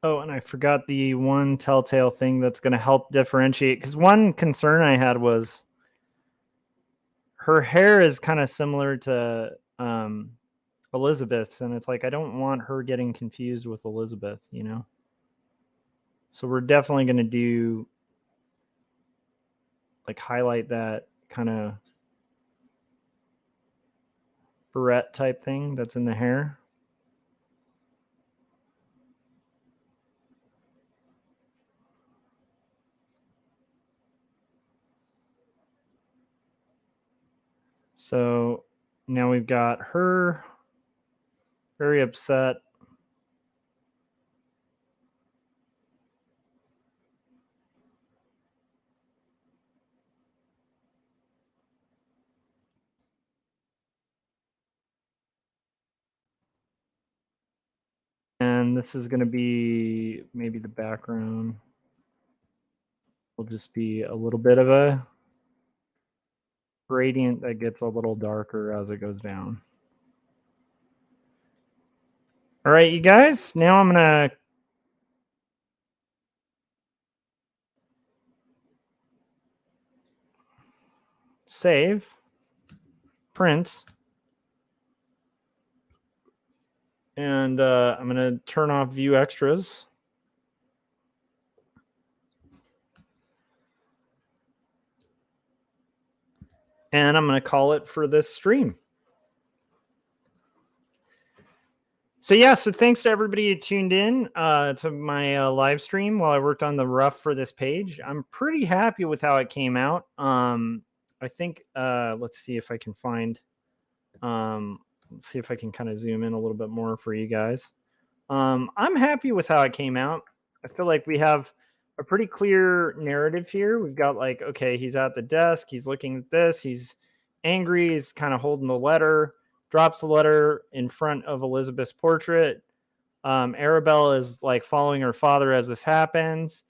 oh, and I forgot the one telltale thing that's going to help differentiate, because one concern I had was her hair is kind of similar to Elizabeth's, and it's like I don't want her getting confused with Elizabeth, So we're definitely going to do like highlight that kind of barrette type thing that's in the hair. So now we've got her very upset. And This is going to be maybe the background will just be a little bit of a gradient that gets a little darker as it goes down. All right, you guys, now I'm going to save, print, and I'm going to turn off view extras. And I'm going to call it for this stream. So yeah, so thanks to everybody who tuned in to my live stream while I worked on the rough for this page. I'm pretty happy with how it came out. I think, let's see if I can find, let's see if I can kind of zoom in a little bit more for you guys. I'm happy with how it came out. I feel like we have a pretty clear narrative here. We've got like, okay, he's at the desk, he's looking at this, he's angry, he's kind of holding the letter, drops the letter in front of Elizabeth's portrait. Arabelle is like following her father as this happens.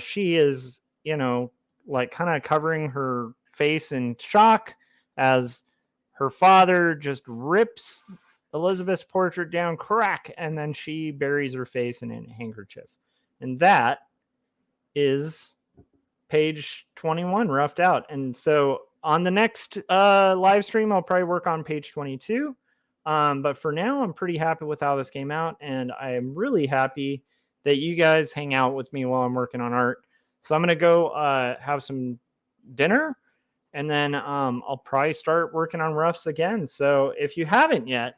She is, you know, like kind of covering her face in shock as her father just rips Elizabeth's portrait down, crack, and then she buries her face in a handkerchief. And that is page 21 roughed out. And so on the next live stream, I'll probably work on page 22. But for now, I'm pretty happy with how this came out. And I am really happy that you guys hang out with me while I'm working on art. So I'm going to go have some dinner. And then I'll probably start working on roughs again. So if you haven't yet,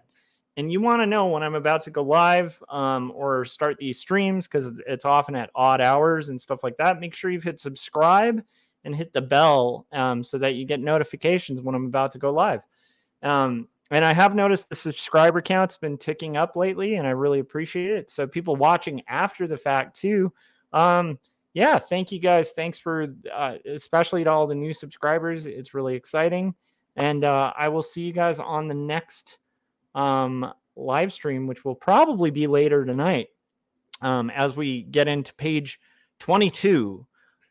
and you want to know when I'm about to go live or start these streams, because it's often at odd hours and stuff like that, make sure you've hit subscribe and hit the bell so that you get notifications when I'm about to go live. And I have noticed the subscriber count's been ticking up lately, and I really appreciate it. So people watching after the fact too, yeah, thank you guys. Thanks for especially to all the new subscribers. It's really exciting. And I will see you guys on the next live stream, which will probably be later tonight as we get into page 22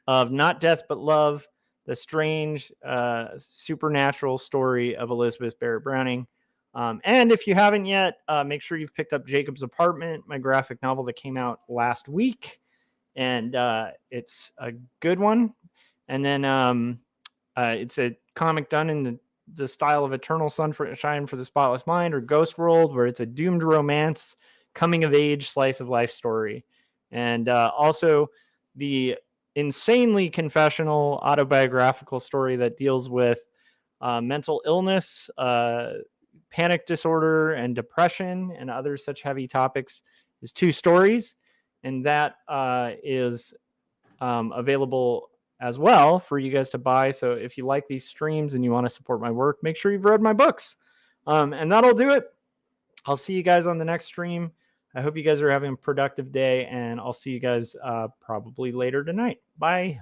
of Not Death But Love, the strange supernatural story of Elizabeth Barrett Browning. And if you haven't yet, make sure you've picked up Jacob's Apartment, my graphic novel that came out last week. And it's a good one. And then it's a comic done in the style of Eternal Sunshine for the Spotless Mind or Ghost World, where it's a doomed romance, coming of age, slice of life story. And also the insanely confessional autobiographical story that deals with mental illness, panic disorder, and depression, and other such heavy topics is 2 stories. And that is available as well for you guys to buy. So if you like these streams and you want to support my work, make sure you've read my books. And that'll do it. I'll see you guys on the next stream. I hope you guys are having a productive day, and I'll see you guys probably later tonight. Bye.